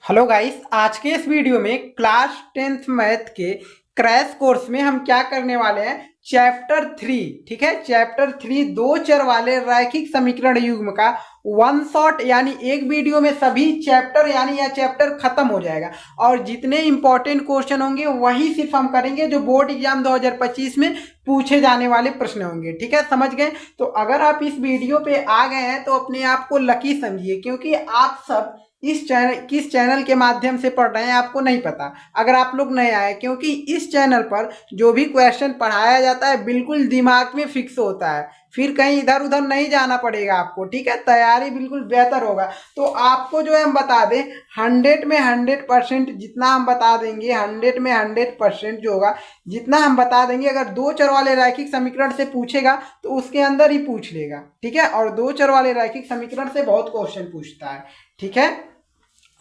Hello guys, आज के इस वीडियो में क्लास 10th मैथ के क्रैश कोर्स में हम क्या करने वाले हैं। चैप्टर 3, ठीक है, चैप्टर 3 दो चर वाले रैखिक समीकरण युग्म का वन शॉट यानी एक वीडियो में सभी चैप्टर यानी यह चैप्टर खत्म हो जाएगा और जितने इंपॉर्टेंट क्वेश्चन होंगे वही सिर्फ हम करेंगे जो बोर्ड एग्जाम 2025 में पूछे जाने वाले प्रश्न होंगे। ठीक है, समझ गए। तो अगर आप इस वीडियो पे आ गए हैं तो अपने आप को लकी समझिए, क्योंकि आप सब इस चैनल किस चैनल के माध्यम से पढ़ रहे हैं आपको नहीं पता अगर आप लोग नए आए, क्योंकि इस चैनल पर जो भी क्वेश्चन पढ़ाया जाता है बिल्कुल दिमाग में फिक्स होता है, फिर कहीं इधर उधर नहीं जाना पड़ेगा आपको। ठीक है, तैयारी बिल्कुल बेहतर होगा। तो आपको जो है हम बता दें 100 में 100% जितना हम बता देंगे, 100 में 100% जो होगा जितना हम बता देंगे, अगर दो चर वाले रैखिक समीकरण से पूछेगा तो उसके अंदर ही पूछ लेगा। ठीक है, और दो चर वाले रैखिक समीकरण से बहुत क्वेश्चन पूछता है। ठीक है,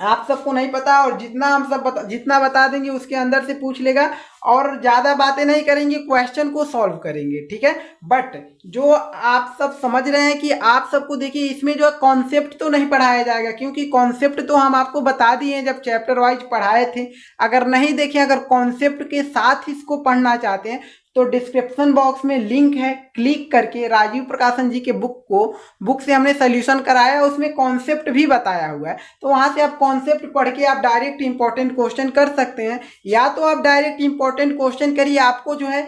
आप सबको नहीं पता और जितना हम सब जितना बता देंगे उसके अंदर से पूछ लेगा और ज्यादा बातें नहीं करेंगे, क्वेश्चन को सॉल्व करेंगे। ठीक है, बट जो आप सब समझ रहे हैं कि आप सबको देखिए इसमें जो कॉन्सेप्ट तो नहीं पढ़ाया जाएगा, क्योंकि कॉन्सेप्ट तो हम आपको बता दिए हैं जब चैप्टर वाइज पढ़ाए थे। अगर नहीं देखें, अगर कॉन्सेप्ट के साथ इसको पढ़ना चाहते हैं तो डिस्क्रिप्शन बॉक्स में लिंक है, क्लिक करके राजीव प्रकाशन जी के बुक से हमने सोल्यूशन कराया है, उसमें कॉन्सेप्ट भी बताया हुआ है। तो वहां से आप कॉन्सेप्ट पढ़ के आप डायरेक्ट इंपॉर्टेंट क्वेश्चन कर सकते हैं, या तो आप डायरेक्ट इंपॉर्टेंट क्वेश्चन करिए, आपको जो है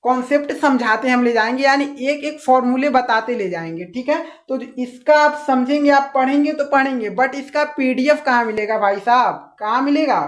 कॉन्सेप्ट समझाते हम ले जाएंगे, यानी एक एक फॉर्मूले बताते ले जाएंगे। ठीक है, तो इसका आप समझेंगे, आप पढ़ेंगे तो पढ़ेंगे, बट इसका पीडीएफ कहाँ मिलेगा भाई साहब, कहाँ मिलेगा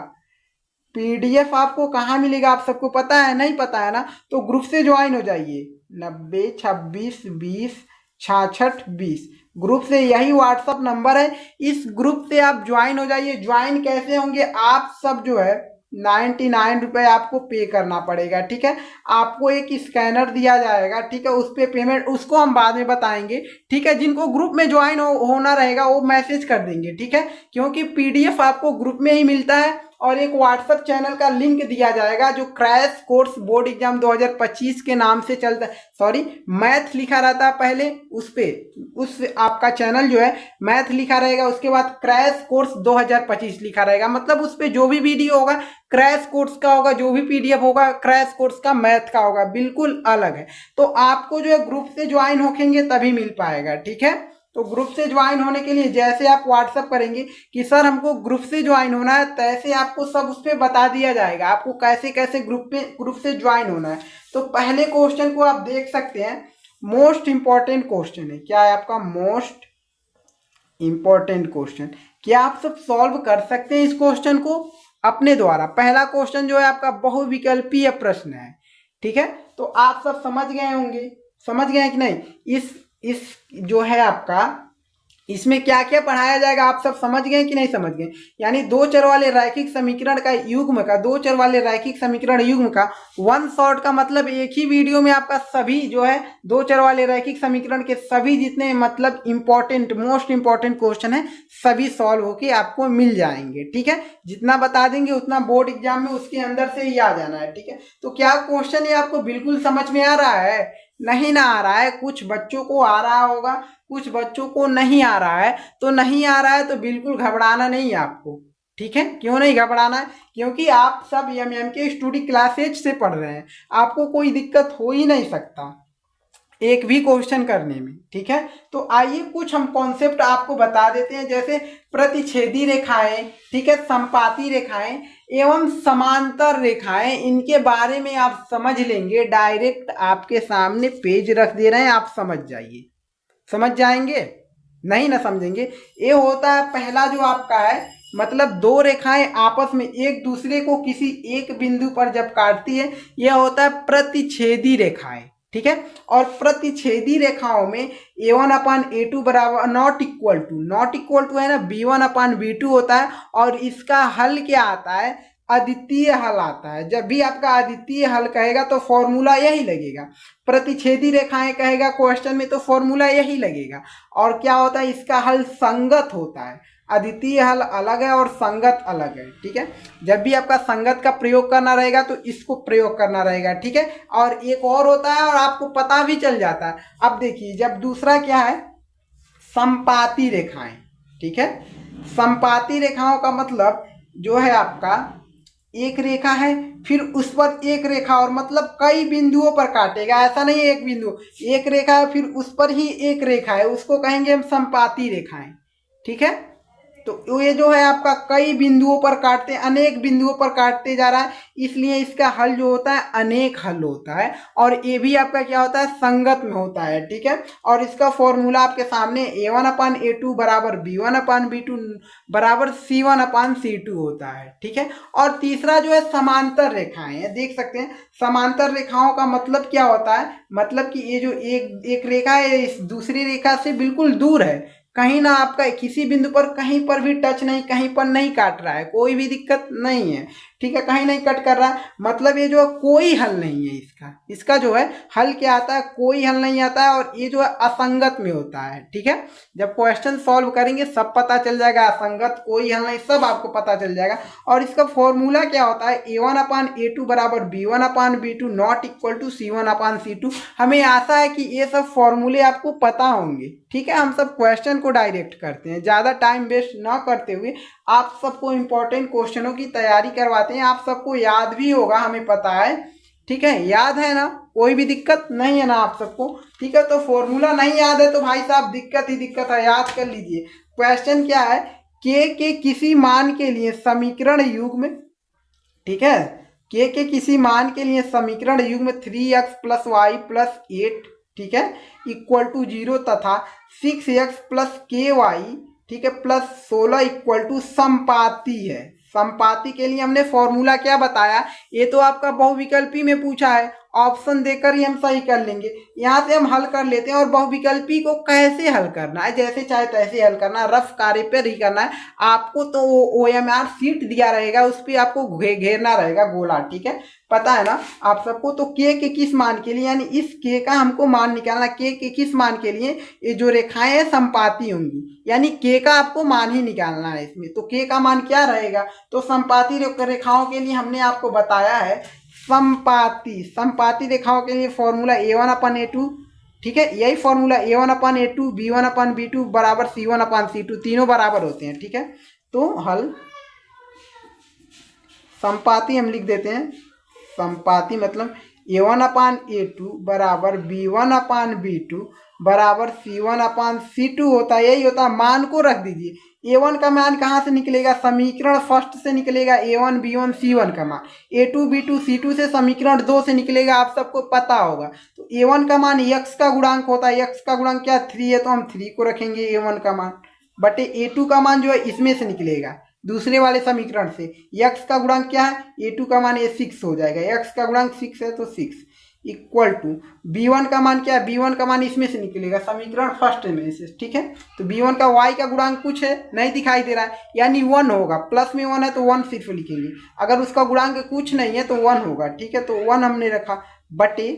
पीडीएफ? आपको कहाँ मिलेगा आप सबको पता है? नहीं पता है ना? तो ग्रुप से ज्वाइन हो जाइए 90 26 20 66 20 ग्रुप से, यही व्हाट्सअप नंबर है, इस ग्रुप से आप ज्वाइन हो जाइए। ज्वाइन कैसे होंगे? आप सब जो है 99 रुपये आपको पे करना पड़ेगा। ठीक है, आपको एक स्कैनर दिया जाएगा, ठीक है, उस पर पेमेंट, उसको हम बाद में बताएंगे। ठीक है, जिनको ग्रुप में ज्वाइन होना रहेगा वो मैसेज कर देंगे। ठीक है, क्योंकि पीडीएफ आपको ग्रुप में ही मिलता है और एक व्हाट्सएप चैनल का लिंक दिया जाएगा जो क्रैश कोर्स बोर्ड एग्जाम 2025 के नाम से चलता है, सॉरी मैथ लिखा रहता है पहले, उस पे उस आपका चैनल जो है मैथ लिखा रहेगा, उसके बाद क्रैश कोर्स 2025 लिखा रहेगा, मतलब उस पे जो भी वीडियो होगा क्रैश कोर्स का होगा, जो भी पीडीएफ होगा क्रैश कोर्स का मैथ का होगा, बिल्कुल अलग है। तो आपको जो है ग्रुप से ज्वाइन होखेंगे तभी मिल पाएगा। ठीक है, तो ग्रुप से ज्वाइन होने के लिए जैसे आप व्हाट्सअप करेंगे कि सर हमको ग्रुप से ज्वाइन होना है, तैसे आपको सब उस पर बता दिया जाएगा आपको कैसे कैसे ग्रुप से ज्वाइन होना है। तो पहले क्वेश्चन को आप देख सकते हैं, मोस्ट इंपॉर्टेंट क्वेश्चन है। क्या है आपका? Most important question. क्या आप सब सॉल्व कर सकते हैं इस क्वेश्चन को अपने द्वारा? पहला क्वेश्चन जो है आपका बहुविकल्पीय प्रश्न है। ठीक है, तो आप सब समझ गए होंगे, समझ गए हैं कि नहीं? इस जो है आपका, इसमें क्या क्या पढ़ाया जाएगा आप सब समझ गए कि नहीं समझ गए? यानी दो चर वाले रैखिक समीकरण का युग्म का, दो चर वाले रैखिक समीकरण युग्म का वन शॉट का मतलब एक ही वीडियो में आपका सभी जो है दो चर वाले रैखिक समीकरण के सभी जितने मतलब इंपॉर्टेंट मोस्ट इंपॉर्टेंट क्वेश्चन है सभी सॉल्व होके आपको मिल जाएंगे। ठीक है, जितना बता देंगे उतना बोर्ड एग्जाम में उसके अंदर से ही आ जाना है। ठीक है, तो क्या क्वेश्चन ये आपको बिल्कुल समझ में आ रहा है? नहीं ना आ रहा है, कुछ बच्चों को आ रहा होगा, कुछ बच्चों को नहीं आ रहा है। तो नहीं आ रहा है तो बिल्कुल घबराना नहीं है आपको। ठीक है, क्यों नहीं घबराना है? क्योंकि आप सब एम के स्टूडी क्लास 8 से पढ़ रहे हैं, आपको कोई दिक्कत हो ही नहीं सकता एक भी क्वेश्चन करने में। ठीक है, तो आइए कुछ हम कॉन्सेप्ट आपको बता देते हैं, जैसे प्रतिच्छेदी रेखाएं, ठीक है, संपाती रेखाएं एवं समांतर रेखाएं, इनके बारे में आप समझ लेंगे। डायरेक्ट आपके सामने पेज रख दे रहे हैं, आप समझ जाइए, समझ जाएंगे, नहीं ना समझेंगे। ये होता है पहला जो आपका है, मतलब दो रेखाएं आपस में एक दूसरे को किसी एक बिंदु पर जब काटती है, यह होता है प्रतिच्छेदी रेखाएं। ठीक है, और प्रतिच्छेदी रेखाओं में a1/a2 बराबर नॉट इक्वल टू है ना b1/b2 होता है, और इसका हल क्या आता है? अद्वितीय हल आता है। जब भी आपका अद्वितीय हल कहेगा तो फॉर्मूला यही लगेगा, प्रतिच्छेदी रेखाएं कहेगा क्वेश्चन में तो फॉर्मूला यही लगेगा। और क्या होता है? इसका हल संगत होता है, अद्वितीय हल अलग है और संगत अलग है। ठीक है, जब भी आपका संगत का प्रयोग करना रहेगा तो इसको प्रयोग करना रहेगा। ठीक है, और एक और होता है और आपको पता भी चल जाता है। अब देखिए, जब दूसरा क्या है? संपाती रेखाएं। ठीक है, समपाती रेखाओं का मतलब जो है आपका एक रेखा है, फिर उस पर एक रेखा और मतलब कई बिंदुओं पर काटेगा, ऐसा नहीं है एक बिंदु, एक रेखा है फिर उस पर ही एक रेखा है, उसको कहेंगे हम समपाती रेखाएं। ठीक है, तो ये जो है आपका कई बिंदुओं पर काटते, अनेक बिंदुओं पर काटते जा रहा है, इसलिए इसका हल जो होता है अनेक हल होता है, और ये भी आपका क्या होता है, संगत में होता है। ठीक है, और इसका फॉर्मूला आपके सामने a1/a2 बराबर b1/b2 बराबर c1/c2 होता है। ठीक है, और तीसरा जो है समांतर रेखाएं है, देख सकते हैं समांतर रेखाओं का मतलब क्या होता है, मतलब कि ये जो एक रेखा है इस दूसरी रेखा से बिल्कुल दूर है, कहीं ना आपका किसी बिंदु पर कहीं पर भी टच नहीं, कहीं पर नहीं काट रहा है, कोई भी दिक्कत नहीं है। ठीक है, कहीं नहीं कट कर रहा है, मतलब ये जो है कोई हल नहीं है इसका, इसका जो है हल क्या आता है, कोई हल नहीं आता है, और ये जो है असंगत में होता है। ठीक है, जब क्वेश्चन सॉल्व करेंगे सब पता चल जाएगा, असंगत कोई हल नहीं सब आपको पता चल जाएगा। और इसका फॉर्मूला क्या होता है, a1/a2 बराबर b1/b2 not equal to c1/c2। हमें आशा है कि ये सब फॉर्मूले आपको पता होंगे। ठीक है, हम सब क्वेश्चन को डायरेक्ट करते हैं, ज़्यादा टाइम वेस्ट ना करते हुए आप सबको इंपॉर्टेंट क्वेश्चनों की तैयारी करवाते हैं, आप सबको याद भी होगा हमें पता है। ठीक है, याद है ना, कोई भी दिक्कत नहीं है ना आप सबको। ठीक है, तो फॉर्मूला नहीं याद है तो भाई साहब दिक्कत ही दिक्कत है, याद कर लीजिए। क्वेश्चन क्या है, के किसी मान के लिए समीकरण युग्म, ठीक है, के किसी मान के लिए समीकरण युग्म 3x + y + 8, ठीक है, इक्वल टू 0 तथा 6x + ky, ठीक है, +16 इक्वल टू समपाती है। समपाती के लिए हमने फॉर्मूला क्या बताया, ये तो आपका बहुविकल्पी में पूछा है, ऑप्शन देकर ही हम सही कर लेंगे। यहाँ से हम हल कर लेते हैं, और बहुविकल्पी को कैसे हल करना है, जैसे चाहे तैसे हल करना है, रफ कार्य पर ही करना है आपको। तो OMR शीट दिया रहेगा, उस पर आपको घेरना रहेगा गोला। ठीक है, पता है ना आप सबको। तो के किस मान के लिए, यानी इस के का हमको मान निकालना, के किस मान के लिए ये जो रेखाएं हैं समपाती होंगी, यानी के का आपको मान ही निकालना है इसमें। तो के का मान क्या रहेगा, तो समपाती रेखाओं के लिए हमने आपको बताया है समपाती रेखाओं के लिए फॉर्मूला a1/a2, ठीक है, यही फॉर्मूला a1/a2 b1/b2 बराबर c1/c2, तीनों बराबर होते हैं। ठीक है, तो हल समपाती हम लिख देते हैं, समपाती मतलब a1/a2 बराबर b1/b2 बराबर c1/c2 होता है, यही होता है। मान को रख दीजिए, a1 का मान कहाँ से निकलेगा, समीकरण फर्स्ट से निकलेगा, a1 b1 c1 का मान, a2 b2 c2 से समीकरण 2 से निकलेगा, आप सबको पता होगा। तो a1 का मान x का गुणांक होता है, x का गुणांक क्या 3 है, तो हम 3 को रखेंगे a1 का मान, बटे a2 का मान जो है इसमें से निकलेगा, दूसरे वाले समीकरण से। x का गुणांक क्या है, a2 का मान ये 6 हो जाएगा, x का गुणांक 6 है तो 6 इक्वल टू b1 का मान क्या है, b1 का मान इसमें से निकलेगा, समीकरण फर्स्ट में से। ठीक है, तो b1 का y का गुणांक कुछ है नहीं दिखाई दे रहा है, यानी 1 होगा, प्लस में 1 है तो 1 सिर्फ लिखेंगे, अगर उसका गुणांक कुछ नहीं है तो 1 होगा। ठीक है, तो 1 हमने रखा, बटे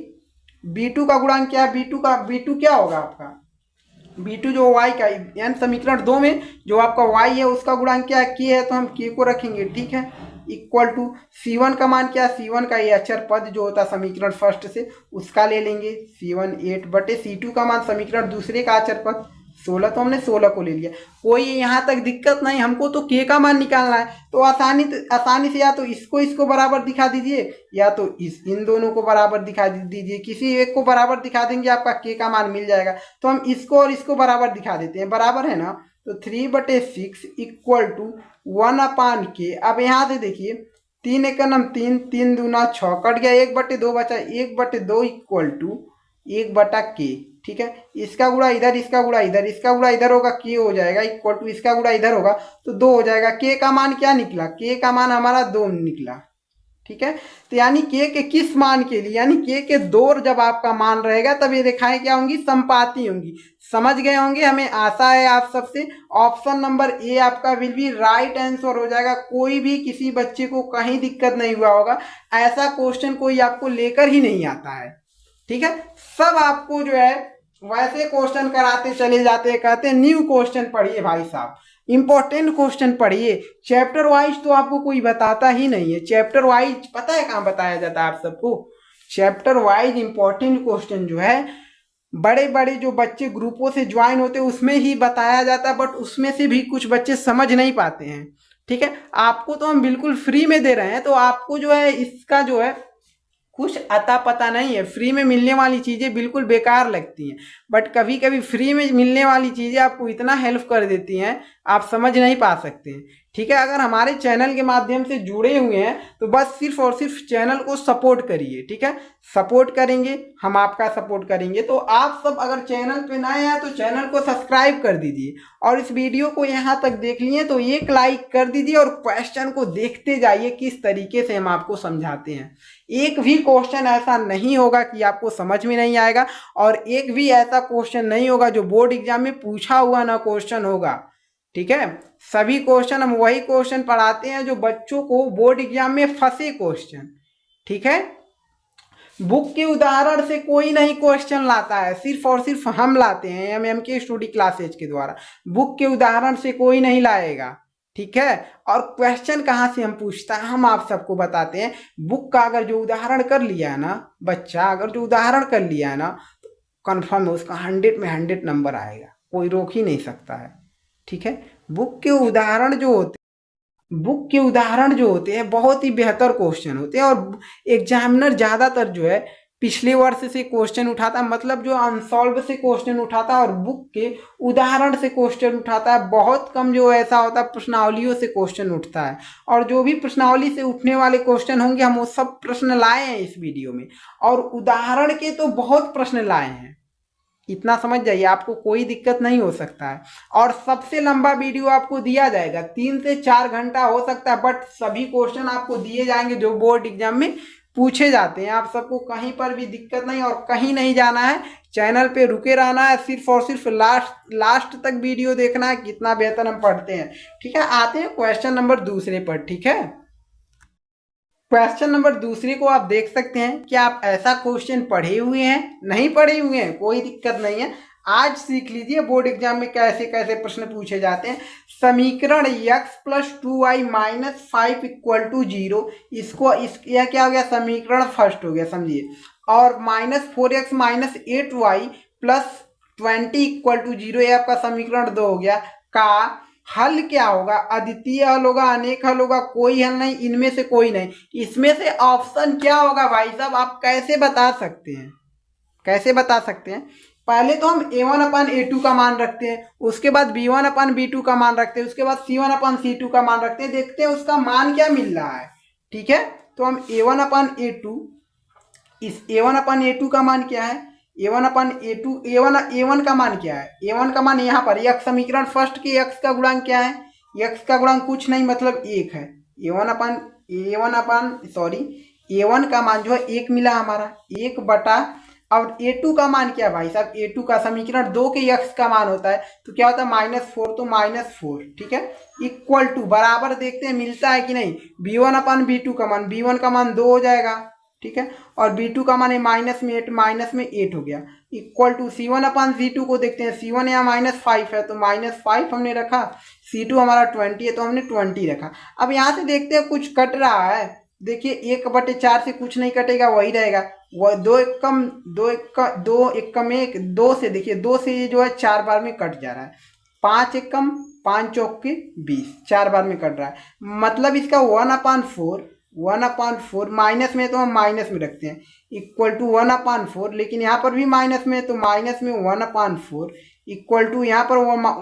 b2 का गुणांक क्या है, b2 क्या होगा आपका, b2 जो y का, यानी समीकरण 2 में जो आपका y है उसका गुणांक क्या है, k है, तो हम k को रखेंगे। ठीक है, इक्वल टू c1 का मान क्या है, c1 का ये अचर पद जो होता है समीकरण फर्स्ट से उसका ले लेंगे, c1 8 बटे c2 का मान समीकरण दूसरे का अचर पद 16, तो हमने 16 को ले लिया। कोई यहाँ तक दिक्कत नहीं, हमको तो k का मान निकालना है, तो आसानी से या तो इसको बराबर दिखा दीजिए, या तो इन दोनों को बराबर दिखा दीजिए, किसी एक को बराबर दिखा देंगे आपका k का मान मिल जाएगा। तो हम इसको और इसको बराबर दिखा देते हैं, बराबर है ना, तो 3/6 इक्वल टू 1/k। अब यहाँ से देखिए 3 × 9 3, 3 दूना 6, कट गया, 1/2 बचा, 1/2 इक्वल टू 1/k। ठीक है, इसका गुणा इधर, इसका गुणा इधर, इसका गुणा इधर होगा, k हो जाएगा, इक्वल टू इसका गुणा इधर होगा तो 2 हो जाएगा। k का मान क्या निकला, k का मान हमारा 2 निकला। ठीक है, तो यानी k के किस मान के लिए, यानी k के 2 जब आपका मान रहेगा तब ये रेखाएं क्या होंगी, समपाती होंगी। समझ गए होंगे, हमें आशा है आप सबसे। ऑप्शन नंबर ए आपका विल बी राइट आंसर हो जाएगा, कोई भी किसी बच्चे को कहीं दिक्कत नहीं हुआ होगा, ऐसा क्वेश्चन कोई आपको लेकर ही नहीं आता है। ठीक है, सब आपको जो है वैसे क्वेश्चन कराते चले जाते हैं, कहते हैं न्यू क्वेश्चन पढ़िए भाई साहब, इंपॉर्टेंट क्वेश्चन पढ़िए। चैप्टर वाइज तो आपको कोई बताता ही नहीं है, चैप्टर वाइज पता है कहाँ बताया जाता है आप सबको, चैप्टर वाइज इंपॉर्टेंट क्वेश्चन जो है बड़े बड़े जो बच्चे ग्रुपों से ज्वाइन होते हैं उसमें ही बताया जाता है, बट उसमें से भी कुछ बच्चे समझ नहीं पाते हैं। ठीक है, आपको तो हम बिल्कुल फ्री में दे रहे हैं, तो आपको जो है इसका जो है कुछ अता पता नहीं है। फ्री में मिलने वाली चीज़ें बिल्कुल बेकार लगती हैं, बट कभी कभी फ्री में मिलने वाली चीज़ें आपको इतना हेल्प कर देती हैं, आप समझ नहीं पा सकते हैं। ठीक है, अगर हमारे चैनल के माध्यम से जुड़े हुए हैं तो बस सिर्फ और सिर्फ चैनल को सपोर्ट करिए। ठीक है, सपोर्ट करेंगे, हम आपका सपोर्ट करेंगे। तो आप सब अगर चैनल पे नए हैं तो चैनल को सब्सक्राइब कर दीजिए, और इस वीडियो को यहाँ तक देख लिए तो एक लाइक कर दीजिए, और क्वेश्चन को देखते जाइए किस तरीके से हम आपको समझाते हैं। एक भी क्वेश्चन ऐसा नहीं होगा कि आपको समझ में नहीं आएगा, और एक भी ऐसा क्वेश्चन नहीं होगा जो बोर्ड एग्जाम में पूछा हुआ ना क्वेश्चन होगा। ठीक है, सभी क्वेश्चन हम वही क्वेश्चन पढ़ाते हैं जो बच्चों को बोर्ड एग्जाम में फंसे क्वेश्चन। ठीक है, बुक के उदाहरण से कोई नहीं क्वेश्चन लाता है, सिर्फ और सिर्फ हम लाते हैं एम के स्टडी क्लासेज के द्वारा। बुक के उदाहरण से कोई नहीं लाएगा। ठीक है, और क्वेश्चन कहाँ से हम पूछता है हम आप सबको बताते हैं। बुक का अगर जो उदाहरण कर लिया है ना बच्चा, अगर जो उदाहरण कर लिया है ना, तो कन्फर्म है उसका 100 में 100 नंबर आएगा, कोई रोक ही नहीं सकता है। ठीक है, बुक के उदाहरण जो होते बुक के उदाहरण जो होते हैं बहुत ही बेहतर क्वेश्चन होते हैं, और एग्जामिनर ज़्यादातर जो है पिछले वर्ष से क्वेश्चन उठाता है, मतलब जो अनसॉल्व से क्वेश्चन उठाता है और बुक के उदाहरण से क्वेश्चन उठाता है। बहुत कम जो ऐसा होता है प्रश्नावलियों से क्वेश्चन उठता है, और जो भी प्रश्नावली से उठने वाले क्वेश्चन होंगे हम वो सब प्रश्न लाए हैं इस वीडियो में, और उदाहरण के तो बहुत प्रश्न लाए हैं। इतना समझ जाइए, आपको कोई दिक्कत नहीं हो सकता है। और सबसे लंबा वीडियो आपको दिया जाएगा, 3 से 4 घंटा हो सकता है, बट सभी क्वेश्चन आपको दिए जाएंगे जो बोर्ड एग्जाम में पूछे जाते हैं। आप सबको कहीं पर भी दिक्कत नहीं, और कहीं नहीं जाना है, चैनल पे रुके रहना है, सिर्फ और सिर्फ लास्ट तक वीडियो देखना है, कितना बेहतर हम पढ़ते हैं। ठीक है, आते हैं क्वेश्चन नंबर दूसरे पर। ठीक है, क्वेश्चन नंबर दूसरे को आप देख सकते हैं कि आप ऐसा क्वेश्चन पढ़े हुए हैं, नहीं पढ़े हुए हैं, कोई दिक्कत नहीं है, आज सीख लीजिए बोर्ड एग्जाम में कैसे कैसे प्रश्न पूछे जाते हैं। समीकरण x plus 2y minus 5 equal to 0, इसको यह क्या हो गया, समीकरण फर्स्ट हो गया, समझिए। और -4x minus 8y plus 20 equal to 0, ये आपका समीकरण 2 हो गया। का हल क्या होगा, अद्वितीय हल होगा, अनेक हल होगा, कोई हल नहीं, इनमें से कोई नहीं। इसमें से ऑप्शन क्या होगा भाई साहब, आप कैसे बता सकते हैं, कैसे बता सकते हैं। पहले तो हम a1 अपन a2 का मान रखते हैं, उसके बाद b1 अपन b2 का मान रखते हैं, उसके बाद c1 अपन c2 का मान रखते हैं, देखते हैं उसका मान क्या मिल रहा है। ठीक है, तो हम a1 अपन a2, इस a1 अपन a2 का मान क्या है, a1 अपन a2, a1 का मान क्या है, a1 का मान यहाँ पर x समीकरण फर्स्ट के x का गुणांक क्या है, x का गुणांक कुछ नहीं मतलब 1 है। a1 का मान जो है 1 मिला हमारा, 1 बटा, और a2 का मान क्या है भाई साहब, a2 का समीकरण 2 के x का मान होता है, तो क्या होता है -4, तो -4। ठीक है, इक्वल टू बराबर, देखते हैं मिलता है कि नहीं। b1 अपन b2 का मान, b1 का मान 2 हो जाएगा। ठीक है, और b2 का मान है माइनस में 8 हो गया, equal to c1 upon c2 को देखते हैं, c1 यहाँ -5 है तो -5 हमने रखा, c2 हमारा 20 है तो हमने 20 रखा। अब यहाँ से देखते हैं कुछ कट रहा है, देखिए 1/4 से कुछ नहीं कटेगा, वही रहेगा। वह 2 एकम 1, 2 से देखिए 2 से ये जो है 4 बार में कट जा रहा है, 5 एकम 5 चौक के 20, 4 बार में कट रहा है, मतलब इसका 1/4 माइनस में, तो हम माइनस में रखते हैं, इक्वल टू 1/4, लेकिन यहाँ पर भी माइनस में, तो माइनस में 1/4 इक्वल टू यहाँ पर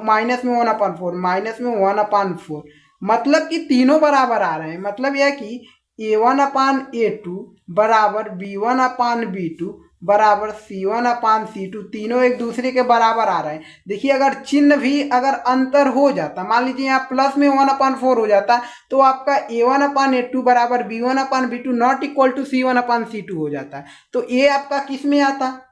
माइनस में 1/4, माइनस में 1/4, मतलब कि तीनों बराबर आ रहे हैं। मतलब यह कि a1/a2 बराबर b1/b2 बराबर c1/c2, तीनों एक दूसरे के बराबर आ रहे हैं। देखिए अगर चिन्ह भी अगर अंतर हो जाता, मान लीजिए यहाँ प्लस में 1/4 हो जाता, तो आपका a1/a2 बराबर b1/b2 not equal to c1/c2 हो जाता। तो ए आपका किस में आता,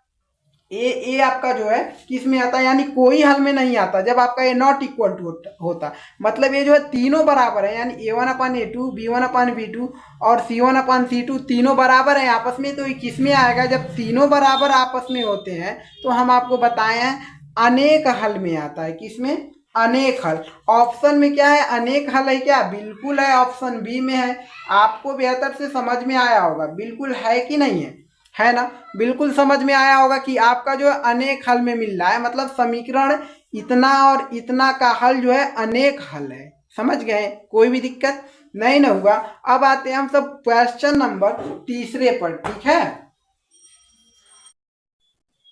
ए आपका जो है किस में आता, यानी कोई हल में नहीं आता जब आपका ए नॉट इक्वल टू होता। मतलब ये जो है तीनों बराबर है, यानी a1/a2, b1/b2 और c1/c2 तीनों बराबर हैं आपस में। तो ये किस में आएगा, जब तीनों बराबर आपस में होते हैं तो हम आपको बताए हैं अनेक हल में आता है। किस में, अनेक हल। ऑप्शन में क्या है, अनेक हल है क्या, बिल्कुल है, ऑप्शन बी में है। आपको बेहतर से समझ में आया होगा, बिल्कुल है कि नहीं है, है ना। बिल्कुल समझ में आया होगा कि आपका जो है अनेक हल में मिल रहा है, मतलब समीकरण इतना और इतना का हल जो है अनेक हल है। समझ गए, कोई भी दिक्कत नहीं ना होगा। अब आते हैं हम सब क्वेश्चन नंबर तीसरे पर, ठीक है।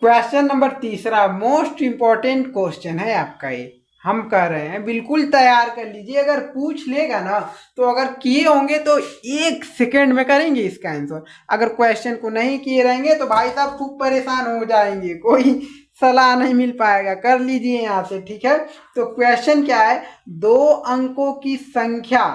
क्वेश्चन नंबर तीसरा मोस्ट इंपॉर्टेंट क्वेश्चन है आपका, ये हम कह रहे हैं बिल्कुल तैयार कर लीजिए। अगर पूछ लेगा ना तो अगर किए होंगे तो 1 सेकेंड में करेंगे इसका आंसर। अगर क्वेश्चन को नहीं किए रहेंगे तो भाई साहब खूब परेशान हो जाएंगे, कोई सलाह नहीं मिल पाएगा। कर लीजिए यहाँ से, ठीक है। तो क्वेश्चन क्या है, 2 अंकों की संख्या,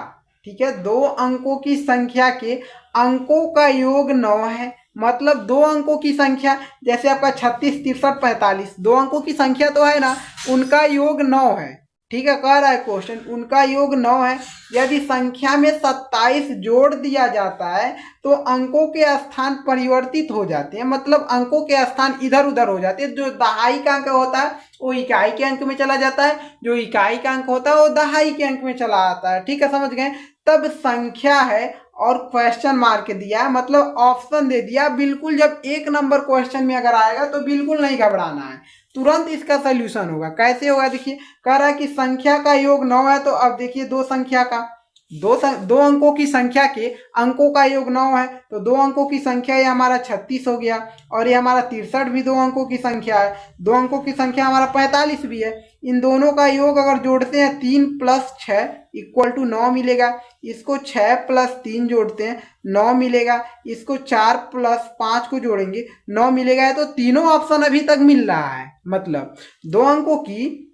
ठीक है, 2 अंकों की संख्या के अंकों का योग 9 है। मतलब 2 अंकों की संख्या, जैसे आपका 36, 63, 45, 2 अंकों की संख्या तो है ना, उनका योग 9 है। ठीक है, कह रहा है क्वेश्चन उनका योग 9 है। यदि संख्या में 27 जोड़ दिया जाता है तो अंकों के स्थान परिवर्तित हो जाते हैं, मतलब अंकों के स्थान इधर उधर हो जाते हैं। जो दहाई का अंक होता है वो इकाई के अंक में चला जाता है, जो इकाई का अंक होता है वो दहाई के अंक में चला आता है। ठीक है, समझ गए। तब संख्या है और क्वेश्चन मार्क दिया, मतलब ऑप्शन दे दिया। बिल्कुल जब 1 नंबर क्वेश्चन में अगर आएगा तो बिल्कुल नहीं घबराना है, तुरंत इसका सोल्यूशन होगा। कैसे होगा देखिए, कह रहा है कि संख्या का योग 9 है। तो अब देखिए दो संख्या का, दो अंकों की संख्या के अंकों का योग 9 है, तो 2 अंकों की संख्या ये हमारा 36 हो गया, और ये हमारा 63 भी 2 अंकों की संख्या है, 2 अंकों की संख्या हमारा 45 भी है। इन दोनों का योग अगर जोड़ते हैं 3 + 6 = 9 मिलेगा। इसको 6 + 3 जोड़ते हैं 9 मिलेगा। इसको 4 + 5 को जोड़ेंगे 9 मिलेगा। तो तीनों ऑप्शन अभी तक मिल रहा है, मतलब 2 अंकों की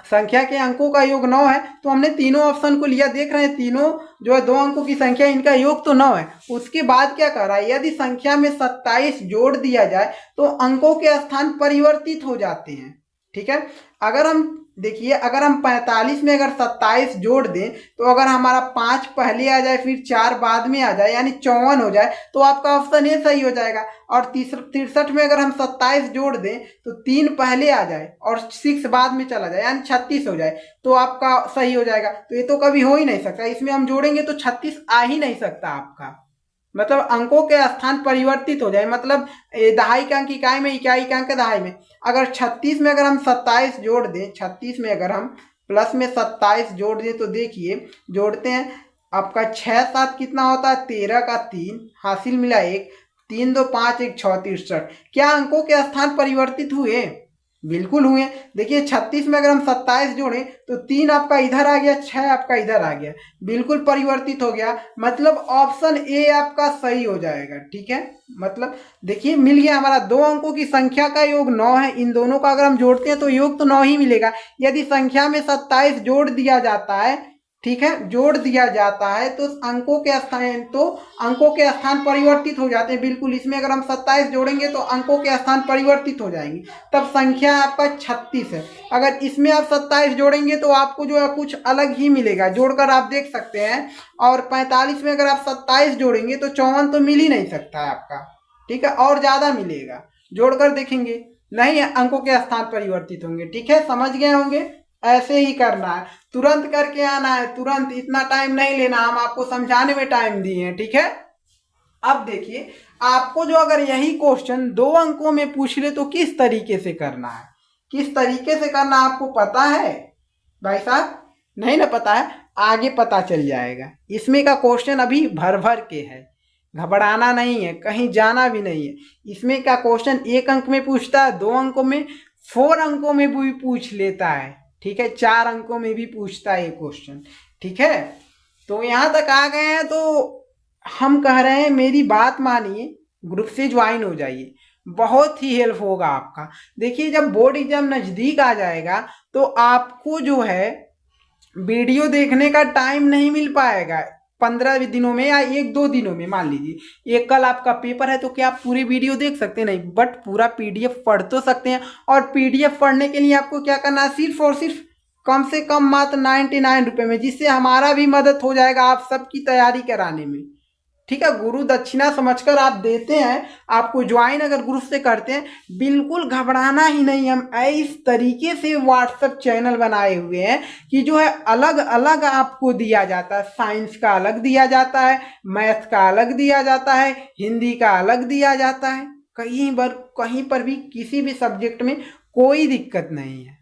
संख्या के अंकों का योग 9 है, तो हमने तीनों ऑप्शन को लिया। देख रहे हैं तीनों जो है 2 अंकों की संख्या, इनका योग तो 9 है। उसके बाद क्या कर रहा है, यदि संख्या में 27 जोड़ दिया जाए तो अंकों के स्थान परिवर्तित हो जाते हैं। ठीक है, अगर हम देखिए, अगर हम 45 में अगर 27 जोड़ दें तो अगर हमारा 5 पहले आ जाए फिर 4 बाद में आ जाए, यानी 54 हो जाए, तो आपका ऑप्शन ए सही हो जाएगा। और 63 में अगर हम 27 जोड़ दें तो 3 पहले आ जाए और 6 बाद में चला जाए, यानी 36 हो जाए, तो आपका सही हो जाएगा। तो ये तो कभी हो ही नहीं सकता, इसमें हम जोड़ेंगे तो 36 आ ही नहीं सकता आपका, मतलब अंकों के स्थान परिवर्तित हो जाए। मतलब दहाई का अंक इकाई में, इकाई का अंक दहाई में। अगर 36 में अगर हम 27 जोड़ दें, 36 में अगर हम प्लस में 27 जोड़ दें तो देखिए जोड़ते हैं, आपका 6 7 कितना होता है, 13 का 3 हासिल मिला 1, 3 2 5 1 6 63। क्या अंकों के स्थान परिवर्तित हुए? बिल्कुल हुए। देखिए 36 में अगर हम 27 जोड़ें तो 3 आपका इधर आ गया, 6 आपका इधर आ गया, बिल्कुल परिवर्तित हो गया। मतलब ऑप्शन ए आपका सही हो जाएगा। ठीक है, मतलब देखिए मिल गया हमारा। 2 अंकों की संख्या का योग 9 है, इन दोनों का अगर हम जोड़ते हैं तो योग तो 9 ही मिलेगा। यदि संख्या में 27 जोड़ दिया जाता है, ठीक है, जोड़ दिया जाता है तो अंकों के स्थान परिवर्तित हो जाते हैं। बिल्कुल, इसमें अगर हम 27 जोड़ेंगे तो अंकों के स्थान परिवर्तित हो जाएंगे, तब संख्या आपका 36 है। अगर इसमें आप 27 जोड़ेंगे तो आपको जो है कुछ अलग ही मिलेगा, जोड़कर आप देख सकते हैं। और 45 में अगर आप 27 जोड़ेंगे तो 54 तो मिल ही नहीं सकता है आपका। ठीक है, और ज्यादा मिलेगा, जोड़कर देखेंगे नहीं अंकों के स्थान परिवर्तित होंगे। ठीक है, समझ गए होंगे। ऐसे ही करना है, तुरंत करके आना है, तुरंत, इतना टाइम नहीं लेना, हम आपको समझाने में टाइम दिए हैं। ठीक है, अब देखिए आपको जो अगर यही क्वेश्चन 2 अंकों में पूछ ले तो किस तरीके से करना है, किस तरीके से करना आपको पता है भाई साहब? नहीं ना पता है, आगे पता चल जाएगा। इसमें का क्वेश्चन अभी भर भर के है, घबराना नहीं है, कहीं जाना भी नहीं है। इसमें का क्वेश्चन 1 अंक में पूछता है, 2 अंकों में, 4 अंकों में भी पूछ लेता है। ठीक है, 4 अंकों में भी पूछता है ये क्वेश्चन। ठीक है, तो यहाँ तक आ गए हैं तो हम कह रहे हैं मेरी बात मानिए, ग्रुप से ज्वाइन हो जाइए, बहुत ही हेल्प होगा आपका। देखिए जब बोर्ड एग्जाम नज़दीक आ जाएगा तो आपको जो है वीडियो देखने का टाइम नहीं मिल पाएगा। 15 दिनों में या 1-2 दिनों में, मान लीजिए एक कल आपका पेपर है तो क्या आप पूरी वीडियो देख सकते हैं? नहीं, बट पूरा पीडीएफ पढ़ तो सकते हैं। और पीडीएफ पढ़ने के लिए आपको क्या करना है, सिर्फ और सिर्फ कम से कम मात्र 99 रुपये में, जिससे हमारा भी मदद हो जाएगा आप सबकी तैयारी कराने में। ठीक है, गुरु दक्षिणा समझकर आप देते हैं, आपको ज्वाइन अगर ग्रुप से करते हैं, बिल्कुल घबराना ही नहीं। हम इस तरीके से व्हाट्सएप चैनल बनाए हुए हैं कि जो है अलग अलग आपको दिया जाता है। साइंस का अलग दिया जाता है, मैथ का अलग दिया जाता है, हिंदी का अलग दिया जाता है। कहीं पर भी किसी भी सब्जेक्ट में कोई दिक्कत नहीं है।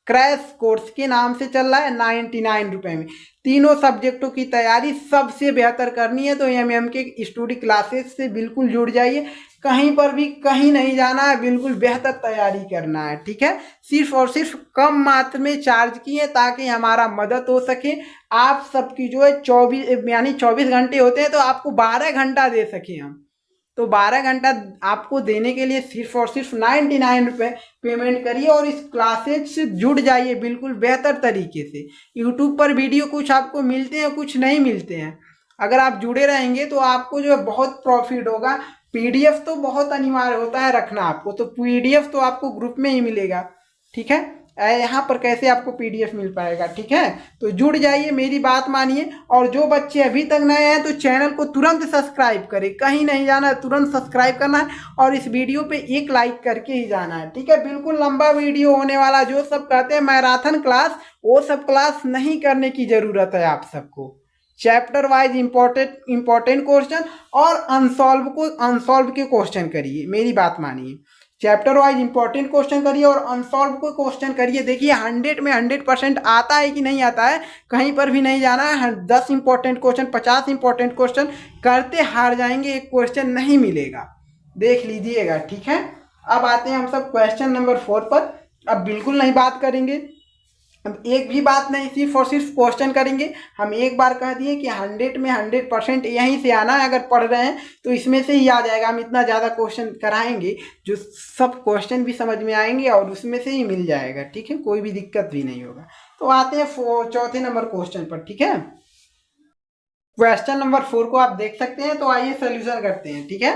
क्रैश कोर्स के नाम से चल रहा है 99 रुपए में। तीनों सब्जेक्टों की तैयारी सबसे बेहतर करनी है तो एमएम के स्टडी क्लासेस से बिल्कुल जुड़ जाइए। कहीं पर भी कहीं नहीं जाना है, बिल्कुल बेहतर तैयारी करना है, ठीक है। सिर्फ और सिर्फ कम मात्रा में चार्ज किए ताकि हमारा मदद हो सके। आप सबकी जो है 24 घंटे होते हैं तो आपको 12 घंटा दे सके हम, तो 12 घंटा आपको देने के लिए सिर्फ और सिर्फ 99 रुपये पेमेंट करिए और इस क्लासेज से जुड़ जाइए बिल्कुल बेहतर तरीके से। यूट्यूब पर वीडियो कुछ आपको मिलते हैं, कुछ नहीं मिलते हैं। अगर आप जुड़े रहेंगे तो आपको जो है बहुत प्रॉफिट होगा। पीडीएफ तो बहुत अनिवार्य होता है रखना आपको, तो पीडीएफ तो आपको ग्रुप में ही मिलेगा, ठीक है। यहाँ पर कैसे आपको पीडीएफ मिल पाएगा, ठीक है। तो जुड़ जाइए, मेरी बात मानिए। और जो बच्चे अभी तक नए हैं तो चैनल को तुरंत सब्सक्राइब करें, कहीं नहीं जाना है, तुरंत सब्सक्राइब करना है और इस वीडियो पे एक लाइक करके ही जाना है, ठीक है। बिल्कुल लंबा वीडियो होने वाला, जो सब कहते हैं मैराथन क्लास, वो सब क्लास नहीं करने की जरूरत है आप सबको। चैप्टर वाइज इंपॉर्टेंट क्वेश्चन और अनसॉल्व के क्वेश्चन करिए, मेरी बात मानिए। चैप्टर वाइज इंपॉर्टेंट क्वेश्चन करिए और अनसॉल्व को क्वेश्चन करिए। देखिए 100 में 100% आता है कि नहीं आता है, कहीं पर भी नहीं जाना है। 10 इंपॉर्टेंट क्वेश्चन 50 इंपॉर्टेंट क्वेश्चन करते हार जाएंगे, एक क्वेश्चन नहीं मिलेगा, देख लीजिएगा, ठीक है। अब आते हैं हम सब क्वेश्चन नंबर 4 पर। अब बिल्कुल नहीं बात करेंगे, अब एक भी बात नहीं, सिर्फ और सिर्फ क्वेश्चन करेंगे। हम एक बार कह दिए कि 100 में 100% यहीं से आना है। अगर पढ़ रहे हैं तो इसमें से ही आ जाएगा। हम इतना ज़्यादा क्वेश्चन कराएंगे जो सब क्वेश्चन भी समझ में आएंगे और उसमें से ही मिल जाएगा, ठीक है, कोई भी दिक्कत भी नहीं होगा। तो आते हैं चौथे नंबर क्वेश्चन पर, ठीक है। क्वेश्चन नंबर 4 को आप देख सकते हैं, तो आइए सोल्यूशन करते हैं, ठीक है।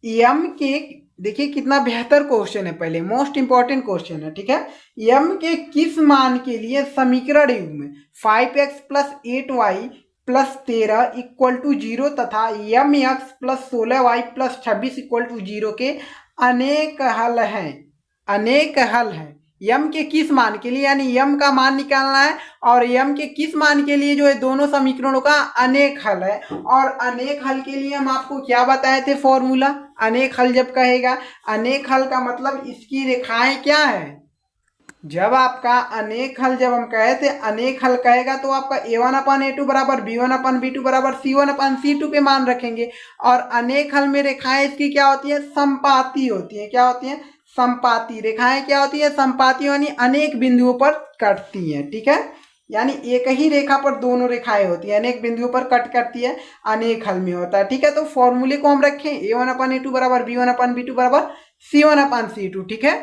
एम के, देखिए कितना बेहतर क्वेश्चन है, पहले मोस्ट इंपॉर्टेंट क्वेश्चन है, ठीक है। एम के किस मान के लिए समीकरण युग में 5x + 8y + 13 = 0 तथा mx + 16y + 26 = 0 के अनेक हल हैं, अनेक हल हैं। यम के किस मान के लिए, यानी यम का मान निकालना है और यम के किस मान के लिए जो है दोनों समीकरणों का अनेक हल है। और अनेक हल के लिए हम आपको क्या बताए थे फॉर्मूला, अनेक हल जब कहेगा, अनेक हल का मतलब इसकी रेखाएं क्या है। जब आपका अनेक हल, जब हम कहे थे अनेक हल कहेगा तो आपका a1/a2 = b1/b2 = c1/c2 पे मान रखेंगे। और अनेक हल में रेखाएं इसकी क्या होती है, संपाती होती है। क्या होती है, संपाती। रेखाएं क्या होती है, संपाती, यानी अनेक बिंदुओं पर कटती हैं, ठीक है। यानी एक ही रेखा पर दोनों रेखाएं होती है, अनेक बिंदुओं पर कट करती है, अनेक हल में होता है, ठीक है। तो फॉर्मूले को हम रखें a1/a2 = b1/b2 = c1/c2, ठीक है।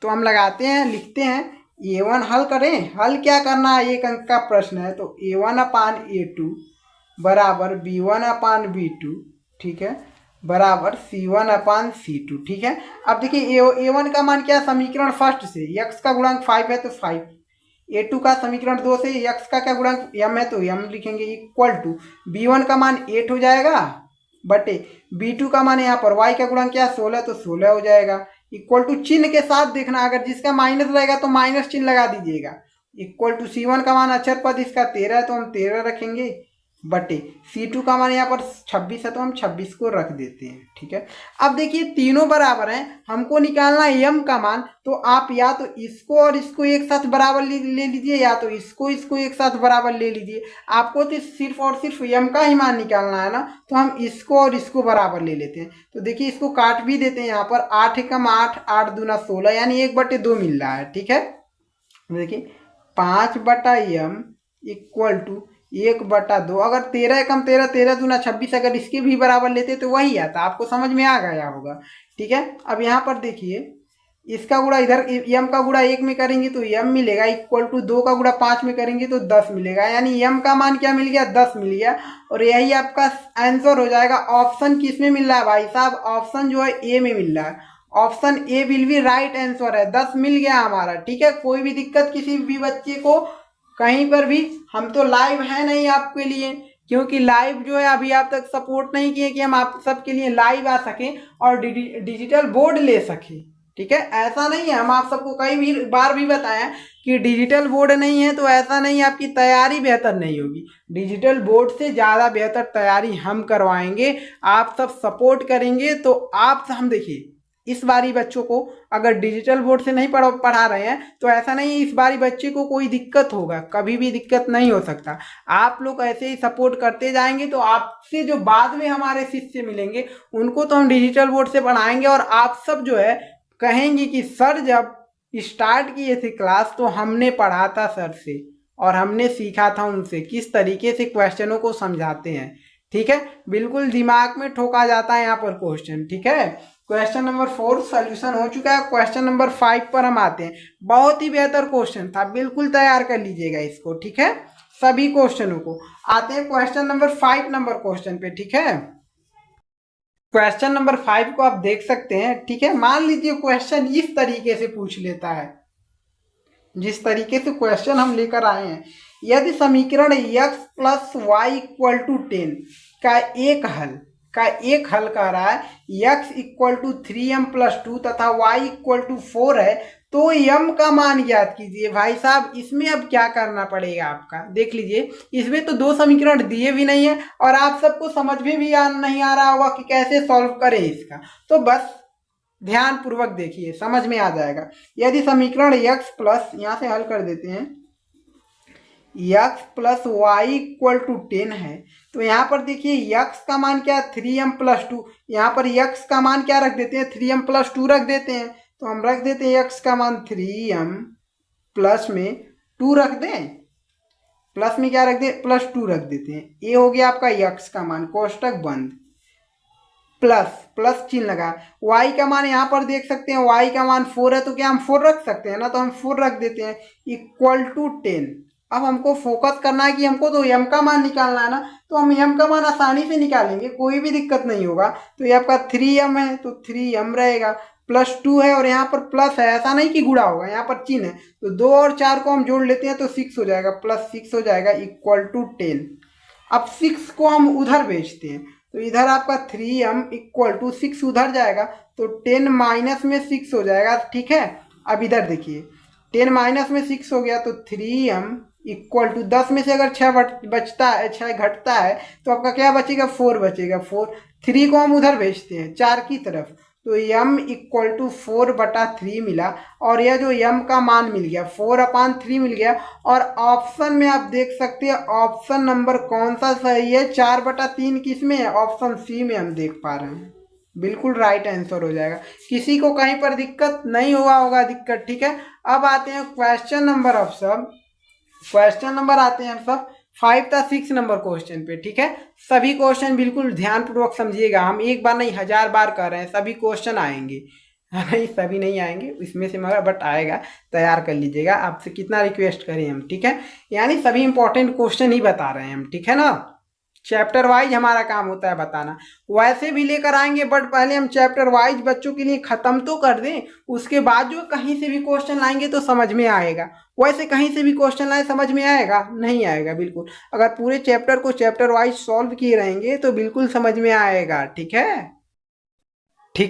तो हम लगाते हैं, लिखते हैं a1 हल करें। हल क्या करना है, 1 अंक का प्रश्न है, तो a1/a2 = b1/b2, ठीक है, बराबर c1/c2, ठीक है। अब देखिए a1 का मान क्या, समीकरण फर्स्ट से x का गुणांक 5 है तो 5, a2 का समीकरण 2 से x का क्या गुणांक m है तो m लिखेंगे, इक्वल टू b1 का मान 8 हो जाएगा बटे b2 का मान यहाँ पर y का गुणांक क्या 16 तो 16 हो जाएगा, इक्वल टू चिन्ह के साथ देखना, अगर जिसका माइनस रहेगा तो माइनस चिन्ह लगा दीजिएगा, इक्वल टू c1 का मान अक्षर पद इसका 13 है तो हम 13 रखेंगे, बटे c2 का मान यहाँ पर 26 है तो हम 26 को रख देते हैं, ठीक है। अब देखिए तीनों बराबर हैं, हमको निकालना है m का मान, तो आप या तो इसको और इसको एक साथ बराबर ले लीजिए या तो इसको एक साथ बराबर ले लीजिए। आपको तो सिर्फ और सिर्फ m का ही मान निकालना है ना, तो हम इसको और इसको बराबर ले लेते हैं। तो देखिए इसको काट भी देते हैं, यहाँ पर 8 एकम 8, 8 दूना 16, यानी 1/2 मिल रहा है, ठीक है। देखिए 5/m इक्वल टू 1/2, अगर 13 एकम 13, 13 दूना 26, अगर इसके भी बराबर लेते तो वही आता, आपको समझ में आ गया होगा, ठीक है। अब यहाँ पर देखिए इसका गुणा इधर m का गुणा 1 में करेंगे तो m मिलेगा, इक्वल टू 2 का गुणा 5 में करेंगे तो 10 मिलेगा, यानी m का मान क्या मिल गया, 10 मिल गया। और यही आपका आंसर हो जाएगा। ऑप्शन किस में मिल रहा है भाई साहब, ऑप्शन जो है ए में मिल रहा है, option A will be right answer है, 10 मिल गया हमारा, ठीक है। कोई भी दिक्कत किसी भी बच्चे को कहीं पर भी, हम तो लाइव है नहीं आपके लिए, क्योंकि लाइव जो है अभी आप तक सपोर्ट नहीं किए कि हम आप सबके लिए लाइव आ सकें और डिजिटल बोर्ड ले सकें, ठीक है। ऐसा नहीं है, हम आप सबको कई भी बार भी बताया कि डिजिटल बोर्ड नहीं है तो ऐसा नहीं आपकी तैयारी बेहतर नहीं होगी। डिजिटल बोर्ड से ज़्यादा बेहतर तैयारी हम करवाएंगे, आप सब सपोर्ट करेंगे तो आप हम देखिए इस बारी बच्चों को अगर डिजिटल बोर्ड से नहीं पढ़ा रहे हैं तो ऐसा नहीं इस बारी बच्चे को कोई दिक्कत होगा, कभी भी दिक्कत नहीं हो सकता। आप लोग ऐसे ही सपोर्ट करते जाएंगे तो आपसे जो बाद में हमारे शिष्य मिलेंगे उनको तो हम डिजिटल बोर्ड से पढ़ाएंगे, और आप सब जो है कहेंगे कि सर जब स्टार्ट किए थे क्लास तो हमने पढ़ा था सर से और हमने सीखा था उनसे किस तरीके से क्वेश्चनों को समझाते हैं। ठीक है, बिल्कुल दिमाग में ठोका जाता है यहाँ पर क्वेश्चन। ठीक है, क्वेश्चन नंबर 4 सोल्यूशन हो चुका है। क्वेश्चन नंबर 5 पर हम आते हैं। बहुत ही बेहतर क्वेश्चन था, बिल्कुल तैयार कर लीजिएगा इसको। ठीक है, सभी क्वेश्चनों को। आते हैं क्वेश्चन नंबर 5 नंबर क्वेश्चन पे। ठीक है, क्वेश्चन नंबर 5 को आप देख सकते हैं। ठीक है, मान लीजिए क्वेश्चन इस तरीके से पूछ लेता है, जिस तरीके से क्वेश्चन हम लेकर आए हैं। यदि समीकरण x plus y equal to 10 का एक हल कह रहा है x equal to 3m plus 2 तथा y इक्वल टू 4 है, तो m का मान ज्ञात कीजिए। भाई साहब इसमें अब क्या करना पड़ेगा आपका, देख लीजिए। इसमें तो दो समीकरण दिए भी नहीं है और आप सबको समझ में भी नहीं आ रहा होगा कि कैसे सॉल्व करें इसका, तो बस ध्यान पूर्वक देखिए, समझ में आ जाएगा। यदि समीकरण x प्लस, यहां से हल कर देते हैं, x plus y equal to 10 है, तो यहाँ पर देखिए x का मान क्या है 3m प्लस 2, यहाँ पर x का मान क्या रख देते हैं 3m प्लस 2 रख देते हैं। तो हम रख देते हैं x का मान 3m प्लस में 2 रख दें, प्लस में क्या रख दें प्लस 2 रख देते हैं। ये हो गया आपका x का मान, कोष्टक बंद, प्लस चिन्ह लगा। y का मान यहाँ पर देख सकते हैं, y का मान 4 है, तो क्या हम 4 रख सकते हैं ना, तो हम 4 रख देते हैं इक्वल टू 10। अब हमको फोकस करना है कि हमको तो m का मान निकालना है ना, तो हम m का मान आसानी से निकालेंगे, कोई भी दिक्कत नहीं होगा। तो ये आपका 3m है तो 3m रहेगा, प्लस 2 है और यहाँ पर प्लस है, ऐसा नहीं कि गुणा होगा, यहाँ पर चिन्ह है, तो 2 और 4 को हम जोड़ लेते हैं तो 6 हो जाएगा, प्लस 6 हो जाएगा इक्वल टू 10। अब 6 को हम उधर भेजते हैं, तो इधर आपका 3m इक्वल टू 6 उधर जाएगा तो 10 माइनस में 6 हो जाएगा। ठीक है, अब इधर देखिए 10 माइनस में 6 हो गया तो 3m इक्वल टू 10 में से अगर 6 बचता है, 6 घटता है तो आपका क्या बचेगा 4 बचेगा। 4 3 को हम उधर भेजते हैं 4 की तरफ, तो m इक्वल टू 4/3 मिला, और यह जो m का मान मिल गया 4/3 मिल गया। और ऑप्शन में आप देख सकते हैं ऑप्शन नंबर कौन सा सही है, 4/3 किस में है, ऑप्शन सी में हम देख पा रहे हैं, बिल्कुल राइट आंसर हो जाएगा। किसी को कहीं पर दिक्कत नहीं होगा दिक्कत। ठीक है, अब आते हैं क्वेश्चन नंबर आते हैं हम सब 5 था 6 नंबर क्वेश्चन पे। ठीक है, सभी क्वेश्चन बिल्कुल ध्यान पूर्वक समझिएगा, हम एक बार नहीं 1000 बार कर रहे हैं, सभी क्वेश्चन आएंगे। नहीं सभी नहीं आएंगे इसमें से, मगर बट आएगा, तैयार कर लीजिएगा। आपसे कितना रिक्वेस्ट करें हम, ठीक है, यानी सभी इंपॉर्टेंट क्वेश्चन ही बता रहे हैं हम। ठीक है ना, चैप्टर वाइज हमारा काम होता है बताना, वैसे भी लेकर आएंगे बट पहले हम चैप्टर वाइज बच्चों के लिए खत्म तो कर दें, उसके बाद जो कहीं से भी क्वेश्चन लाएंगे तो समझ में आएगा। वैसे कहीं से भी क्वेश्चन लाए समझ में आएगा नहीं आएगा, बिल्कुल अगर पूरे चैप्टर को चैप्टर वाइज सॉल्व किए रहेंगे तो बिल्कुल समझ में आएगा। ठीक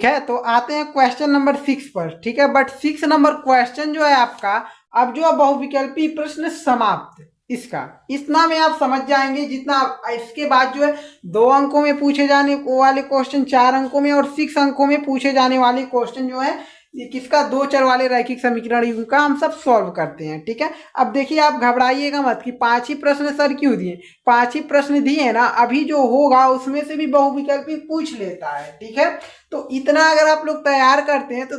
है, तो आते हैं क्वेश्चन नंबर 6 पर। ठीक है, बट 6 नंबर क्वेश्चन जो है आपका, अब जो बहुविकल्पी प्रश्न समाप्त, इसका इतना में आप समझ जाएंगे जितना। इसके बाद जो है 2 अंकों में पूछे जाने वाले क्वेश्चन 4 अंकों में, और 6 अंकों में पूछे जाने वाले क्वेश्चन जो है किसका, 2 चर वाले रैखिक समीकरण युग्म का हम सब सॉल्व करते हैं। ठीक है, अब देखिए आप घबराइएगा मत कि 5 ही प्रश्न सर क्यों दिए, 5 ही प्रश्न दिए ना, अभी जो होगा उसमें से भी बहुविकल्पी पूछ लेता है। ठीक है, तो इतना अगर आप लोग तैयार करते हैं तो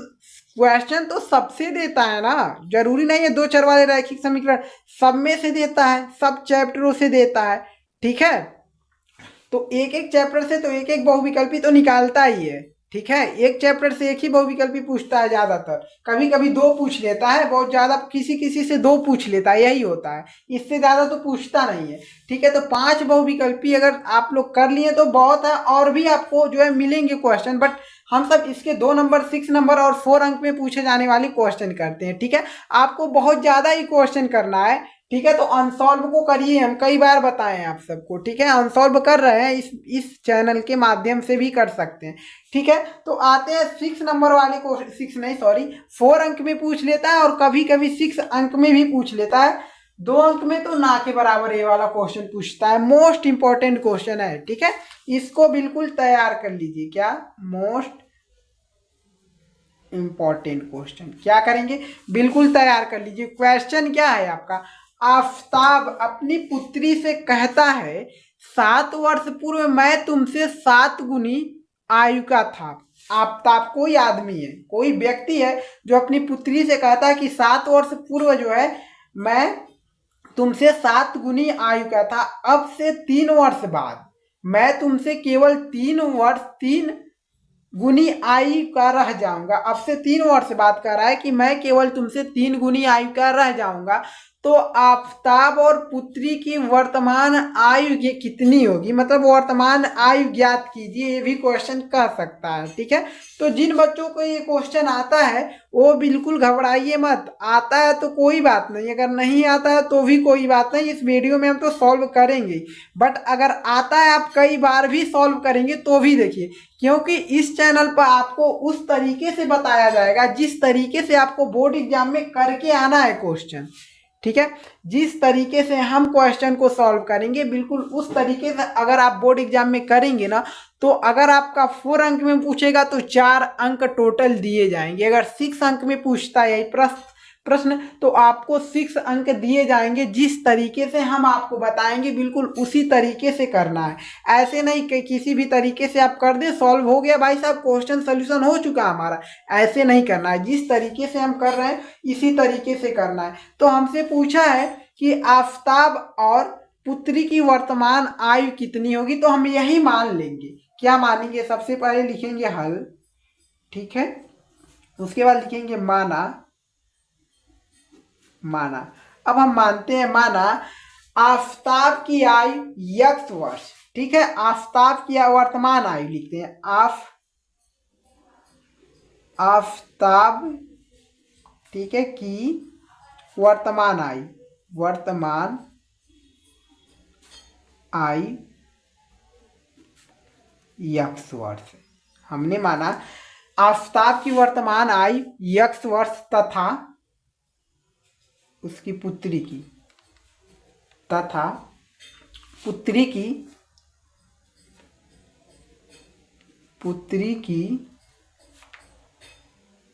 क्वेश्चन तो सबसे देता है ना, जरूरी नहीं है 2 चर वाले रैखिक समीकरण, सब में से देता है, सब चैप्टरों से देता है। ठीक है, तो एक एक चैप्टर से तो एक एक बहुविकल्पी तो निकालता ही है। ठीक है, एक चैप्टर से एक ही बहुविकल्पी पूछता है ज्यादातर, कभी कभी 2 पूछ लेता है, बहुत ज्यादा किसी किसी से 2 पूछ लेता है, यही होता है, इससे ज्यादा तो पूछता नहीं है। ठीक है, तो 5 बहुविकल्पी अगर आप लोग कर लिए तो बहुत है, और भी आपको जो है मिलेंगे क्वेश्चन, बट हम सब इसके 2 नंबर 6 नंबर और 4 अंक में पूछे जाने वाले क्वेश्चन करते हैं। ठीक है, आपको बहुत ज्यादा ही क्वेश्चन करना है। ठीक है, तो अनसॉल्व को करिए, हम कई बार बताएं आप सबको। ठीक है, अनसॉल्व कर रहे हैं, इस चैनल के माध्यम से भी कर सकते हैं। ठीक है, तो आते हैं 6 नंबर वाले को, 6 नहीं सॉरी 4 अंक में पूछ लेता है, और कभी कभी 6 अंक में भी पूछ लेता है। 2 अंक में तो ना के बराबर ये वाला क्वेश्चन पूछता है, मोस्ट इंपॉर्टेंट क्वेश्चन है। ठीक है, इसको बिल्कुल तैयार कर लीजिए, क्या मोस्ट इंपॉर्टेंट क्वेश्चन। क्या करेंगे, बिल्कुल तैयार कर लीजिए। क्वेश्चन क्या है आपका, आफताब अपनी पुत्री से कहता है 7 वर्ष पूर्व मैं तुमसे 7 गुनी आयु का था। आफताब कोई आदमी है, कोई व्यक्ति है जो अपनी पुत्री से कहता है कि 7 वर्ष पूर्व जो है मैं तुमसे 7 गुनी आयु का था। अब से 3 वर्ष बाद मैं तुमसे केवल 3 गुनी आयु का रह जाऊंगा। अब से 3 वर्ष बाद कह रहा है कि मैं केवल तुमसे 3 गुनी आयु का रह जाऊंगा। तो आफताब और पुत्री की वर्तमान आयु ये कितनी होगी, मतलब वर्तमान आयु ज्ञात कीजिए, ये भी क्वेश्चन कह सकता है। ठीक है, तो जिन बच्चों को ये क्वेश्चन आता है वो बिल्कुल घबराइए मत। आता है तो कोई बात नहीं, अगर नहीं आता है तो भी कोई बात नहीं, इस वीडियो में हम तो सॉल्व करेंगे। बट अगर आता है आप कई बार भी सॉल्व करेंगे तो भी देखिए, क्योंकि इस चैनल पर आपको उस तरीके से बताया जाएगा जिस तरीके से आपको बोर्ड एग्जाम में करके आना है क्वेश्चन। ठीक है, जिस तरीके से हम क्वेश्चन को सॉल्व करेंगे बिल्कुल उस तरीके से अगर आप बोर्ड एग्जाम में करेंगे ना, तो अगर आपका 4 अंक में पूछेगा तो 4 अंक टोटल दिए जाएंगे। अगर 6 अंक में पूछता है यही प्रश्न तो आपको 6 अंक दिए जाएंगे। जिस तरीके से हम आपको बताएंगे बिल्कुल उसी तरीके से करना है। ऐसे नहीं कि किसी भी तरीके से आप कर दे सॉल्व हो गया भाई साहब क्वेश्चन सोल्यूशन हो चुका हमारा, ऐसे नहीं करना है। जिस तरीके से हम कर रहे हैं इसी तरीके से करना है। तो हमसे पूछा है कि आफताब और पुत्री की वर्तमान आयु कितनी होगी, तो हम यही मान लेंगे। क्या मानेंगे, सबसे पहले लिखेंगे हल, ठीक है, उसके बाद लिखेंगे माना। अब हम मानते हैं माना आफताब की आयु x वर्ष। ठीक है, आफताब की वर्तमान आयु लिखते हैं, आफताब, ठीक है, की वर्तमान आयु x वर्ष। हमने माना आफताब की वर्तमान आयु x वर्ष तथा उसकी पुत्री की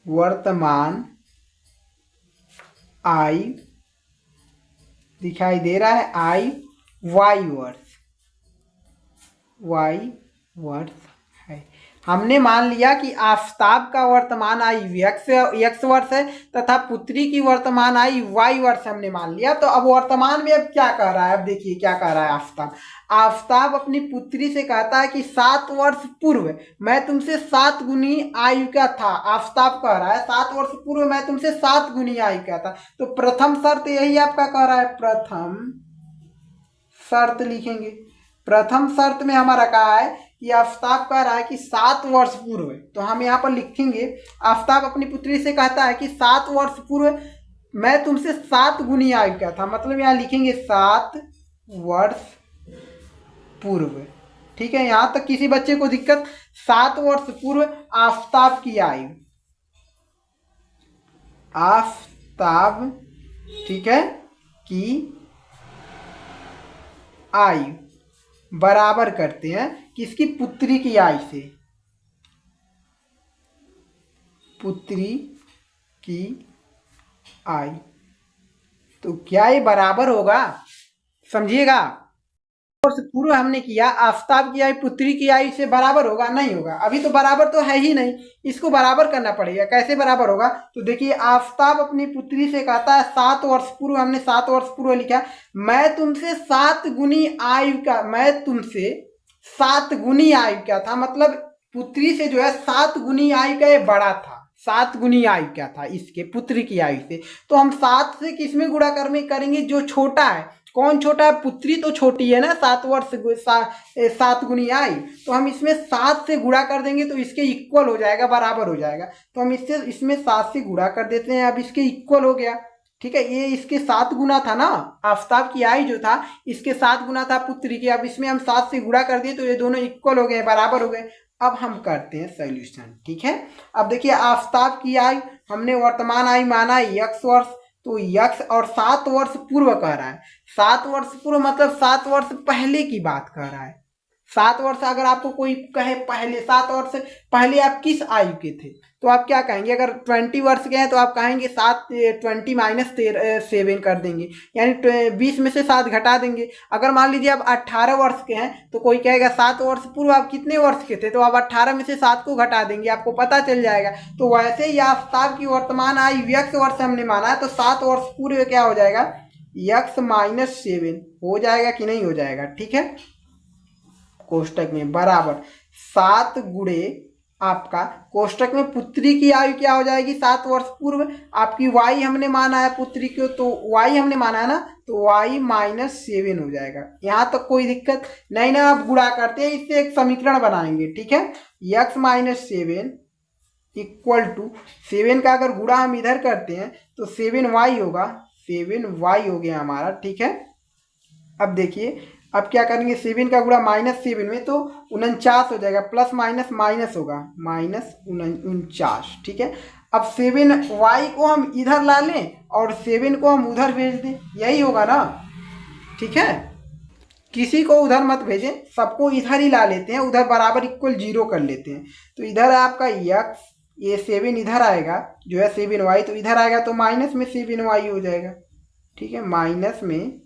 वर्तमान आयु दिखाई दे रहा है, आयु y वर्ष है। हमने मान लिया कि आफताब का वर्तमान आयु x वर्ष है तथा पुत्री की वर्तमान आयु y वर्ष हमने मान लिया। तो अब वर्तमान में अब क्या कह रहा है, अब देखिए क्या कह रहा है आफताब अपनी पुत्री से कहता है कि 7 वर्ष पूर्व मैं तुमसे 7 गुनी आयु का था। आफताब कह रहा है 7 वर्ष पूर्व मैं तुमसे 7 गुनी आयु का था। तो प्रथम शर्त यही आपका कह रहा है, प्रथम शर्त लिखेंगे। प्रथम शर्त में हमारा कहा है कि आफताब कह रहा है कि 7 वर्ष पूर्व, तो हम यहाँ पर लिखेंगे आफताब अपनी पुत्री से कहता है कि 7 वर्ष पूर्व मैं तुमसे 7 गुनी आयु का था, मतलब यहाँ लिखेंगे 7 वर्ष पूर्व। ठीक है, यहाँ तक किसी बच्चे को दिक्कत, 7 वर्ष पूर्व आफताब की आयु, आफताब, ठीक है, की आयु बराबर करते हैं किसकी, पुत्री की आयु से, पुत्री की आयु। तो क्या ये बराबर होगा, समझिएगा। वर्ष पूर्व हमने किया, आफताब की आयु पुत्री की आयु से बराबर होगा, नहीं होगा। अभी तो बराबर तो है ही नहीं, इसको बराबर करना पड़ेगा। कैसे बराबर होगा, तो देखिए आफताब अपनी पुत्री से कहता है 7 वर्ष पूर्व, हमने 7 वर्ष पूर्व लिखा, मैं तुमसे 7 गुनी आयु का, मैं तुमसे 7 गुनी आयु का था, मतलब पुत्री से जो है 7 गुनी आयु का ये बड़ा था, 7 गुनी आयु का था इसके पुत्री की आयु से। तो हम 7 से किसमें गुणा करेंगे, जो छोटा है। कौन छोटा है, पुत्री तो छोटी है ना, 7 वर्ष 7 गुनी आयु, तो हम इसमें 7 से गुणा कर देंगे तो इसके इक्वल हो जाएगा, बराबर हो जाएगा। तो हम इसमें 7 से गुणा कर देते हैं, अब इसके इक्वल हो गया। ठीक है, ये इसके 7 गुना था ना, आफताब की आयु जो था इसके 7 गुना था पुत्री की, अब इसमें हम 7 से गुणा कर दिए तो ये दोनों इक्वल हो गए, बराबर हो गए। अब हम करते हैं सॉल्यूशन। ठीक है, अब देखिए आफताब की आयु हमने वर्तमान आयु माना x वर्ष, तो x और 7 वर्ष पूर्व कह रहा है, 7 वर्ष पूर्व मतलब 7 वर्ष पहले की बात कह रहा है, 7 वर्ष अगर आपको कोई कहे पहले 7 वर्ष से पहले आप किस आयु के थे, तो आप क्या कहेंगे? अगर 20 वर्ष के हैं तो आप कहेंगे 20 माइनस 7 कर देंगे, यानी 20 में से 7 घटा देंगे। अगर मान लीजिए आप 18 वर्ष के हैं तो कोई कहेगा 7 वर्ष पूर्व आप कितने वर्ष के थे, तो आप 18 में से 7 को घटा देंगे, आपको पता चल जाएगा। तो वैसे ही आफ्ताब की वर्तमान आयु x वर्ष हमने माना है, तो 7 वर्ष पूर्व क्या हो जाएगा? x माइनस 7 हो जाएगा कि नहीं हो जाएगा? ठीक है, कोष्टक में बराबर 7 गुणे आपका कोष्टक में पुत्री की आयु क्या हो जाएगी? 7 वर्ष पूर्व। आपकी y हमने माना है पुत्री को, तो y हमने माना है ना, तो y माइनस 7 हो जाएगा। यहाँ तक कोई दिक्कत नहीं ना? आप गुणा करते हैं, इससे एक समीकरण बनाएंगे। ठीक है, x माइनस 7 इक्वल टू 7 का अगर गुणा हम इधर करते हैं तो 7y होगा, 7y हो गया हमारा। ठीक है, अब देखिए अब क्या करेंगे? 7 का गुणा -7 में तो 49 हो जाएगा, प्लस माइनस माइनस होगा, माइनस 49। ठीक है, अब 7y को हम इधर ला लें और 7 को हम उधर भेज दें, यही होगा ना? ठीक है, किसी को उधर मत भेजें, सबको इधर ही ला लेते हैं, उधर बराबर इक्वल 0 कर लेते हैं। तो इधर आपका x, ये 7 इधर आएगा जो है 7y, तो इधर आएगा तो माइनस में 7y हो जाएगा। ठीक है, माइनस में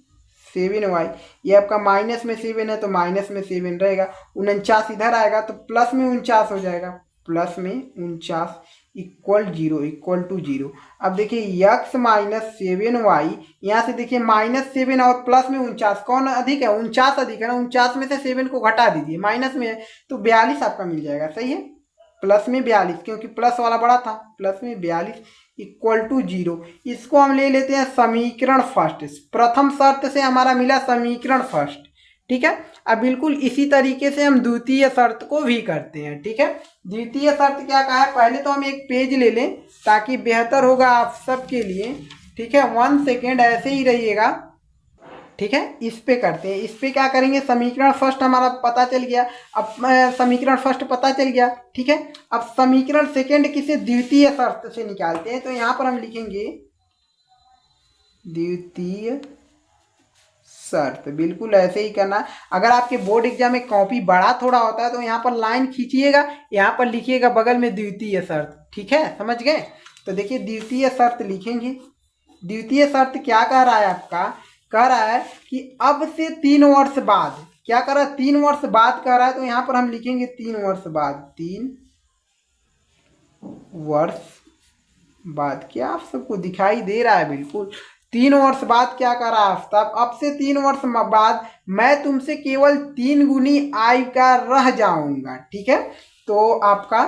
7y, ये आपका माइनस में 7 है तो माइनस में 7 रहेगा। 49 इधर आएगा तो प्लस में 49 हो जाएगा, प्लस में 49 इक्वल 0 इक्वल टू 0। अब देखिए x माइनस 7y, यहाँ से देखिए -7 और प्लस में 49 कौन अधिक है? 49 अधिक है ना। 49 में से 7 को घटा दीजिए, माइनस में है तो 42 आपका मिल जाएगा। सही है, प्लस में 42, क्योंकि प्लस वाला बड़ा था, प्लस में 42 इक्वल टू 0। इसको हम ले लेते हैं समीकरण फर्स्ट। प्रथम शर्त से हमारा मिला समीकरण फर्स्ट। ठीक है, अब बिल्कुल इसी तरीके से हम द्वितीय शर्त को भी करते हैं। ठीक है, द्वितीय शर्त क्या कहा है? पहले तो हम एक पेज ले लें ताकि बेहतर होगा आप सबके लिए। ठीक है, 1 सेकेंड ऐसे ही रहिएगा। ठीक है, इस पे करते हैं। इस पे क्या करेंगे? समीकरण फर्स्ट हमारा पता चल गया। अब समीकरण फर्स्ट पता चल गया। ठीक है, अब समीकरण सेकंड किसे? द्वितीय शर्त से निकालते हैं। तो यहाँ पर हम लिखेंगे द्वितीय शर्त, बिल्कुल ऐसे ही करना। अगर आपके बोर्ड एग्जाम में कॉपी बड़ा थोड़ा होता है तो यहाँ पर लाइन खींचिएगा, यहाँ पर लिखिएगा बगल में द्वितीय शर्त। ठीक है, समझ गए? तो देखिए द्वितीय शर्त लिखेंगे। द्वितीय शर्त क्या कह रहा है? आपका कह रहा है कि अब से 3 वर्ष बाद, क्या कर रहा है? 3 वर्ष बाद कह रहा है, तो यहां पर हम लिखेंगे 3 वर्ष बाद। 3 वर्ष बाद, क्या आप सबको दिखाई दे रहा है? बिल्कुल 3 वर्ष बाद क्या कर रहा है आफ्ताब? अब से 3 वर्ष बाद मैं तुमसे केवल 3 गुनी आयु का रह जाऊंगा। ठीक है, तो आपका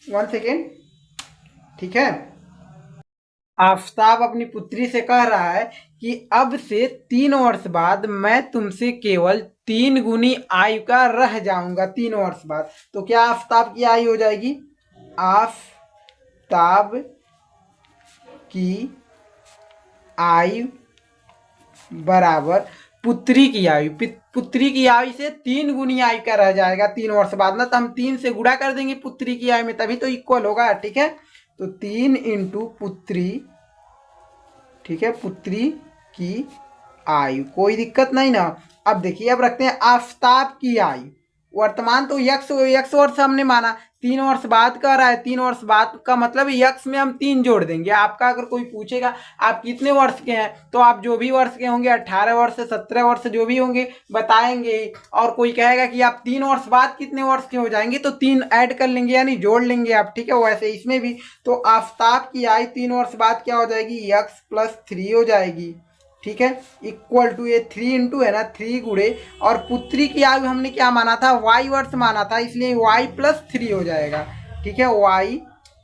1 सेकेंड। ठीक है, आफ्ताब अपनी पुत्री से कह रहा है कि अब से 3 वर्ष बाद मैं तुमसे केवल 3 गुनी आयु का रह जाऊंगा 3 वर्ष बाद। तो क्या आफ्ताब की आयु हो जाएगी? आफ्ताब की आयु बराबर पुत्री की आयु, पुत्री की आयु से 3 गुनी आयु का रह जाएगा 3 वर्ष बाद ना, तो हम 3 से गुणा कर देंगे पुत्री की आयु में, तभी तो इक्वल होगा। ठीक है, तो 3 इंटू पुत्री। ठीक है, पुत्री की आयु, कोई दिक्कत नहीं ना। अब देखिए अब रखते हैं आफ्ताब की आयु। वर्तमान तो x वर्ष हमने माना, 3 वर्ष बाद का रहा है। 3 वर्ष बाद का मतलब x में हम 3 जोड़ देंगे। आपका अगर कोई पूछेगा आप कितने वर्ष के हैं, तो आप जो भी वर्ष के होंगे 18 वर्ष 17 वर्ष जो भी होंगे बताएंगे। और कोई कहेगा कि आप 3 वर्ष बाद कितने वर्ष के हो जाएंगे, तो 3 ऐड कर लेंगे यानी जोड़ लेंगे आप। ठीक है, वैसे इसमें भी तो आफ्ताब की आयु 3 वर्ष बाद क्या हो जाएगी? x + 3 हो जाएगी। ठीक है, इक्वल टू ये 3 इंटू है ना 3 गुणे, और पुत्री की आयु हमने क्या माना था? y वर्ष माना था, इसलिए y + 3 हो जाएगा। ठीक है, y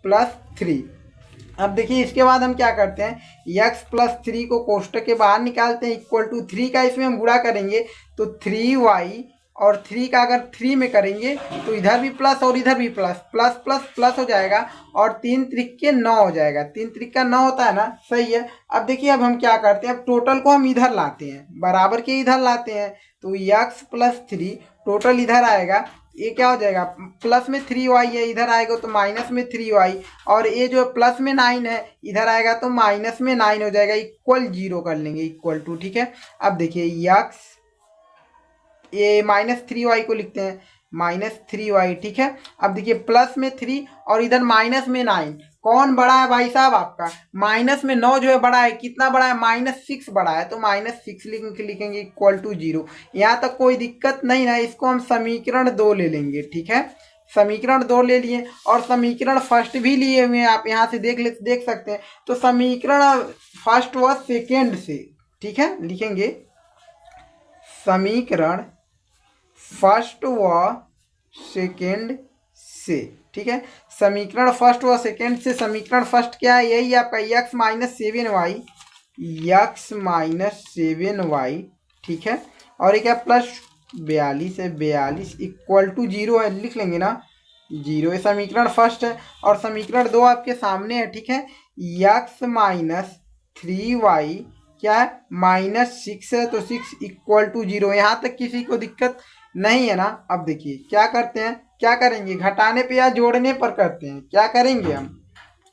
+ 3। अब देखिए इसके बाद हम क्या करते हैं? x + 3 को कोष्टक के बाहर निकालते हैं, इक्वल टू 3 का इसमें हम गुणा करेंगे तो 3y, और 3 का अगर 3 में करेंगे तो इधर भी प्लस और इधर भी प्लस, प्लस प्लस प्लस हो जाएगा, और 3 त्रिक 9 हो जाएगा। 3 त्रिक 9 होता है ना, सही है। अब देखिए अब हम क्या करते हैं? अब टोटल को हम इधर लाते हैं, बराबर के इधर लाते हैं, तो x + 3 टोटल इधर आएगा। ये क्या हो जाएगा? प्लस में 3y है, इधर आएगा तो माइनस में 3y, और ये जो प्लस में 9 है इधर आएगा तो माइनस में 9 हो जाएगा, इक्वल 0 कर लेंगे, इक्वल टू। ठीक है, अब देखिए x ये -3y को लिखते हैं -3y, ठीक है। अब देखिए प्लस में 3 और इधर माइनस में 9, कौन बड़ा है भाई साहब आपका? माइनस में 9 जो है बड़ा है, कितना बड़ा है? -6 बड़ा है, तो -6 लिखेंगे इक्वल टू 0। यहाँ तक कोई दिक्कत नहीं ना, इसको हम समीकरण 2 ले लेंगे, ठीक है। समीकरण 2 ले लिए और समीकरण फर्स्ट भी लिए हुए हैं, आप यहाँ से देख सकते हैं। तो समीकरण फर्स्ट व सेकेंड से, ठीक है, लिखेंगे समीकरण फर्स्ट व सेकेंड से, ठीक है। समीकरण फर्स्ट व सेकेंड से, समीकरण फर्स्ट क्या है? यही आपका x माइनस 7y, ठीक है। और ये क्या? +42 है, 42 इक्वल टू 0 है, लिख लेंगे ना 0। ये समीकरण फर्स्ट है और समीकरण 2 आपके सामने है, ठीक है। x माइनस 3y क्या है? -6 है, तो 6 इक्वल टू 0। यहाँ तक किसी को दिक्कत नहीं है ना। अब देखिए क्या करते हैं, क्या करेंगे? घटाने पे या जोड़ने पर करते हैं? क्या करेंगे हम?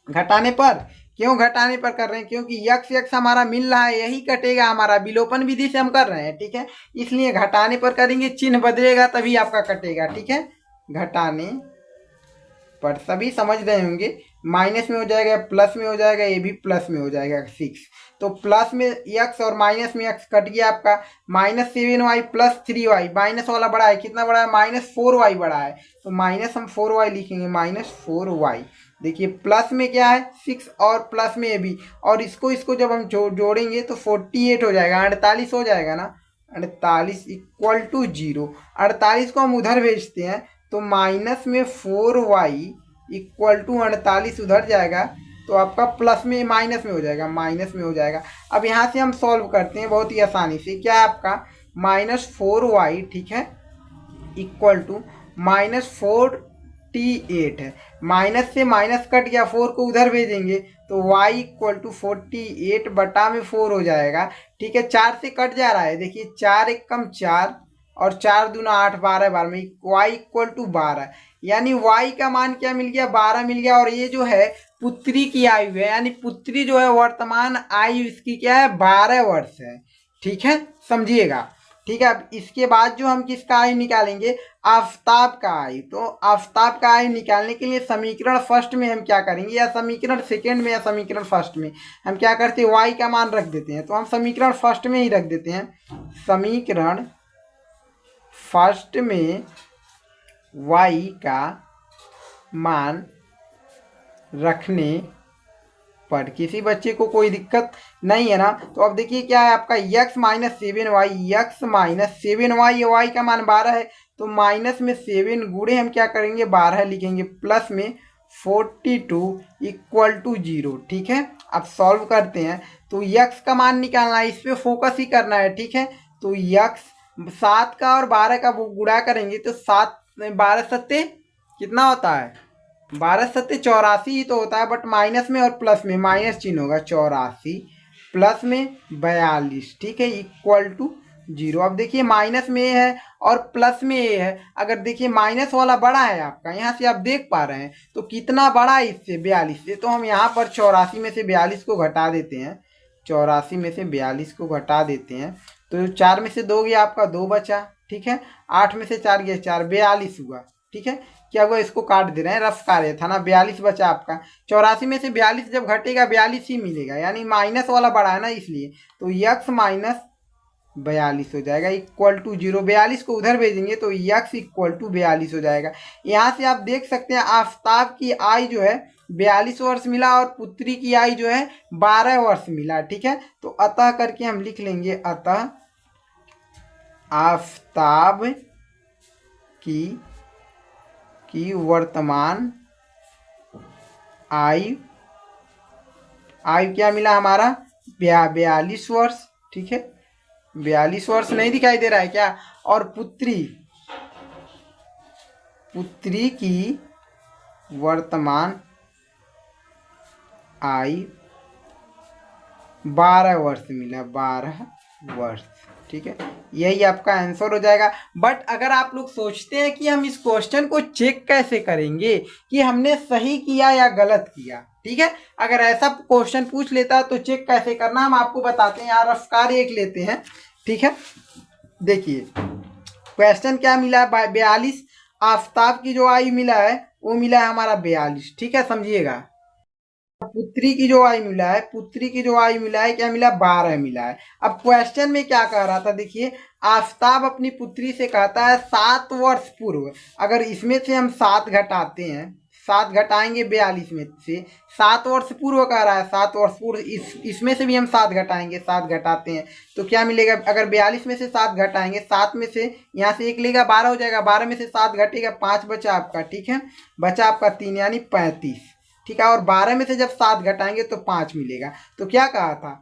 घटाने पर। क्यों घटाने पर कर रहे हैं? क्योंकि x हमारा मिल रहा है, यही कटेगा हमारा, विलोपन विधि से हम कर रहे हैं, ठीक है। इसलिए घटाने पर करेंगे, चिन्ह बदलेगा तभी आपका कटेगा, ठीक है। घटाने पर सभी समझ रहे होंगे, माइनस में हो जाएगा, प्लस में हो जाएगा, ये भी प्लस में हो जाएगा 6। तो प्लस में x और माइनस में x कट गया आपका। -7y + 3y, माइनस वाला बड़ा है, कितना बड़ा है? -4y बड़ा है, तो माइनस हम 4y लिखेंगे, -4y। देखिए प्लस में क्या है? 6 और प्लस में ये भी, और इसको जब हम जोड़ेंगे तो 48 हो जाएगा, 48 हो जाएगा ना। 48 इक्वल टू 0। 48 को हम उधर भेजते हैं, तो माइनस में 4y इक्वल टू 48 उधर जाएगा, तो आपका प्लस में माइनस में हो जाएगा, माइनस में हो जाएगा। अब यहाँ से हम सॉल्व करते हैं बहुत ही आसानी से। क्या है आपका? -4y, ठीक है, इक्वल टू -48 है। माइनस से माइनस कट गया, 4 को उधर भेजेंगे तो y इक्वल टू 48 बटा में 4 हो जाएगा, ठीक है। 4 से कट जा रहा है, देखिए 4 एक कम 4 और 4 दूना 8, 12 12 में y इक्वल टू 12, यानी y का मान क्या मिल गया? 12 मिल गया। और ये जो है पुत्री की आयु है, यानी पुत्री जो है वर्तमान आयु इसकी क्या है? 12 वर्ष है, ठीक है, समझिएगा, ठीक है। अब इसके बाद जो हम किसका आयु निकालेंगे? आफताब का आयु। तो आफताब का आयु निकालने के लिए समीकरण फर्स्ट में हम क्या करेंगे, या समीकरण सेकेंड में या समीकरण फर्स्ट में हम क्या करते हैं? y का मान रख देते हैं, तो हम समीकरण फर्स्ट में ही रख देते हैं। समीकरण फर्स्ट में y का मान रखने पर किसी बच्चे को कोई दिक्कत नहीं है ना। तो अब देखिए क्या है आपका? x माइनस 7y, ये y का मान 12 है, तो माइनस में 7 गुणे हम क्या करेंगे? 12 लिखेंगे, प्लस में 42 इक्वल टू 0, ठीक है। अब सॉल्व करते हैं, तो x का मान निकालना है, इस पर फोकस ही करना है, ठीक है। तो x 7 का और 12 का गुणा करेंगे तो 7 12 सत्ते कितना होता है? 12 सत्ते 84 ही तो होता है, बट माइनस में और प्लस में माइनस चिन्ह होगा, 84 प्लस में 42, ठीक है, इक्वल टू 0। अब देखिए माइनस में ये है और प्लस में ये है, अगर देखिए माइनस वाला बड़ा है आपका, यहाँ से आप देख पा रहे हैं, तो कितना बड़ा है इससे? 42 से। तो हम यहाँ पर 84 में से 42 को घटा देते हैं, 84 में से 42 को घटा देते हैं, तो 4 में से 2 गया आपका, 2 बचा, ठीक है। 8 में से 4 गया 4, 42 हुआ, ठीक है। क्या हुआ? इसको काट दे रहे हैं, रफ कार्य था ना, 42 बचा आपका। 84 में से 42 जब घटेगा 42 ही मिलेगा, यानी माइनस वाला बड़ा है ना, इसलिए। तो x माइनस 42 हो जाएगा, इक्वल टू 0। 42 को उधर भेजेंगे तो x इक्वल टू 42 हो जाएगा। यहाँ से आप देख सकते हैं आफताब की आयु जो है 42 वर्ष मिला और पुत्री की आयु जो है 12 वर्ष मिला, ठीक है। तो अतः करके हम लिख लेंगे, अतः आफताब की वर्तमान आयु क्या मिला हमारा? 42 वर्ष, ठीक है। 42 वर्ष नहीं दिखाई दे रहा है क्या? और पुत्री की वर्तमान आयु 12 वर्ष मिला, 12 वर्ष, ठीक है। यही आपका आंसर हो जाएगा। बट अगर आप लोग सोचते हैं कि हम इस क्वेश्चन को चेक कैसे करेंगे कि हमने सही किया या गलत किया, ठीक है, अगर ऐसा क्वेश्चन पूछ लेता तो चेक कैसे करना हम आपको बताते हैं। यार रफ कार्य एक लेते हैं, ठीक है। देखिए क्वेश्चन क्या मिला है 42, आफताब की जो आयु मिला है वो मिला है हमारा 42, ठीक है, समझिएगा। पुत्री की जो आयु मिला है, पुत्री की जो आयु मिला है क्या मिला, 12 मिला है। अब क्वेश्चन में क्या कह रहा था, देखिए आफताब अपनी पुत्री से कहता है 7 वर्ष पूर्व, अगर इसमें से हम 7 घटाते हैं, 7 घटाएंगे 42 में से, 7 वर्ष पूर्व कह रहा है, 7 वर्ष पूर्व, इसमें से भी हम 7 घटाएंगे, 7 घटाते हैं तो क्या मिलेगा, अगर 42 में से 7 घटाएंगे, 7 में से यहाँ से 1 लेगा 12 हो जाएगा, 12 में से 7 घटेगा 5 बचा आपका, ठीक है, बचा आपका 3 यानी 35, ठीक है। और 12 में से जब 7 घटाएंगे तो 5 मिलेगा। तो क्या कहा था,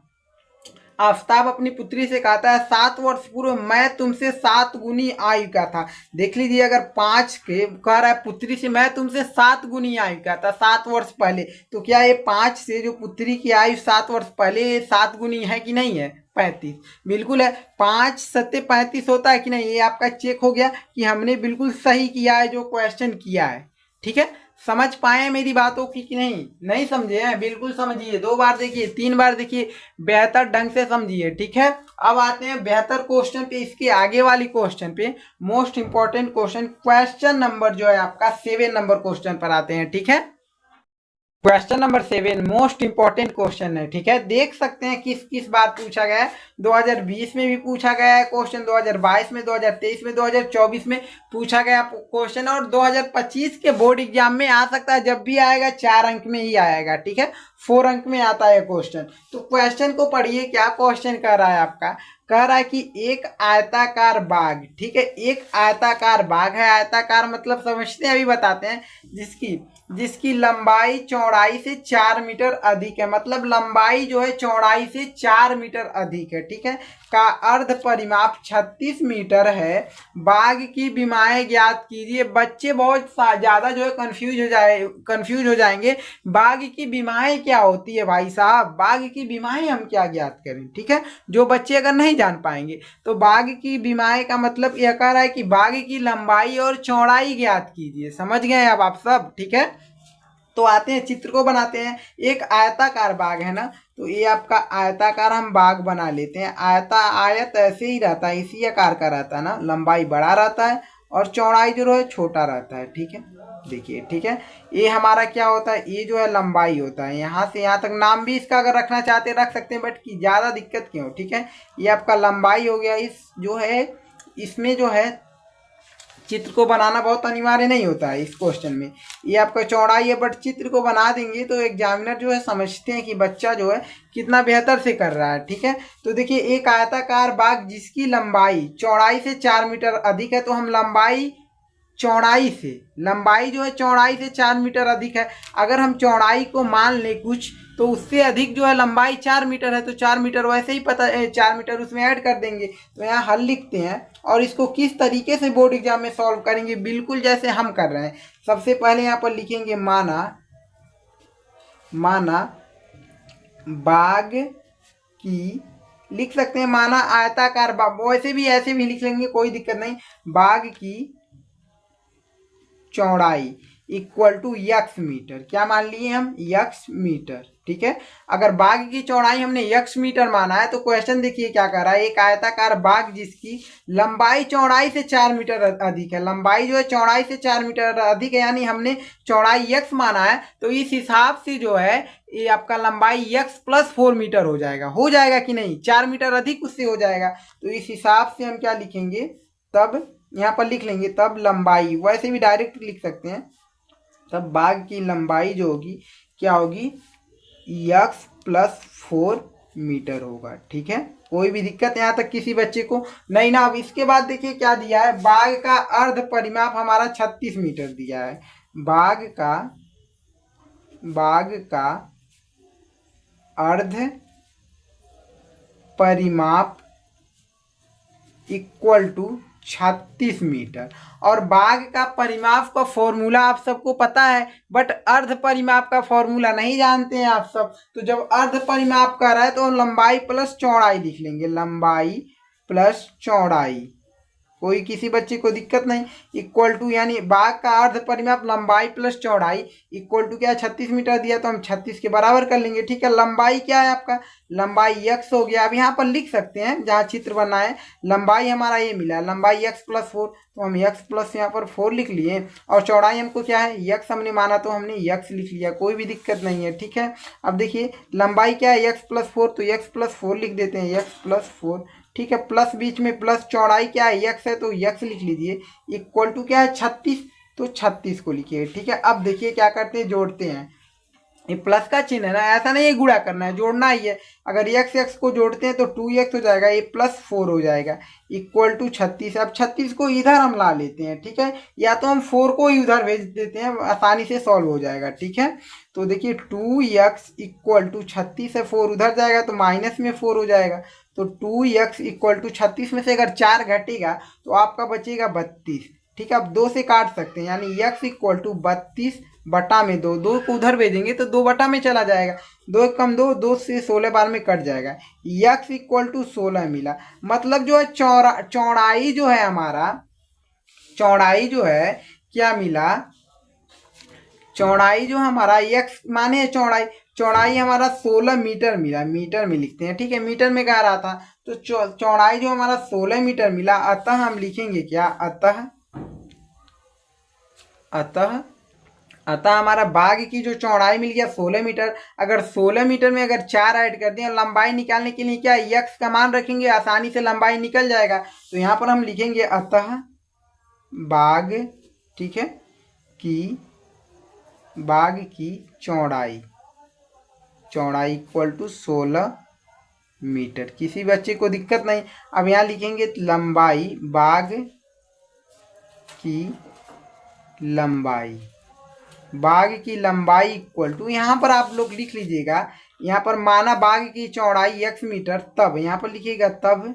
आफताब अपनी पुत्री से कहता है 7 वर्ष पूर्व मैं तुमसे 7 गुनी आयु का था। देख लीजिए, अगर 5 के कह रहा है पुत्री से मैं तुमसे 7 गुनी आयु का था 7 वर्ष पहले, तो क्या ये 5 से जो पुत्री की आयु 7 वर्ष पहले 7 गुनी है कि नहीं है, 35, बिल्कुल है। 5 सत्ते 35 होता है कि नहीं, ये आपका चेक हो गया कि हमने बिल्कुल सही किया है जो क्वेश्चन किया है, ठीक है। समझ पाए मेरी बातों की कि नहीं, नहीं समझे हैं, बिल्कुल समझिए, 2 बार देखिए, 3 बार देखिए, बेहतर ढंग से समझिए, ठीक है। अब आते हैं बेहतर क्वेश्चन पे, इसके आगे वाली क्वेश्चन पे, most important question, question number जो है आपका 7 नंबर क्वेश्चन पर आते हैं, ठीक है। Question number 7 most important question है, ठीक है। देख सकते हैं किस किस बार पूछा गया है, 2020 में भी पूछा गया है क्वेश्चन, 2022 में, 2023 में, 2024 में पूछा गया क्वेश्चन, और 2025 के बोर्ड एग्जाम में आ सकता है, जब भी आएगा 4 अंक में ही आएगा, ठीक है, 4 अंक में आता है क्वेश्चन। तो क्वेश्चन को पढ़िए, क्या क्वेश्चन कर रहा है आपका, कह रहा है कि एक आयताकार बाग, ठीक है, एक आयताकार बाग है, आयताकार मतलब समझते हैं, अभी बताते हैं, जिसकी लंबाई चौड़ाई से 4 मीटर अधिक है, मतलब लंबाई जो है चौड़ाई से 4 मीटर अधिक है, ठीक है, का अर्ध परिमाप 36 मीटर है, बाग की विमाएं ज्ञात कीजिए। बच्चे बहुत ज्यादा जो है कंफ्यूज हो जाएंगे, बाग की विमाएं क्या होती है भाई साहब, बाग की विमाएं हम क्या ज्ञात करें, ठीक है, जो बच्चे अगर नहीं जान पाएंगे तो बाग की विमाएं का मतलब यह कह रहा है कि बाग की लंबाई और चौड़ाई ज्ञात कीजिए, समझ गए अब आप सब, ठीक है। तो आते हैं चित्र को बनाते हैं, एक आयताकार बाग है ना, तो ये आपका आयताकार हम बाग बना लेते हैं, आयत ऐसे ही रहता है, इसी आकार का रहता है ना, लंबाई बड़ा रहता है और चौड़ाई जो है छोटा रहता है, ठीक है, देखिए, ठीक है। ये हमारा क्या होता है, ये जो है लंबाई होता है, यहाँ से यहाँ तक, नाम भी इसका अगर रखना चाहते हैं रख सकते हैं, बट की ज़्यादा दिक्कत क्यों, ठीक है। ये आपका लंबाई हो गया, इस जो है इसमें जो है चित्र को बनाना बहुत अनिवार्य नहीं होता है इस क्वेश्चन में, ये आपका चौड़ाई है, बट चित्र को बना देंगे तो एग्जामिनर जो है समझते हैं कि बच्चा जो है कितना बेहतर से कर रहा है, ठीक है। तो देखिए, एक आयताकार बाग जिसकी लंबाई चौड़ाई से 4 मीटर अधिक है, तो हम लंबाई जो है चौड़ाई से 4 मीटर अधिक है, अगर हम चौड़ाई को मान लें कुछ, तो उससे अधिक जो है लंबाई 4 मीटर है, तो 4 मीटर वैसे ही पता है, 4 मीटर उसमें ऐड कर देंगे। तो यहाँ हल लिखते हैं, और इसको किस तरीके से बोर्ड एग्जाम में सॉल्व करेंगे, बिल्कुल जैसे हम कर रहे हैं। सबसे पहले यहाँ पर लिखेंगे माना बाग की, लिख सकते हैं माना आयताकार बाग, वैसे भी ऐसे भी लिख लेंगे, कोई दिक्कत नहीं, बाग की चौड़ाई इक्वल टू यक्स मीटर, क्या मान लिए हम, यक्स मीटर, ठीक है। अगर बाग की चौड़ाई हमने यक्स मीटर माना है, तो क्वेश्चन देखिए क्या कर रहा है, एक आयताकार बाग जिसकी लंबाई चौड़ाई से 4 मीटर अधिक है, लंबाई जो है चौड़ाई से 4 मीटर अधिक है, यानी हमने चौड़ाई यक्स माना है, तो इस हिसाब से जो है ये आपका लंबाई यक्स प्लस 4 मीटर हो जाएगा कि नहीं, 4 मीटर अधिक उससे हो जाएगा। तो इस हिसाब से हम क्या लिखेंगे, तब यहाँ पर लिख लेंगे, तब लंबाई, वैसे भी डायरेक्ट लिख सकते हैं, तब बाग की लंबाई जो होगी क्या होगी, यक्स प्लस 4 मीटर होगा, ठीक है। कोई भी दिक्कत यहाँ तक किसी बच्चे को नहीं ना। अब इसके बाद देखिए क्या दिया है, बाग का अर्ध परिमाप हमारा 36 मीटर दिया है, बाग का अर्ध परिमाप इक्वल टू 36 मीटर, और बाग का परिमाप का फॉर्मूला आप सबको पता है, बट अर्ध परिमाप का फॉर्मूला नहीं जानते हैं आप सब। तो जब अर्ध परिमाप कर रहा है तो लंबाई प्लस चौड़ाई लिख लेंगे, लंबाई प्लस चौड़ाई, कोई किसी बच्चे को दिक्कत नहीं। इक्वल टू यानी बाग का अर्ध परिमाप लंबाई प्लस चौड़ाई इक्वल टू क्या है 36 मीटर दिया तो हम 36 के बराबर कर लेंगे। ठीक है, लंबाई क्या है आपका, लंबाई x हो गया। अब यहाँ पर लिख सकते हैं जहाँ चित्र बना है, लंबाई हमारा ये मिला लंबाई x प्लस 4, तो हम x प्लस यहाँ पर 4 लिख लिए। और चौड़ाई हमको क्या है x हमने माना तो हमने x लिख लिया, कोई भी दिक्कत नहीं है। ठीक है, अब देखिए लंबाई क्या है x प्लस 4, तो x प्लस 4 लिख देते हैं, x प्लस 4। ठीक है, प्लस बीच में प्लस, चौड़ाई क्या है x है तो x लिख लीजिए। इक्वल टू क्या है 36, तो 36 को लिखिए। ठीक है, अब देखिए क्या करते हैं, जोड़ते हैं। ये प्लस का चिन्ह है ना, ऐसा नहीं है गुणा करना है, जोड़ना ही है। अगर x x को जोड़ते हैं तो 2x हो जाएगा, ये प्लस 4 हो जाएगा इक्वल टू 36। अब 36 को इधर हम ला लेते हैं। ठीक है, या तो हम 4 को ही उधर भेज देते हैं, आसानी से सॉल्व हो जाएगा। ठीक है, तो देखिए 2x इक्वल टू 36 है, 4 उधर जाएगा तो माइनस में 4 हो जाएगा। तो 2x इक्वल टू 36 में से अगर 4 घटेगा तो आपका बचेगा 32। ठीक है, आप 2 से काट सकते हैं, यानी x इक्वल टू 32 बटा में 2, 2 को उधर भेजेंगे तो 2 बटा में चला जाएगा, 2 कम 2, 2 से 16 बार में कट जाएगा। x इक्वल टू 16 मिला। मतलब जो है चौड़ाई जो है हमारा, चौड़ाई जो है क्या मिला, चौड़ाई जो हमारा x माने चौड़ाई, चौड़ाई हमारा 16 मीटर मिला, मीटर में लिखते हैं। ठीक है, मीटर में कह रहा था तो चौड़ाई जो हमारा 16 मीटर मिला। अतः हम लिखेंगे क्या, अतः हमारा बाग की जो चौड़ाई मिल गया 16 मीटर। अगर 16 मीटर में अगर 4 ऐड कर दें, लंबाई निकालने के लिए क्या x का मान रखेंगे, आसानी से लंबाई निकल जाएगा। तो यहाँ पर हम लिखेंगे अतः बाग, ठीक है, की बाग की चौड़ाई इक्वल टू 16 मीटर। किसी बच्चे को दिक्कत नहीं। अब यहाँ लिखेंगे लंबाई, बाग की लंबाई, बाग की लंबाई इक्वल टू, यहाँ पर आप लोग लिख लीजिएगा, यहाँ पर माना बाग की चौड़ाई x मीटर, तब यहाँ पर लिखिएगा तब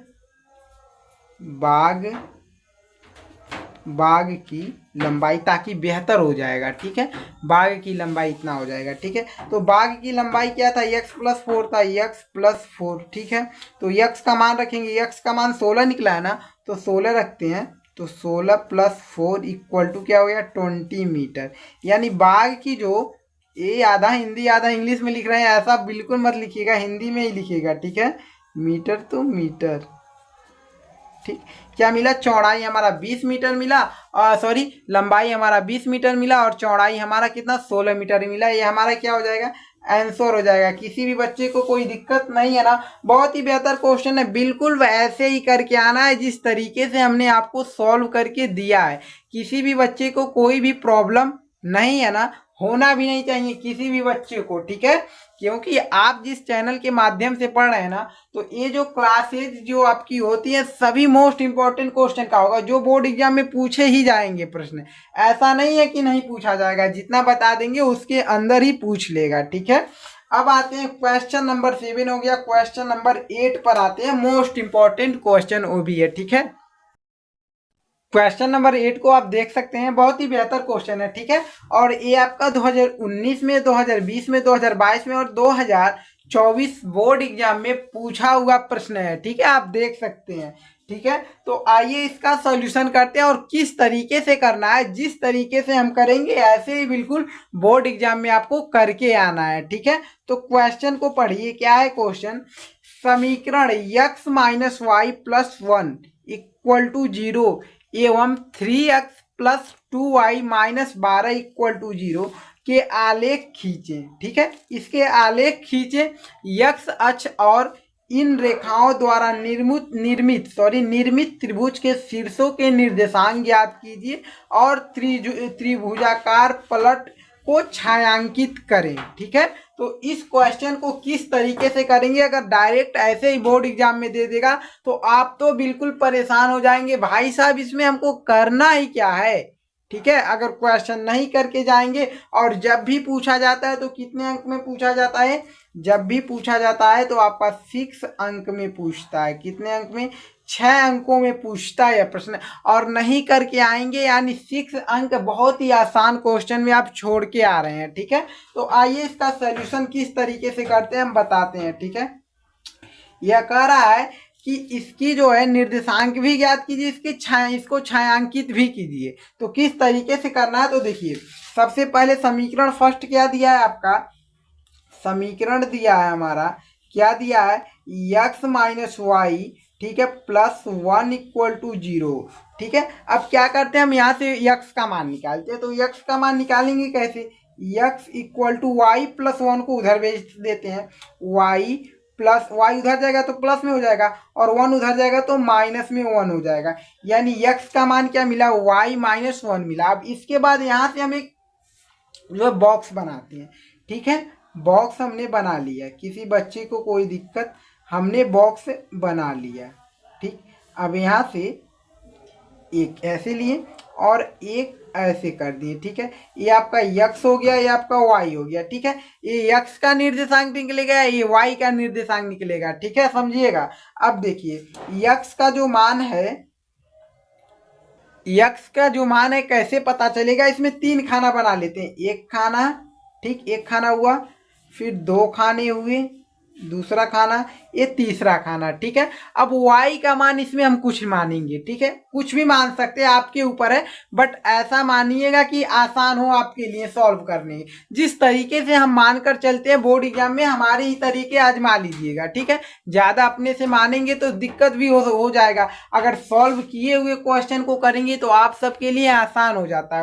बाग की लंबाई, ताकि बेहतर हो जाएगा। ठीक है, बाग की लंबाई इतना हो जाएगा। ठीक है, तो बाग की लंबाई क्या था, x प्लस 4 था, x प्लस 4। ठीक है, तो x का मान रखेंगे, x का मान 16 निकला है ना, तो 16 रखते हैं, तो 16 प्लस 4 इक्वल टू क्या हो गया 20 मीटर। यानी बाग की जो, ये आधा हिंदी आधा इंग्लिश में लिख रहे हैं, ऐसा बिल्कुल मत लिखिएगा, हिंदी में ही लिखिएगा। ठीक है, मीटर तो मीटर। ठीक, क्या मिला, चौड़ाई हमारा 20 मीटर मिला, सॉरी लंबाई हमारा 20 मीटर मिला और चौड़ाई हमारा कितना 16 मीटर मिला। ये हमारा क्या हो जाएगा, आंसर हो जाएगा। किसी भी बच्चे को कोई दिक्कत नहीं है ना, बहुत ही बेहतर क्वेश्चन है, बिल्कुल ऐसे ही करके आना है जिस तरीके से हमने आपको सॉल्व करके दिया है। किसी भी बच्चे को कोई भी प्रॉब्लम नहीं है ना, होना भी नहीं चाहिए किसी भी बच्चे को। ठीक है, क्योंकि आप जिस चैनल के माध्यम से पढ़ रहे हैं ना, तो ये जो क्लासेज जो आपकी होती है सभी मोस्ट इंपॉर्टेंट क्वेश्चन का होगा, जो बोर्ड एग्जाम में पूछे ही जाएंगे प्रश्न। ऐसा नहीं है कि नहीं पूछा जाएगा, जितना बता देंगे उसके अंदर ही पूछ लेगा। ठीक है, अब आते हैं क्वेश्चन नंबर 7 हो गया, क्वेश्चन नंबर 8 पर आते हैं, मोस्ट इंपॉर्टेंट क्वेश्चन वो भी है। ठीक है, क्वेश्चन नंबर 8 को आप देख सकते हैं, बहुत ही बेहतर क्वेश्चन है। ठीक है, और ये आपका 2019 में, 2020 में, 2022 में और 2024 बोर्ड एग्जाम में पूछा हुआ प्रश्न है। ठीक है, आप देख सकते हैं। ठीक है, तो आइए इसका सॉल्यूशन करते हैं, और किस तरीके से करना है, जिस तरीके से हम करेंगे ऐसे ही बिल्कुल बोर्ड एग्जाम में आपको करके आना है। ठीक है, तो क्वेश्चन को पढ़िए, क्या है क्वेश्चन, समीकरण x minus y plus 1 equal to 0 एवं 3x plus 2y minus 12 equal to 0 के आलेख खींचे। ठीक है, इसके आलेख खींचे, x अक्ष और इन रेखाओं द्वारा निर्मित त्रिभुज के शीर्षों के निर्देशांक ज्ञात कीजिए और त्रिभुजाकार पलट को छायांकित करें। ठीक है, तो इस क्वेश्चन को किस तरीके से करेंगे, अगर डायरेक्ट ऐसे ही बोर्ड एग्जाम में दे देगा तो आप तो बिल्कुल परेशान हो जाएंगे, भाई साहब इसमें हमको करना ही क्या है। ठीक है, अगर क्वेश्चन नहीं करके जाएंगे, और जब भी पूछा जाता है तो कितने अंक में पूछा जाता है, जब भी पूछा जाता है तो आपका 6 अंक में पूछता है। कितने अंक में, 6 अंकों में पूछता है प्रश्न, और नहीं करके आएंगे यानी 6 अंक बहुत ही आसान क्वेश्चन में आप छोड़ के आ रहे हैं। ठीक है, तो आइए इसका सॉल्यूशन किस तरीके से करते हैं हम बताते हैं। ठीक है, यह कह रहा है कि इसकी जो है निर्देशांक भी ज्ञात कीजिए, इसको छायांकित भी कीजिए। तो किस तरीके से करना है, तो देखिए सबसे पहले समीकरण फर्स्ट क्या दिया है आपका, समीकरण दिया है हमारा, क्या दिया है, x माइनस वाई, ठीक है, प्लस 1 इक्वल टू 0। ठीक है, अब क्या करते हैं, हम यहाँ से x का मान निकालते हैं। तो x का मान निकालेंगे कैसे, x equal to y plus 1 को उधर भेज देते हैं, y प्लस वाई उधर जाएगा तो प्लस में हो जाएगा, और 1 उधर जाएगा तो माइनस में 1 हो जाएगा। यानी x का मान क्या मिला, y माइनस 1 मिला। अब इसके बाद यहाँ से हम एक जो है बॉक्स बनाते हैं। ठीक है, बॉक्स हमने बना लिया, किसी बच्चे को कोई दिक्कत, हमने बॉक्स बना लिया। ठीक, अब यहाँ से एक ऐसे लिए और एक ऐसे कर दिए। ठीक है, ये आपका x हो गया, ये आपका y हो गया। ठीक है, ये x का निर्देशांक निकलेगा, ये y का निर्देशांक निकलेगा। ठीक है, समझिएगा। अब देखिए x का जो मान है, x का जो मान है कैसे पता चलेगा, इसमें 3 खाना बना लेते हैं। एक खाना, ठीक, एक खाना हुआ, फिर 2 खाने हुए, दूसरा खाना, ये तीसरा खाना। ठीक है, अब y का मान इसमें हम कुछ मानेंगे। ठीक है, कुछ भी मान सकते हैं, आपके ऊपर है, बट ऐसा मानिएगा कि आसान हो आपके लिए सॉल्व करने। जिस तरीके से हम मानकर चलते हैं बोर्ड एग्जाम में, हमारे ही तरीके आजमा लीजिएगा। ठीक है, ज्यादा अपने से मानेंगे तो दिक्कत भी हो जाएगा। अगर सॉल्व किए हुए क्वेश्चन को करेंगे तो आप सबके लिए आसान हो जाता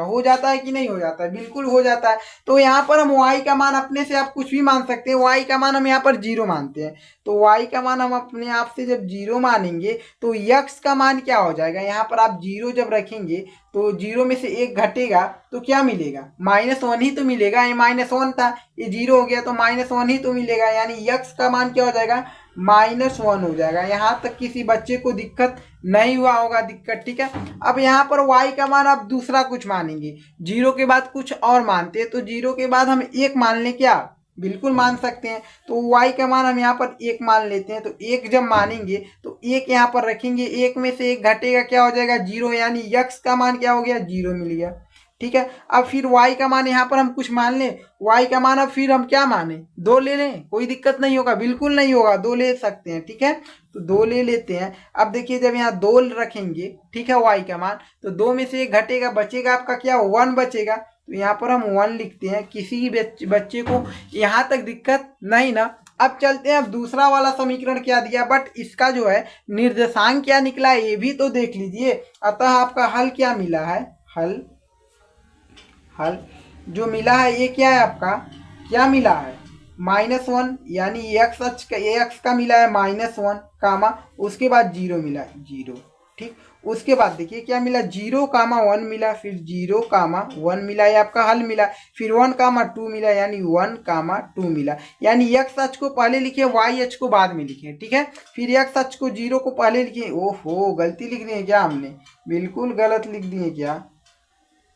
है कि नहीं हो जाता है, बिल्कुल हो जाता है। तो यहाँ पर हम y का मान अपने से आप कुछ भी मान सकते हैं, y का मान हम यहाँ पर 0 मानते हैं। तो y का मान हम अपने आप से जब 0 मानेंगे तो x का मान क्या हो जाएगा, यहाँ पर आप 0 जब रखेंगे तो 0 में से 1 घटेगा तो क्या मिलेगा, -1 ही तो मिलेगा। ये -1 था, ये 0 हो गया तो -1 ही तो मिलेगा। यानी x का मान क्या हो जाएगा, -1 हो जाएगा। यहाँ तक किसी बच्चे को दिक्कत नहीं हुआ होगा दिक्कत। ठीक है, अब यहाँ पर y का मान आप दूसरा कुछ मानेंगे, 0 के बाद कुछ और मानते हैं, तो 0 के बाद हम 1 मान लें क्या, बिल्कुल मान सकते हैं। तो y का मान हम यहाँ पर 1 मान लेते हैं। तो 1 जब मानेंगे तो 1 यहाँ पर रखेंगे, 1 में से 1 घटेगा, क्या हो जाएगा, 0। यानी x का मान क्या हो गया, 0 मिल गया। ठीक है, अब फिर y का मान यहाँ पर हम कुछ मान लें, y का मान अब फिर हम क्या माने, 2 ले लें, कोई दिक्कत नहीं होगा, बिल्कुल नहीं होगा, 2 ले सकते हैं। ठीक है, तो 2 ले लेते हैं। अब देखिए जब यहाँ 2 रखेंगे, ठीक है, y का मान, तो 2 में से 1 घटेगा, बचेगा आपका क्या, 1 बचेगा। तो यहाँ पर हम 1 लिखते हैं। किसी बच्चे को यहाँ तक दिक्कत नहीं ना। अब चलते हैं, अब दूसरा वाला समीकरण क्या दिया, बट इसका जो है निर्देशांक क्या निकला ये भी तो देख लीजिए। अतः आपका हल क्या मिला है, हल जो मिला है ये क्या है आपका, क्या मिला है, -1। यानी x का मिला है -1 कामा, उसके बाद 0 मिला, 0। ठीक, उसके बाद देखिए क्या मिला, 0,1 मिला, फिर 0,1 मिला, ये आपका हल मिला। फिर 1,2 मिला, यानी 1,2 मिला। यानी x अक्ष को पहले लिखे, y अक्ष को बाद में लिखे। ठीक है, फिर x अक्ष को 0 को पहले लिखे। ओहो, गलती लिख दिए क्या हमने, बिल्कुल गलत लिख दिए क्या,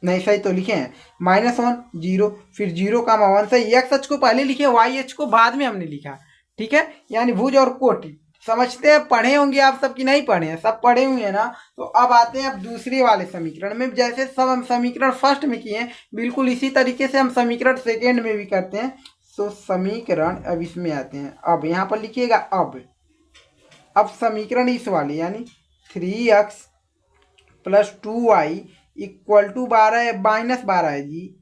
नहीं सही तो लिखे हैं, -1 0, फिर 0,1 सही, x अक्ष को पहले लिखे, y अक्ष को बाद में हमने लिखा। ठीक है, यानी भुज और कोटि समझते हैं, पढ़े होंगे आप सब की नहीं पढ़े हैं, सब पढ़े हुए हैं ना। तो अब आते हैं अब दूसरे वाले समीकरण में। जैसे सब हम समीकरण फर्स्ट में किए हैं, बिल्कुल इसी तरीके से हम समीकरण सेकेंड में भी करते हैं। तो समीकरण अब इसमें आते हैं, अब यहाँ पर लिखिएगा अब समीकरण इस वाले, यानी 3x + 2y इक्वल टू 12 है, -12 है जी,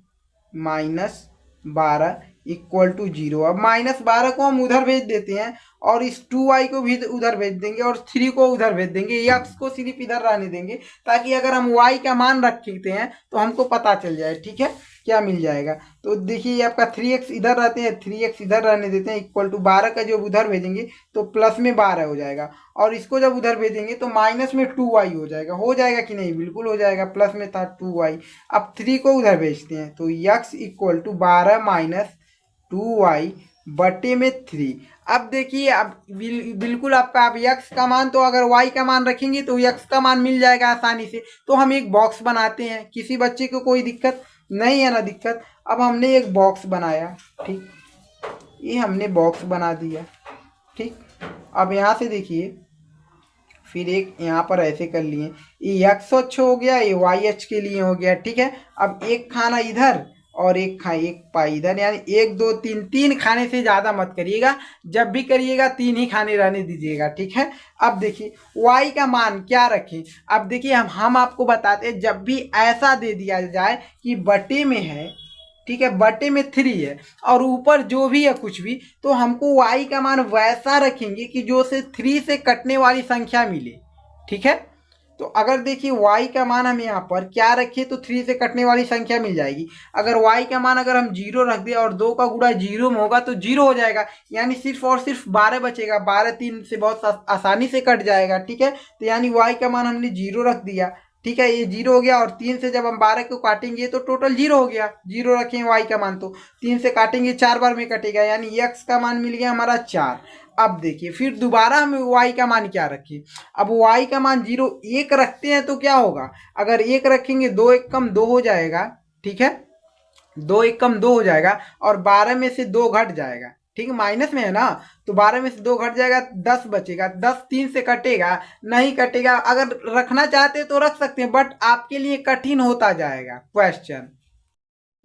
-12 इक्वल टू 0। अब -12 को हम उधर भेज देते हैं और इस 2y को भी उधर भेज देंगे और 3 को उधर भेज देंगे, x को सिर्फ इधर रहने देंगे, ताकि अगर हम y का मान रखते हैं तो हमको पता चल जाए। ठीक है, क्या मिल जाएगा, तो देखिए ये आपका 3x इधर रहते हैं, 3x इधर रहने देते हैं, इक्वल टू 12 का जब उधर भेजेंगे तो प्लस में 12 हो जाएगा, और इसको जब उधर भेजेंगे तो माइनस में 2y हो जाएगा कि नहीं, बिल्कुल हो जाएगा, प्लस में था 2y। अब 3 को उधर भेजते हैं तो x इक्वल टू 12 - 2y बटे में 3। अब देखिए, अब बिल्कुल आपका, अब x का मान, तो अगर y का मान रखेंगे तो x का मान मिल जाएगा आसानी से। तो हम एक बॉक्स बनाते हैं, किसी बच्चे को कोई दिक्कत नहीं है ना, दिक्कत। अब हमने एक बॉक्स बनाया, ठीक, ये हमने बॉक्स बना दिया। ठीक, अब यहाँ से देखिए, फिर एक यहाँ पर ऐसे कर लिए, ये x अक्ष हो गया, ये y अक्ष के लिए हो गया। ठीक है, अब एक खाना इधर और एक पाई इधर, यानी 1 2 3, 3 खाने से ज़्यादा मत करिएगा। जब भी करिएगा 3 ही खाने रहने दीजिएगा, ठीक है। अब देखिए y का मान क्या रखें। अब देखिए हम आपको बताते हैं, जब भी ऐसा दे दिया जाए कि बटे में है, ठीक है, बटे में 3 है और ऊपर जो भी है कुछ भी, तो हमको y का मान वैसा रखेंगे कि जो से 3 से कटने वाली संख्या मिले, ठीक है। तो अगर देखिए y का मान हम यहाँ पर क्या रखें तो 3 से कटने वाली संख्या मिल जाएगी। अगर y का मान अगर हम 0 रख दें और 2 का गुणा 0 में होगा तो 0 हो जाएगा, यानी सिर्फ और सिर्फ 12 बचेगा। 12 3 से बहुत आसानी से कट जाएगा, ठीक है। तो यानी y का मान हमने 0 रख दिया, ठीक है, ये 0 हो गया। और 3 से जब हम 12 को काटेंगे तो टोटल 0 हो गया। 0 रखें y का मान, तो 3 से काटेंगे 4 बार में कटेगा, यानी x का मान मिल गया हमारा 4। अब देखिए फिर दोबारा हम y का मान क्या रखें। अब y का मान 0 1 रखते हैं तो क्या होगा, अगर 1 रखेंगे 2 1 कम 2 हो जाएगा, ठीक है, 2 1 कम 2 हो जाएगा और 12 में से 2 घट जाएगा, ठीक है, माइनस में है ना, तो 12 में से 2 घट जाएगा, 10 बचेगा। 10 3 से कटेगा नहीं, कटेगा। अगर रखना चाहते तो रख सकते हैं, बट आपके लिए कठिन होता जाएगा क्वेश्चन,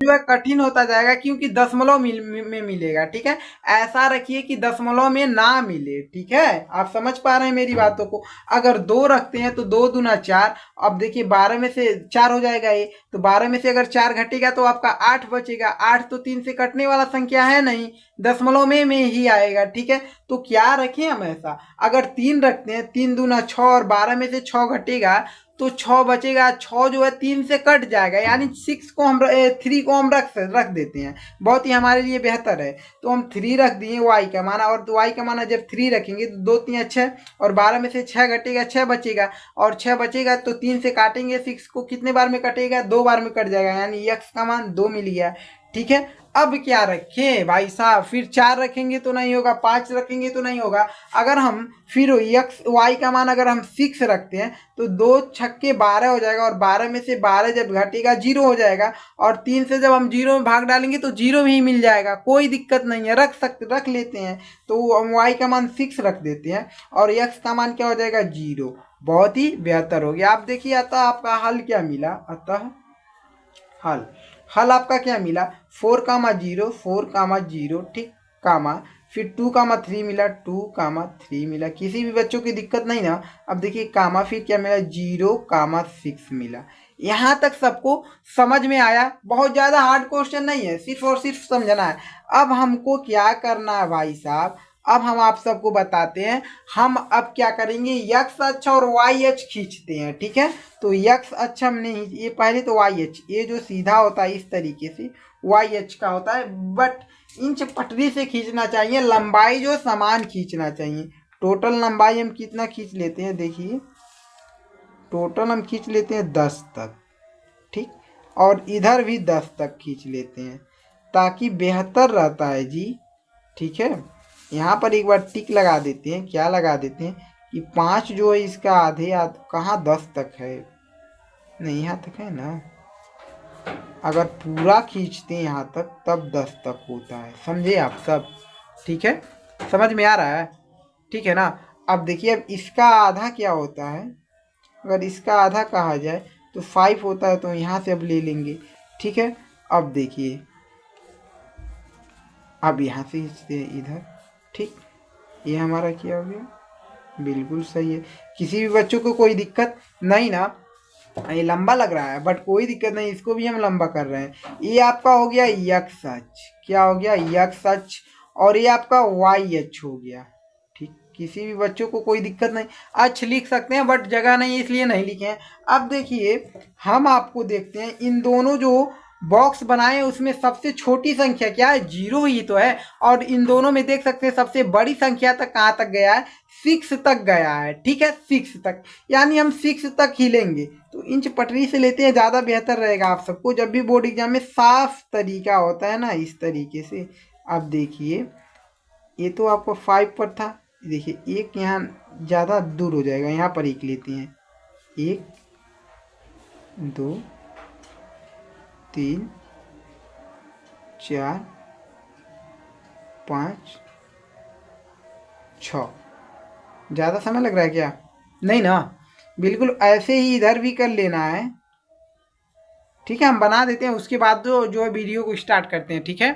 जो है कठिन होता जाएगा, क्योंकि दशमलव में मिलेगा, ठीक है। ऐसा रखिए कि दशमलव में ना मिले, ठीक है। आप समझ पा रहे हैं मेरी बातों को। अगर 2 रखते हैं तो 2 दूना 4। अब देखिए 12 में से 4 हो जाएगा ये, तो 12 में से अगर 4 घटेगा तो आपका 8 बचेगा। 8 तो 3 से कटने वाला संख्या है नहीं, दशमलव में ही आएगा, ठीक है। तो क्या रखें हम ऐसा, अगर 3 रखते हैं, 3 दूना 6 और 12 में से 6 घटेगा तो 6 बचेगा। 6 जो है 3 से कट जाएगा, यानी 6 को हम 3 को हम रख देते हैं, बहुत ही हमारे लिए बेहतर है। तो हम 3 रख दिए y का मान, और y का मान जब 3 रखेंगे तो 2 3 6 और 12 में से 6 घटेगा, 6 बचेगा। और 6 बचेगा तो 3 से काटेंगे, 6 को कितने बार में कटेगा, 2 बार में कट जाएगा, यानी x का मान 2 मिल गया, ठीक है। अब क्या रखें भाई साहब, फिर 4 रखेंगे तो नहीं होगा, 5 रखेंगे तो नहीं होगा। अगर हम फिर y का मान अगर हम 6 रखते हैं तो 2 छक्के 12 हो जाएगा, और 12 में से 12 जब घटेगा 0 हो जाएगा। और 3 से जब हम 0 में भाग डालेंगे तो 0 में ही मिल जाएगा, कोई दिक्कत नहीं है, रख लेते हैं। तो हम y का मान 6 रख देते हैं और x का मान क्या हो जाएगा 0। बहुत ही बेहतर हो गया। आप देखिए अतः आपका हल क्या मिला, अतः हल आपका क्या मिला, 4,0 4,0, ठीक, कामा, फिर 2,3 मिला, 2,3 मिला। किसी भी बच्चों की दिक्कत नहीं ना। अब देखिए कामा, फिर क्या मिला, 0,6 मिला। यहाँ तक सबको समझ में आया। बहुत ज़्यादा हार्ड क्वेश्चन नहीं है, सिर्फ और सिर्फ समझना है। अब हमको क्या करना है भाई साहब, अब हम आप सबको बताते हैं। हम अब क्या करेंगे, x अक्ष और y अक्ष खींचते हैं, ठीक है। तो x अक्ष हमने ये पहले तो y अक्ष, ये जो सीधा होता है इस तरीके से y अक्ष का होता है, बट इंच पटरी से खींचना चाहिए, लंबाई जो समान खींचना चाहिए। टोटल लंबाई हम कितना खींच लेते हैं, देखिए टोटल हम खींच लेते हैं 10 तक, ठीक, और इधर भी 10 तक खींच लेते हैं, ताकि बेहतर रहता है जी, ठीक है। यहाँ पर एक बार टिक लगा देते हैं, क्या लगा देते हैं कि 5 जो है इसका आधे कहाँ 10 तक है, नहीं यहाँ तक है ना। अगर पूरा खींचते हैं यहाँ तक तब 10 तक होता है, समझे आप सब, ठीक है, समझ में आ रहा है, ठीक है ना। अब देखिए अब इसका आधा क्या होता है, अगर इसका आधा कहा जाए तो 5 होता है, तो यहाँ से अब ले लेंगे, ठीक है। अब देखिए अब यहाँ से खींचते हैं इधर, ठीक, ये हमारा क्या हो गया, बिल्कुल सही है। किसी भी बच्चों को कोई दिक्कत नहीं ना, ये लंबा लग रहा है बट कोई दिक्कत नहीं, इसको भी हम लंबा कर रहे हैं। ये आपका हो गया x अक्ष, क्या हो गया x अक्ष, और ये आपका y अक्ष हो गया, ठीक। किसी भी बच्चों को कोई दिक्कत नहीं, अक्ष लिख सकते हैं बट जगह नहीं इसलिए नहीं लिखे हैं। अब देखिए हम आपको देखते हैं, इन दोनों जो बॉक्स बनाए उसमें सबसे छोटी संख्या क्या है, 0 ही तो है। और इन दोनों में देख सकते हैं सबसे बड़ी संख्या तक कहाँ तक गया है, 6 तक गया है, ठीक है, 6 तक, यानी हम 6 तक ही लेंगे। तो इंच पटरी से लेते हैं, ज़्यादा बेहतर रहेगा आप सबको, जब भी बोर्ड एग्जाम में साफ तरीका होता है ना, इस तरीके से। अब देखिए ये तो आपको 5 पर था, देखिए एक यहाँ ज़्यादा दूर हो जाएगा, यहाँ पर एक लेते हैं, 1 2 3 4 5 6। ज़्यादा समय लग रहा है क्या, नहीं ना, बिल्कुल ऐसे ही इधर भी कर लेना है, ठीक है, हम बना देते हैं, उसके बाद जो है वीडियो को स्टार्ट करते हैं। ठीक है,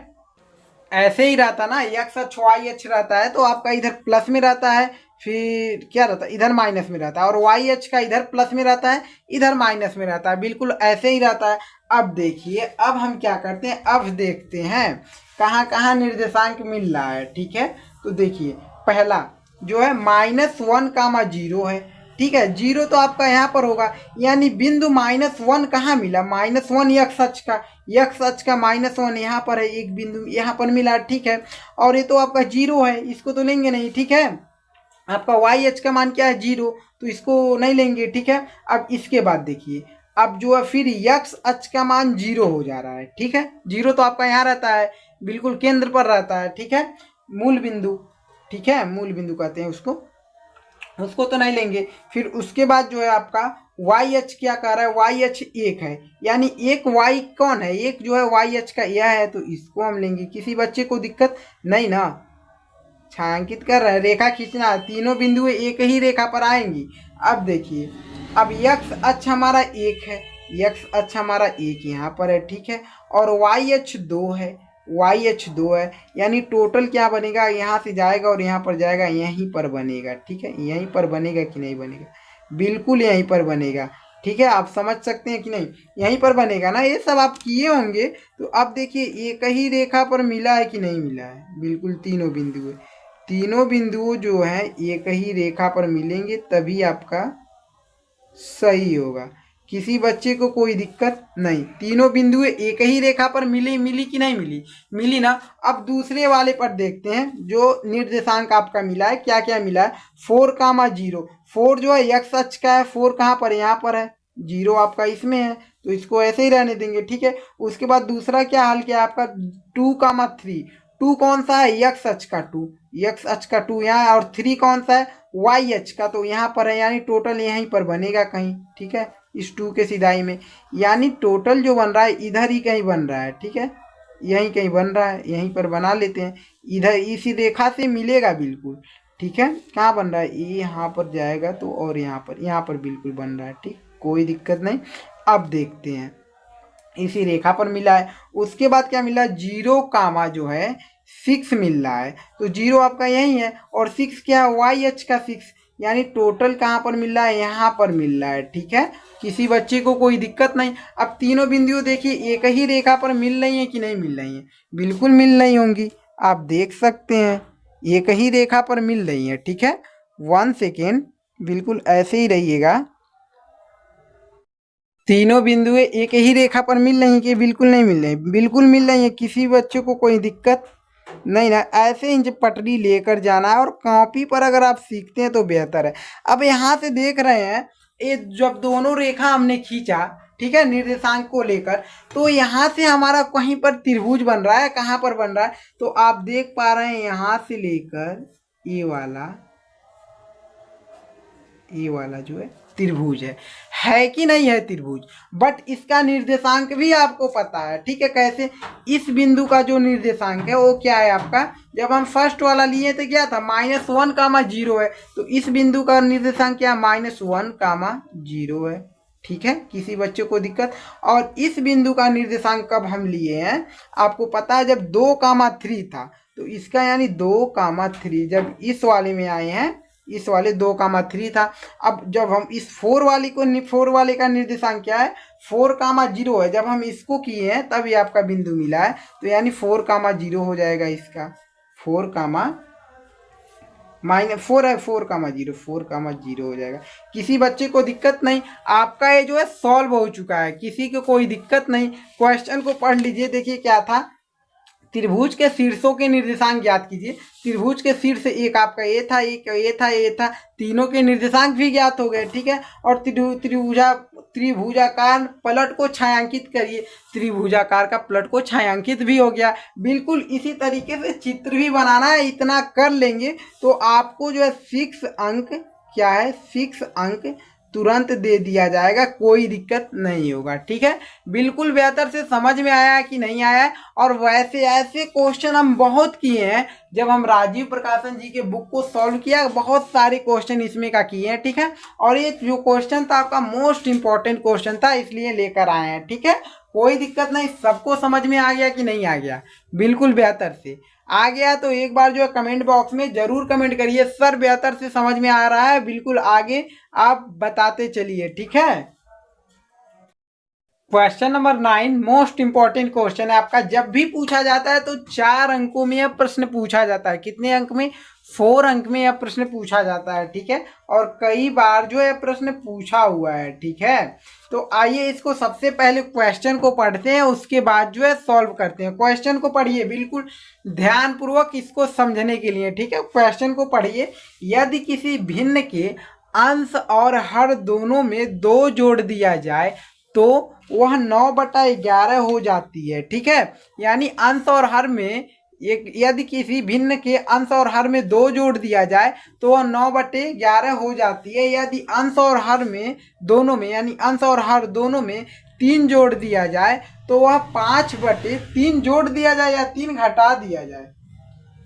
ऐसे ही रहता ना, एक्स अक्ष वाई अक्ष रहता है तो आपका इधर प्लस में रहता है, फिर क्या रहता है इधर माइनस में रहता है, और वाई अक्ष का इधर प्लस में रहता है, इधर माइनस में रहता है, बिल्कुल ऐसे ही रहता है। अब देखिए, अब हम क्या करते हैं, अब देखते हैं कहाँ कहाँ निर्देशांक मिल रहा है। ठीक है, तो देखिए पहला जो है -1, 0 है। ठीक है, 0 तो आपका यहाँ पर होगा, यानी बिंदु -1 कहाँ मिला, -1 एक्स अक्ष का, एक्स अक्ष का -1 यहाँ पर है, एक बिंदु यहाँ पर मिला। ठीक है, और ये तो आपका 0 है, इसको तो लेंगे नहीं। ठीक है, आपका वाई अक्ष का मान क्या है, 0, तो इसको नहीं लेंगे। ठीक है, अब इसके बाद देखिए, अब जो है फिर यक्स अक्ष का मान 0 हो जा रहा है। ठीक है, 0 तो आपका यहाँ रहता है, बिल्कुल केंद्र पर रहता है। ठीक है, मूल बिंदु। ठीक है, मूल बिंदु कहते हैं उसको, उसको तो नहीं लेंगे। फिर उसके बाद जो है आपका वाई अक्ष क्या कह रहा है, वाई अक्ष 1 है, यानी एक वाई कौन है, एक जो है वाई अक्ष का यह है, तो इसको हम लेंगे। किसी बच्चे को दिक्कत नहीं ना, छायांकित कर रहे हैं, रेखा खींचना, तीनों बिंदु एक ही रेखा पर आएंगी। अब देखिए, अब यक्स अक्ष हमारा 1 है, यक्स अक्ष हमारा 1 यहाँ पर है। ठीक है, और वाई अक्ष 2 है, वाई अक्ष 2 है, यानी टोटल क्या बनेगा, यहाँ से जाएगा और यहाँ पर जाएगा, यहीं पर बनेगा। ठीक है, यहीं पर बनेगा कि नहीं बनेगा, बिल्कुल यहीं पर बनेगा। ठीक है, आप समझ सकते हैं कि नहीं, यहीं पर बनेगा ना, ये सब आप किए होंगे। तो अब देखिए, एक ही रेखा पर मिला है कि नहीं मिला है, बिल्कुल तीनों बिंदु है, तीनों बिंदुओं जो है एक ही रेखा पर मिलेंगे, तभी आपका सही होगा। किसी बच्चे को कोई दिक्कत नहीं, तीनों बिंदु एक ही रेखा पर मिली कि नहीं मिली, मिली ना। अब दूसरे वाले पर देखते हैं, जो निर्देशांक आपका मिला है, क्या क्या मिला है, 4, 0, 4 जो है एक्स अक्ष का है, 4 कहाँ पर, यहाँ पर है, 0 आपका इसमें है, तो इसको ऐसे ही रहने देंगे। ठीक है, उसके बाद दूसरा क्या हाल किया आपका, 2, 3, 2 कौन सा है, एक्स अक्ष का 2, एक्स अक्ष का 2 यहाँ है, और 3 कौन सा है, वाई अक्ष का, तो यहाँ पर है, यानी टोटल यहीं पर बनेगा कहीं। ठीक है, इस 2 के सिधाई में, यानी टोटल जो बन रहा है इधर ही कहीं बन रहा है। ठीक है, यहीं कहीं बन रहा है, यहीं पर बना लेते हैं, इधर इसी रेखा से मिलेगा बिल्कुल। ठीक है, कहाँ बन रहा है, ये यहाँ पर जाएगा तो, और यहाँ पर बिल्कुल बन रहा है। ठीक, कोई दिक्कत नहीं। अब देखते हैं, इसी रेखा पर मिला है, उसके बाद क्या मिला, 0, जो है 6 मिल रहा है, तो 0 आपका यही है, और 6 क्या है, वाई अक्ष का 6, यानी टोटल कहाँ पर मिल रहा है, यहाँ पर मिल रहा है। ठीक है, किसी बच्चे को कोई दिक्कत नहीं। अब तीनों बिंदु देखिए एक ही रेखा पर मिल रही है कि नहीं मिल रही है, बिल्कुल मिल रही होंगी, आप देख सकते हैं एक ही रेखा पर मिल रही है। ठीक है, 1 सेकेंड, बिल्कुल ऐसे ही रहिएगा, तीनों बिंदुएं एक ही रेखा पर मिल रही हैं कि बिल्कुल नहीं मिल रही, बिल्कुल मिल रही है, किसी बच्चे को कोई दिक्कत नहीं ना। ऐसे ही पटरी लेकर जाना है, और कॉपी पर अगर आप सीखते हैं तो बेहतर है। अब यहाँ से देख रहे हैं, ये जब दोनों रेखा हमने खींचा, ठीक है, निर्देशांक को लेकर, तो यहाँ से हमारा कहीं पर त्रिभुज बन रहा है, कहाँ पर बन रहा है, तो आप देख पा रहे हैं, यहाँ से लेकर ये वाला जो है त्रिभुज है कि नहीं है त्रिभुज, बट इसका निर्देशांक भी आपको पता है। ठीक है, कैसे, इस बिंदु का जो निर्देशांक है वो क्या है आपका, जब हम फर्स्ट वाला लिए तो क्या था, -1, 0 है, तो इस बिंदु का निर्देशांक क्या, -1, 0 है। ठीक है, किसी बच्चे को दिक्कत, और इस बिंदु का निर्देशांक कब हम लिए हैं, आपको पता है, जब 2, 3 था, तो इसका यानी 2, 3 जब इस वाले में आए हैं, इस वाले 2, 3 था। अब जब हम इस 4 वाले का निर्देशांक क्या है, 4, 0 है, जब हम इसको किए हैं तब ये आपका बिंदु मिला है, तो यानी 4, 0 हो जाएगा इसका, 4, -4 है, 4, 0 हो जाएगा। किसी बच्चे को दिक्कत नहीं, आपका ये जो है सॉल्व हो चुका है, किसी को कोई दिक्कत नहीं। क्वेश्चन को पढ़ लीजिए, देखिए क्या था, त्रिभुज के शीर्षों के निर्देशांक ज्ञात कीजिए। त्रिभुज के शीर्ष एक आपका ये था, एक ये था, ये था, तीनों के निर्देशांक भी ज्ञात हो गए। ठीक है, और त्रिभुजाकार पलट को छायांकित करिए, त्रिभुजाकार का पलट को छायांकित भी हो गया। बिल्कुल इसी तरीके से चित्र भी बनाना है, इतना कर लेंगे तो आपको जो है 6 अंक, क्या है 6 अंक तुरंत दे दिया जाएगा, कोई दिक्कत नहीं होगा। ठीक है, बिल्कुल बेहतर से समझ में आया है कि नहीं आया है। और वैसे ऐसे क्वेश्चन हम बहुत किए हैं, जब हम राजीव प्रकाशन जी के बुक को सॉल्व किया बहुत सारे क्वेश्चन इसमें का किए हैं। ठीक है, और ये जो क्वेश्चन था आपका मोस्ट इंपॉर्टेंट क्वेश्चन था, इसलिए लेकर आए हैं। ठीक है, कोई दिक्कत नहीं, सबको समझ में आ गया कि नहीं आ गया? बिल्कुल बेहतर से आ गया तो एक बार जो है कमेंट बॉक्स में जरूर कमेंट करिए, सर बेहतर से समझ में आ रहा है। बिल्कुल आगे आप बताते चलिए। ठीक है, question number 9 most important question है आपका। जब भी पूछा जाता है तो 4 अंकों में यह प्रश्न पूछा जाता है। कितने अंक में? 4 अंक में यह प्रश्न पूछा जाता है। ठीक है, और कई बार जो है प्रश्न पूछा हुआ है। ठीक है, तो आइए इसको सबसे पहले क्वेश्चन को पढ़ते हैं, उसके बाद जो है सॉल्व करते हैं। क्वेश्चन को पढ़िए बिल्कुल ध्यानपूर्वक इसको समझने के लिए। ठीक है, क्वेश्चन को पढ़िए। यदि किसी भिन्न के अंश और हर दोनों में 2 जोड़ दिया जाए तो वह 9/11 हो जाती है। ठीक है, यानी अंश और हर में यदि किसी भिन्न के अंश और हर में 2 जोड़ दिया जाए तो वह 9/11 हो जाती है। यदि अंश और हर में दोनों में, यानी अंश और हर दोनों में 3 जोड़ दिया जाए तो वह 5/3 जोड़ दिया जाए या 3 घटा दिया जाए,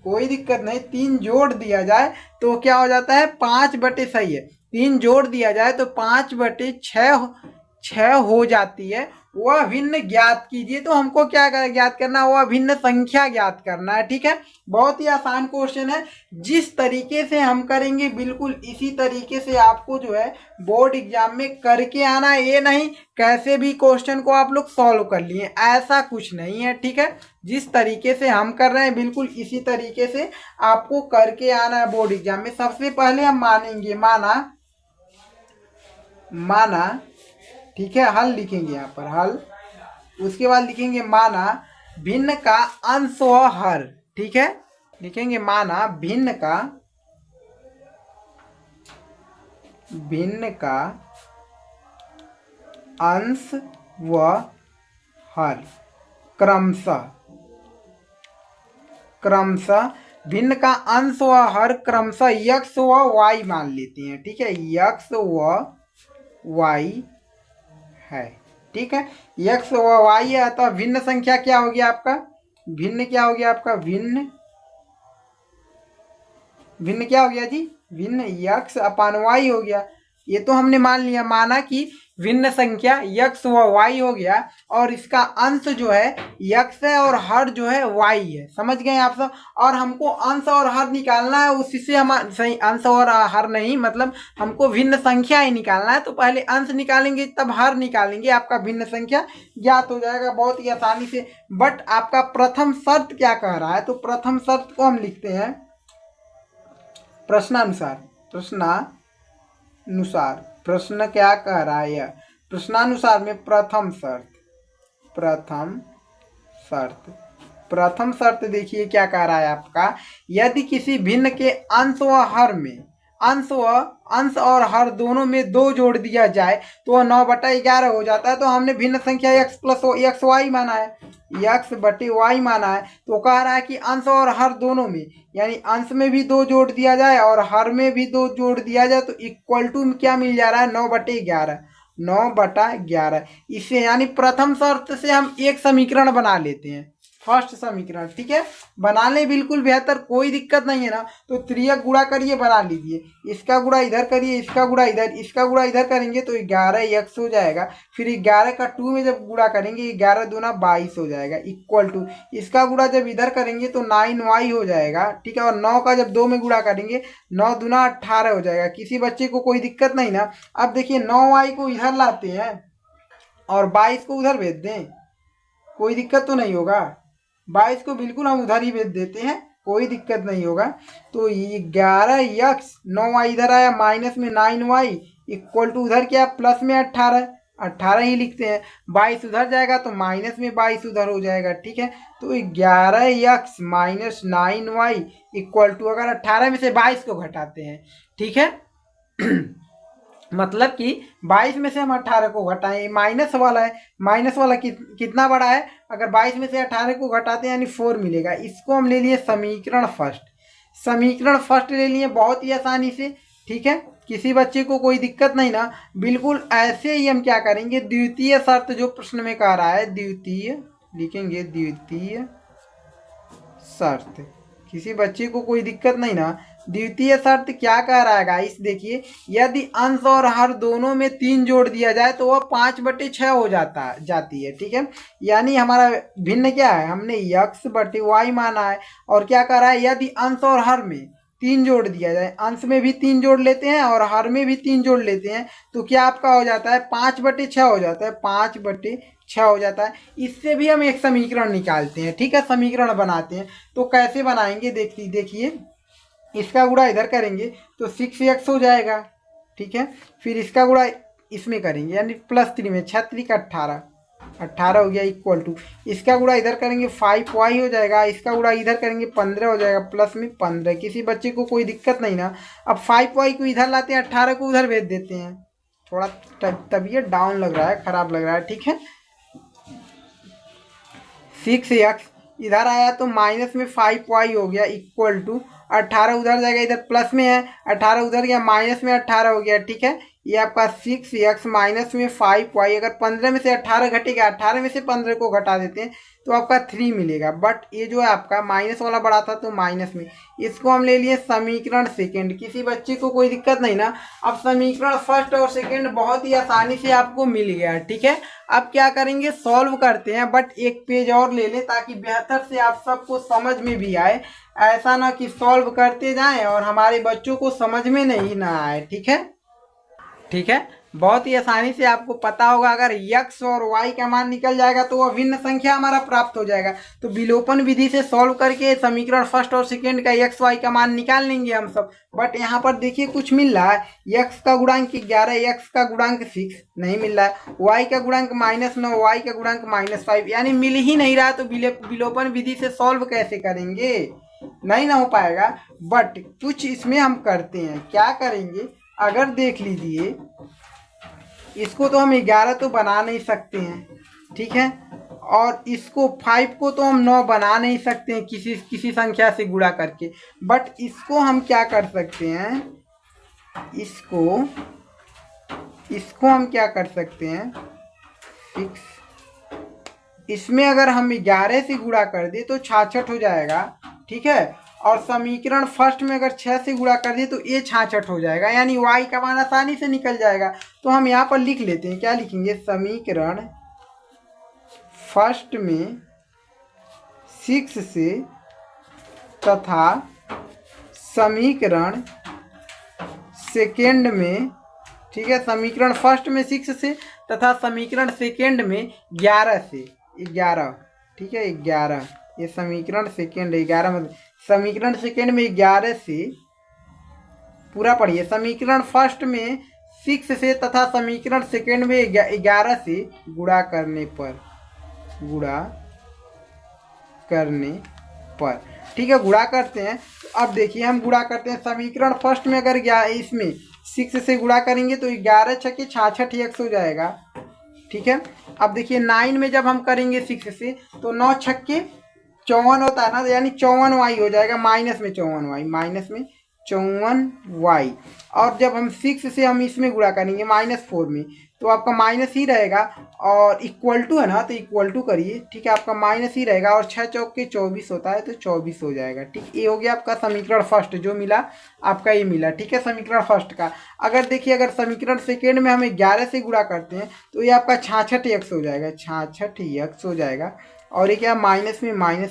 कोई दिक्कत नहीं, 3 जोड़ दिया जाए तो क्या हो जाता है? 5 सही है, 3 जोड़ दिया जाए तो 5/6 हो जाती है। वह भिन्न ज्ञात कीजिए। तो हमको क्या ज्ञात करना? वह भिन्न संख्या ज्ञात करना है। ठीक है, बहुत ही आसान क्वेश्चन है। जिस तरीके से हम करेंगे बिल्कुल इसी तरीके से आपको जो है बोर्ड एग्जाम में करके आना है। ये नहीं कैसे भी क्वेश्चन को आप लोग सॉल्व कर लिए, ऐसा कुछ नहीं है। ठीक है, जिस तरीके से हम कर रहे हैं बिल्कुल इसी तरीके से आपको करके आना है बोर्ड एग्जाम में। सबसे पहले हम मानेंगे, माना ठीक है, हल लिखेंगे यहाँ पर हल, उसके बाद लिखेंगे माना भिन्न का अंश व हर। ठीक है, लिखेंगे माना भिन्न का अंश व हर क्रमशः भिन्न का अंश व हर क्रमशः x व y मान लेते हैं। ठीक है, x व y है। ठीक है, x व y है, तो भिन्न संख्या क्या होगी आपका? भिन्न क्या हो गया आपका? भिन्न क्या हो गया जी? भिन्न x/y हो गया। ये तो हमने मान लिया, माना कि भिन्न संख्या x व y हो गया और इसका अंश जो है x है और हर जो है y है। समझ गए आप सब? और हमको अंश और हर निकालना है, उसी से हम सही अंश और हर नहीं, मतलब हमको भिन्न संख्या ही निकालना है। तो पहले अंश निकालेंगे तब हर निकालेंगे, आपका भिन्न संख्या ज्ञात हो जाएगा बहुत ही आसानी से। बट आपका प्रथम शर्त क्या कह रहा है? तो प्रथम शर्त को हम लिखते हैं प्रश्नानुसार। प्रश्न क्या कह रहा है? प्रश्नानुसार में प्रथम शर्त देखिए क्या कह रहा है आपका। यदि किसी भिन्न के अंश व हर में अंश और हर दोनों में 2 जोड़ दिया जाए तो वह 9/11 हो जाता है। तो हमने भिन्न संख्या x y माना है, x/y माना है। तो कह रहा है कि अंश और हर दोनों में, यानी अंश में भी 2 जोड़ दिया जाए और हर में भी 2 जोड़ दिया जाए तो इक्वल टू क्या मिल जा रहा है? 9/11। इससे यानी प्रथम शर्त से हम एक समीकरण बना लेते हैं, फर्स्ट समीकरण। ठीक है, बना ले बिल्कुल बेहतर, कोई दिक्कत नहीं है ना। तो त्रियक गुणा करिए, बना लीजिए, इसका गुणा इधर करिए, इसका गुणा इधर, इसका गुणा इधर करेंगे तो 11x हो जाएगा। फिर 11 का 2 में जब गुणा करेंगे 11 दूना 22 हो जाएगा, इक्वल टू इसका गुणा जब इधर करेंगे तो 9y हो जाएगा। ठीक है, और 9 का जब 2 में गुणा करेंगे 9 दूना 18 हो जाएगा। किसी बच्चे को कोई दिक्कत नहीं ना। अब देखिए 9y को इधर लाते हैं और 22 को उधर भेज दें, कोई दिक्कत तो नहीं होगा। 22 को बिल्कुल हम उधर ही भेज देते हैं, कोई दिक्कत नहीं होगा। तो 11x 9y इधर आया, माइनस में 9y इक्वल टू उधर क्या प्लस में 18 ही लिखते हैं। 22 उधर जाएगा तो माइनस में 22 उधर हो जाएगा। ठीक है, तो 11x minus 9y equal to, अगर 18 में से 22 को घटाते हैं, ठीक है मतलब कि 22 में से हम 18 को घटाएं, माइनस वाला है, माइनस वाला कितना बड़ा है? अगर 22 में से 18 को घटाते हैं यानी 4 मिलेगा। इसको हम ले लिए समीकरण फर्स्ट ले लिए बहुत ही आसानी से। ठीक है, किसी बच्चे को कोई दिक्कत नहीं ना, बिल्कुल ऐसे ही हम क्या करेंगे, द्वितीय शर्त जो प्रश्न में कह रहा है, द्वितीय लिखेंगे, द्वितीय शर्त, किसी बच्चे को कोई दिक्कत नहीं ना। द्वितीय शर्त क्या कह रहा है गाइस, देखिए यदि अंश और हर दोनों में 3 जोड़ दिया जाए तो वह 5/6 हो जाती है, ठीक है। यानी हमारा भिन्न क्या है, हमने x/y माना है, और क्या कह रहा है, यदि अंश और हर में 3 जोड़ दिया जाए, अंश में भी 3 जोड़ लेते हैं और हर में भी 3 जोड़ लेते हैं, तो क्या आपका हो जाता है, 5/6 हो जाता है, 5/6 हो जाता है। इससे भी हम एक समीकरण निकालते हैं, ठीक है, समीकरण बनाते हैं। तो कैसे बनाएंगे, देखिए इसका गुणा इधर करेंगे तो 6x हो जाएगा, ठीक है। फिर इसका गुणा इसमें करेंगे, यानी +3 में 6 3 18 हो गया, इक्वल टू इसका गुणा इधर करेंगे 5y हो जाएगा, इसका गुणा इधर करेंगे 15 हो जाएगा, प्लस में 15। किसी बच्चे को कोई दिक्कत नहीं ना। अब 5y को इधर लाते हैं, 18 को उधर भेज देते हैं। थोड़ा तबीयत डाउन लग रहा है, खराब लग रहा है, ठीक है। 6x इधर आया तो माइनस में 5y हो गया, इक्वल टू 18 उधर जाएगा, इधर प्लस में है, 18 उधर गया, माइनस में 18 हो गया, ठीक है। ये आपका 6x माइनस में 5y, अगर 15 में से 18 घटेगा, 18 में से 15 को घटा देते हैं तो आपका 3 मिलेगा। बट ये जो है आपका माइनस वाला बड़ा था तो माइनस में, इसको हम ले लिए समीकरण सेकेंड। किसी बच्चे को कोई दिक्कत नहीं ना। अब समीकरण फर्स्ट और सेकेंड बहुत ही आसानी से आपको मिल गया, ठीक है। अब क्या करेंगे, सॉल्व करते हैं, बट एक पेज और ले लें ताकि बेहतर से आप सबको समझ में भी आए। ऐसा ना कि सॉल्व करते जाएं और हमारे बच्चों को समझ में नहीं ना आए, ठीक है। ठीक है, बहुत ही आसानी से आपको पता होगा, अगर x और y का मान निकल जाएगा तो वह भिन्न संख्या हमारा प्राप्त हो जाएगा। तो विलोपन विधि से सॉल्व करके समीकरण फर्स्ट और सेकेंड का x y का मान निकाल लेंगे हम सब। बट यहाँ पर देखिए कुछ मिल रहा है, x का गुणांक 11, x का गुणांक 6 नहीं मिल रहा है, y का गुणांक -9, y का गुणांक -5, यानी मिल ही नहीं रहा। तो विलोपन विधि से सॉल्व कैसे करेंगे, नहीं ना हो पाएगा। बट कुछ इसमें हम करते हैं, क्या करेंगे, अगर देख लीजिए इसको तो हम 11 तो बना नहीं सकते हैं, ठीक है, और इसको 5 को तो हम 9 बना नहीं सकते हैं किसी संख्या से गुणा करके। बट इसको हम क्या कर सकते हैं, इसको हम क्या कर सकते हैं, 6, इसमें अगर हम 11 से गुणा कर दे तो 66 हो जाएगा, ठीक है। और समीकरण फर्स्ट में अगर 6 से गुणा कर दिए तो ये 66 हो जाएगा, यानी y का मान आसानी से निकल जाएगा। तो हम यहाँ पर लिख लेते हैं, क्या लिखेंगे, समीकरण फर्स्ट में 6 से तथा समीकरण सेकेंड में, ठीक है, समीकरण फर्स्ट में 6 से तथा समीकरण सेकेंड में 11 से, 11, ठीक है, 11, ये समीकरण सेकेंड 11, मतलब समीकरण सेकेंड में 11 से, पूरा पढ़िए, समीकरण फर्स्ट में 6 से तथा समीकरण सेकेंड में 11 से गुणा करने पर, ठीक है, गुणा करते हैं। तो अब देखिए हम गुणा करते हैं, समीकरण फर्स्ट में अगर इसमें 6 से गुणा करेंगे तो 11 छक्के 66 x हो जाएगा, ठीक है। अब देखिए 9 में जब हम करेंगे 6 से तो 9 छक्के 54 होता है ना, यानी 54y हो जाएगा, माइनस में 54y। और जब हम 6 से हम इसमें गुणा करेंगे -4 में तो आपका माइनस ही रहेगा, और इक्वल टू है ना, तो इक्वल टू करिए, ठीक है, आपका माइनस ही रहेगा, और 6 चौके 24 होता है तो 24 हो जाएगा, ठीक। ये हो गया आपका समीकरण फर्स्ट, जो मिला आपका ये मिला, ठीक है, समीकरण फर्स्ट का। अगर देखिए अगर समीकरण सेकेंड में हमें 11 से गुणा करते हैं तो ये आपका 66x हो जाएगा, 66x हो जाएगा। और ये क्या, माइनस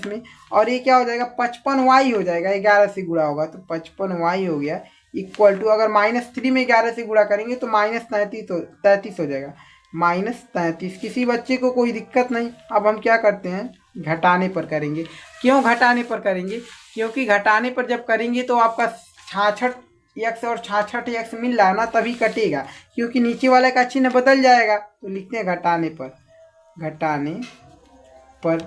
में, और ये क्या हो जाएगा, 55y हो जाएगा, 11 से गुणा होगा तो 55y हो गया, इक्वल टू अगर -3 में 11 से गुणा करेंगे तो -33 हो जाएगा, -33। किसी बच्चे को कोई दिक्कत नहीं। अब हम क्या करते हैं, घटाने पर करेंगे। क्यों घटाने पर करेंगे, क्योंकि घटाने पर जब करेंगे तो आपका 66x और 66x मिल रहा है ना, तभी कटेगा, क्योंकि नीचे वाले का चिन्ह बदल जाएगा। तो लिखते हैं घटाने पर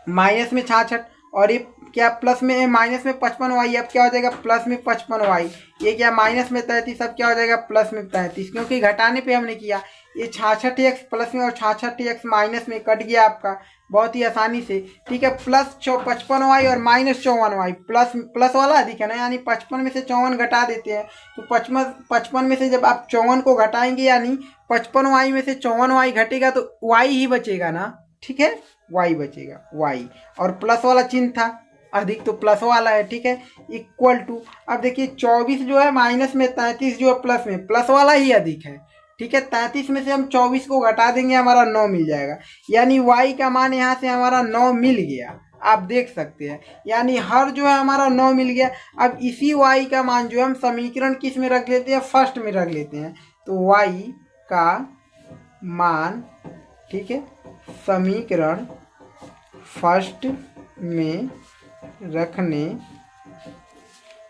माइनस में 66, और ये क्या प्लस में, माइनस में 55y, अब क्या हो जाएगा, प्लस में 55y। ये क्या, माइनस में 33, अब क्या हो जाएगा, प्लस में 35, क्योंकि घटाने पे हमने किया। ये 66x प्लस में और 66x माइनस में कट गया आपका बहुत ही आसानी से, ठीक है। प्लस 55y और माइनस 54y, प्लस वाला अधिक है ना, यानी 55 में से 54 घटा देते हैं तो 55 में से जब आप 54 को घटाएंगे यानी 55y में से 54y घटेगा तो y ही बचेगा ना, ठीक है, y बचेगा y, और प्लस वाला चिन्ह था अधिक तो प्लस वाला है, ठीक है। इक्वल टू, अब देखिए 24 जो है माइनस में, 33 जो है प्लस में, प्लस वाला ही अधिक है, ठीक है। 33 में से हम 24 को घटा देंगे हमारा 9 मिल जाएगा, यानी y का मान यहाँ से हमारा 9 मिल गया, आप देख सकते हैं, यानी हर जो है हमारा 9 मिल गया। अब इसी y का मान जो है हम समीकरण किस में रख लेते हैं, फर्स्ट में रख लेते हैं, तो y का मान, ठीक है, समीकरण फर्स्ट में रखने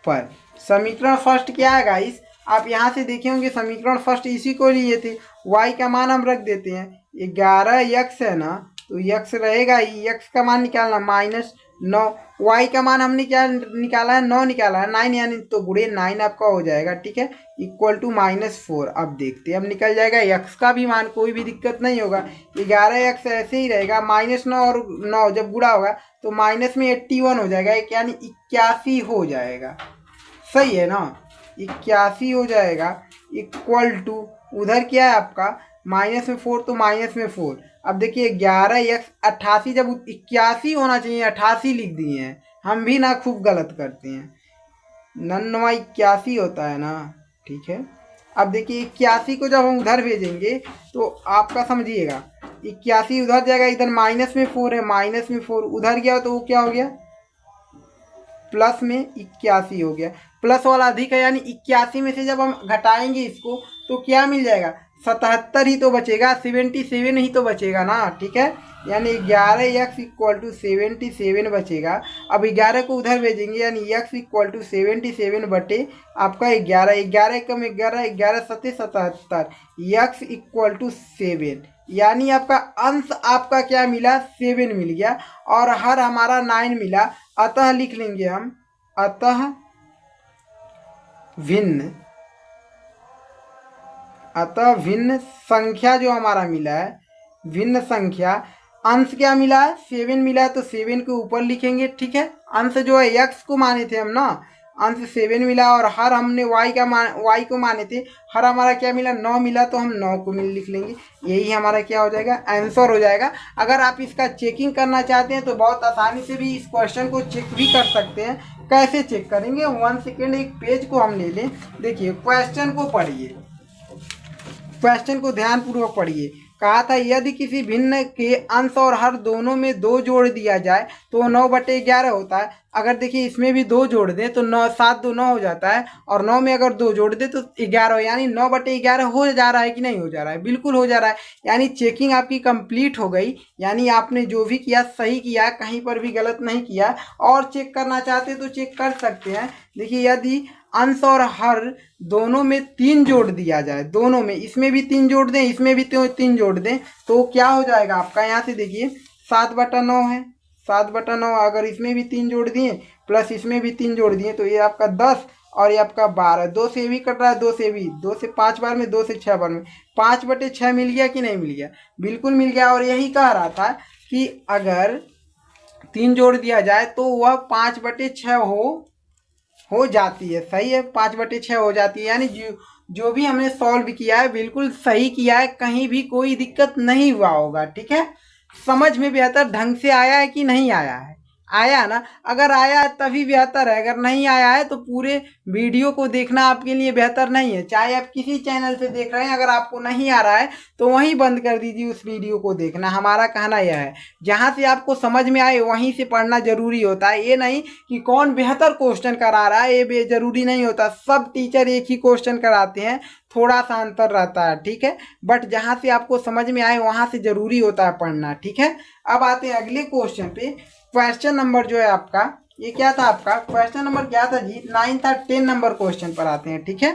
पर, समीकरण फर्स्ट क्या है गाइस, आप यहाँ से देखे होंगे समीकरण फर्स्ट इसी को लिए थे, y का मान हम रख देते हैं 11x है ना, तो x रहेगा ही, x का मान निकालना -9, y का मान हमने क्या निकाला है, 9 निकाला है, 9 यानी तो गुणे 9 आपका हो जाएगा, ठीक है, इक्वल टू -4। अब देखते हैं, अब निकल जाएगा x का भी मान, कोई भी दिक्कत नहीं होगा, 11x ऐसे ही रहेगा, -9 और 9 जब गुणा होगा तो माइनस में 81 हो जाएगा, यानी 81 हो जाएगा, सही है ना, 81 हो जाएगा, इक्वल टू उधर क्या है आपका माइनस में 4 तो माइनस में 4। अब देखिए 11x 88, जब 81 होना चाहिए 88 लिख दिए हैं, हम भी ना खूब गलत करते हैं, 81 होता है ना, ठीक है। अब देखिए 81 को जब हम उधर भेजेंगे तो आपका समझिएगा 81 उधर जाएगा, इधर माइनस में 4 है, माइनस में 4 उधर गया तो वो क्या हो गया, प्लस में 81 हो गया, प्लस वाला अधिक है, यानी 81 में से जब हम घटाएंगे इसको तो क्या मिल जाएगा, 77 ही तो बचेगा, 77 ही तो बचेगा ना, ठीक है, यानी 11x इक्वल टू 77 बचेगा। अब 11 को उधर भेजेंगे, यानी x इक्वल टू 77 बटे आपका 11, 11 कम 11, 11 सत्ते 77, x इक्वल टू 7, यानी आपका अंश आपका क्या मिला, 7 मिल गया, और हर हमारा 9 मिला। अतः लिख लेंगे हम, अतः भिन्न संख्या जो हमारा मिला है, भिन्न संख्या, अंश क्या मिला है, 7 मिला है, तो 7 के ऊपर लिखेंगे, ठीक है। अंश जो है x को माने थे हम ना, अंश 7 मिला, और हर हमने y को माने थे, हर हमारा क्या मिला, 9 मिला, तो हम 9 को लिख लेंगे, यही हमारा क्या हो जाएगा, आंसर हो जाएगा। अगर आप इसका चेकिंग करना चाहते हैं तो बहुत आसानी से भी इस क्वेश्चन को चेक भी कर सकते हैं। कैसे चेक करेंगे, 1 सेकेंड, एक पेज को हम ले लें, देखिए क्वेश्चन को पढ़िए, क्वेश्चन को ध्यानपूर्वक पढ़िए। कहा था यदि किसी भिन्न के अंश और हर दोनों में 2 जोड़ दिया जाए तो 9/11 होता है। अगर देखिए इसमें भी 2 जोड़ दें तो 9 7 2 9 हो जाता है, और 9 में अगर 2 जोड़ दें तो 11, यानी 9/11 हो जा रहा है कि नहीं हो जा रहा है, बिल्कुल हो जा रहा है, यानी चेकिंग आपकी कंप्लीट हो गई, यानी आपने जो भी किया सही किया, कहीं पर भी गलत नहीं किया। और चेक करना चाहते तो चेक कर सकते हैं। देखिए यदि अंश और हर दोनों में 3 जोड़ दिया जाए, दोनों में, इसमें भी 3 जोड़ दें, इसमें भी 3 जोड़ दें, तो क्या हो जाएगा आपका, यहाँ से देखिए 7/9 है, 7/9, अगर इसमें भी 3 जोड़ दिए प्लस इसमें भी 3 जोड़ दिए तो ये आपका 10 और ये आपका 12, 2 से भी कट रहा है, 2 से भी, 2 से 5 बार में, 2 से 6 बार में, 5/6 मिल गया कि नहीं मिल गया, बिल्कुल मिल गया। और यही कह रहा था कि अगर 3 जोड़ दिया जाए तो वह 5/6 हो जाती है, सही है, 5/6 हो जाती है, यानी जो भी हमने सॉल्व किया है बिल्कुल सही किया है, कहीं भी कोई दिक्कत नहीं हुआ होगा, ठीक है। समझ में बेहतर ढंग से आया है कि नहीं आया है, आया ना, अगर आया है तभी बेहतर है, अगर नहीं आया है तो पूरे वीडियो को देखना आपके लिए बेहतर नहीं है। चाहे आप किसी चैनल से देख रहे हैं, अगर आपको नहीं आ रहा है तो वहीं बंद कर दीजिए उस वीडियो को देखना। हमारा कहना यह है जहां से आपको समझ में आए वहीं से पढ़ना जरूरी होता है, ये नहीं कि कौन बेहतर क्वेश्चन करा रहा है, ये जरूरी नहीं होता, सब टीचर एक ही क्वेश्चन कराते हैं, थोड़ा सा अंतर रहता है, ठीक है, बट जहां से आपको समझ में आए वहां से जरूरी होता है पढ़ना, ठीक है। अब आते हैं अगले क्वेश्चन पे। क्वेश्चन नंबर जो है आपका, ये क्या था आपका, क्वेश्चन नंबर क्या था जी, 9 था, 10 नंबर क्वेश्चन पर आते हैं, ठीक है।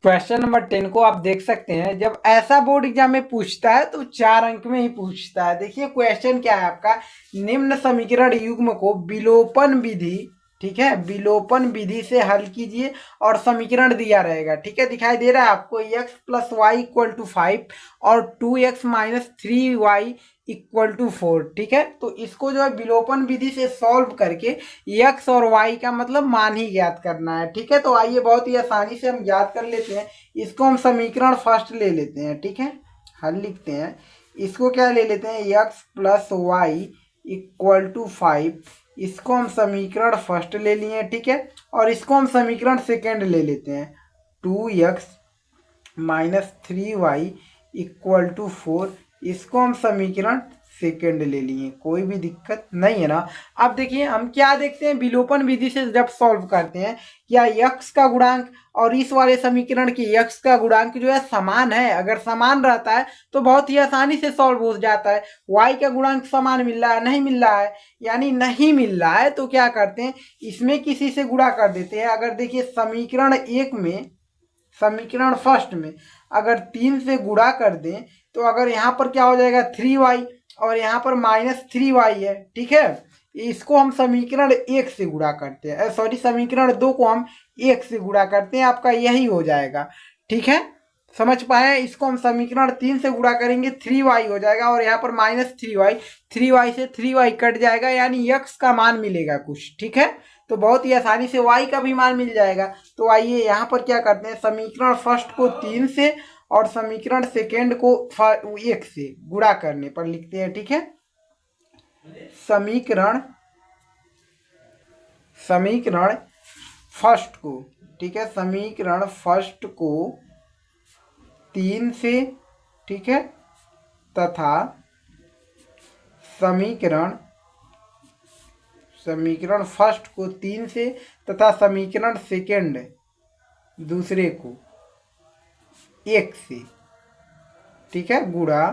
क्वेश्चन नंबर 10 को आप देख सकते हैं, जब ऐसा बोर्ड एग्जाम में पूछता है तो 4 अंक में ही पूछता है। देखिए क्वेश्चन क्या है आपका, निम्न समीकरण युग्म को विलोपन विधि ठीक है, विलोपन विधि से हल कीजिए और समीकरण दिया रहेगा। ठीक है, दिखाई दे रहा है आपको, x plus y equal to 5 और 2x minus 3y equal to 4। ठीक है, तो इसको जो है विलोपन विधि से सॉल्व करके x और y का मतलब मान ही ज्ञात करना है। ठीक है, तो आइए बहुत ही आसानी से हम ज्ञात कर लेते हैं। इसको हम समीकरण फर्स्ट ले लेते हैं। ठीक है, हल लिखते हैं। इसको क्या ले लेते हैं, x plus y equal to 5, इसको हम समीकरण फर्स्ट ले लिए। ठीक है, और इसको हम समीकरण सेकेंड ले लेते हैं। 2x minus 3y equal to 4, इसको हम समीकरण सेकेंड ले लिए। कोई भी दिक्कत नहीं है ना। अब देखिए हम क्या देखते हैं, विलोपन विधि से जब सॉल्व करते हैं, या x का गुणांक और इस वाले समीकरण की x का गुणांक जो है समान है। अगर समान रहता है तो बहुत ही आसानी से सॉल्व हो जाता है। y का गुणांक समान मिल रहा है, नहीं मिल रहा है, यानी नहीं मिल रहा है, तो क्या करते हैं, इसमें किसी से गुणा कर देते हैं। अगर देखिए समीकरण एक में, समीकरण फर्स्ट में अगर 3 से गुणा कर दें तो अगर यहाँ पर क्या हो जाएगा 3y और यहाँ पर माइनस 3y है। ठीक है, इसको हम समीकरण एक से गुणा करते हैं, सॉरी समीकरण दो को हम एक से गुणा करते हैं, आपका यही हो जाएगा। ठीक है, समझ पाए। इसको हम समीकरण 3 से गुणा करेंगे, 3y हो जाएगा और यहाँ पर माइनस 3y से 3y कट जाएगा, यानी x का मान मिलेगा कुछ। ठीक है, तो बहुत ही आसानी से y का भी मान मिल जाएगा। तो आइए यहाँ पर क्या करते हैं, समीकरण फर्स्ट को 3 से और समीकरण सेकेंड को 1 से गुणा करने पर लिखते हैं। ठीक है, समीकरण फर्स्ट को, ठीक है, समीकरण फर्स्ट को 3 से, ठीक है, तथा समीकरण फर्स्ट को 3 से तथा समीकरण सेकेंड दूसरे को 1 से, ठीक है, गुणा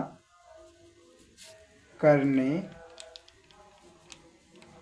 करने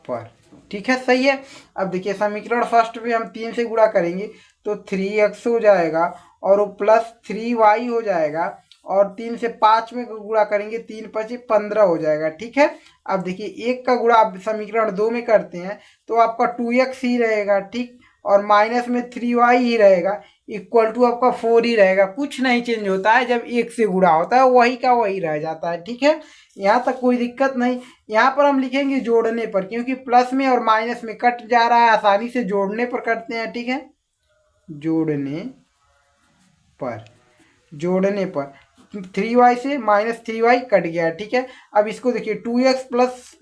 पर। ठीक है, सही है। अब देखिए समीकरण फर्स्ट में हम 3 से गुणा करेंगे तो 3x हो जाएगा और वो प्लस 3y हो जाएगा, और 3 से 5 में गुणा करेंगे, 3 5 15 हो जाएगा। ठीक है, अब देखिए एक का गुणा आप समीकरण 2 में करते हैं तो आपका 2x ही रहेगा। ठीक, और माइनस में 3y ही रहेगा, इक्वल टू आपका 4 ही रहेगा। कुछ नहीं चेंज होता है, जब एक से गुणा होता है वही का वही रह जाता है। ठीक है, यहाँ तक कोई दिक्कत नहीं। यहाँ पर हम लिखेंगे जोड़ने पर, क्योंकि प्लस में और माइनस में कट जा रहा है, आसानी से जोड़ने पर करते हैं। ठीक है, जोड़ने पर 3y से माइनस 3y कट गया। ठीक है, अब इसको देखिए 2x प्लस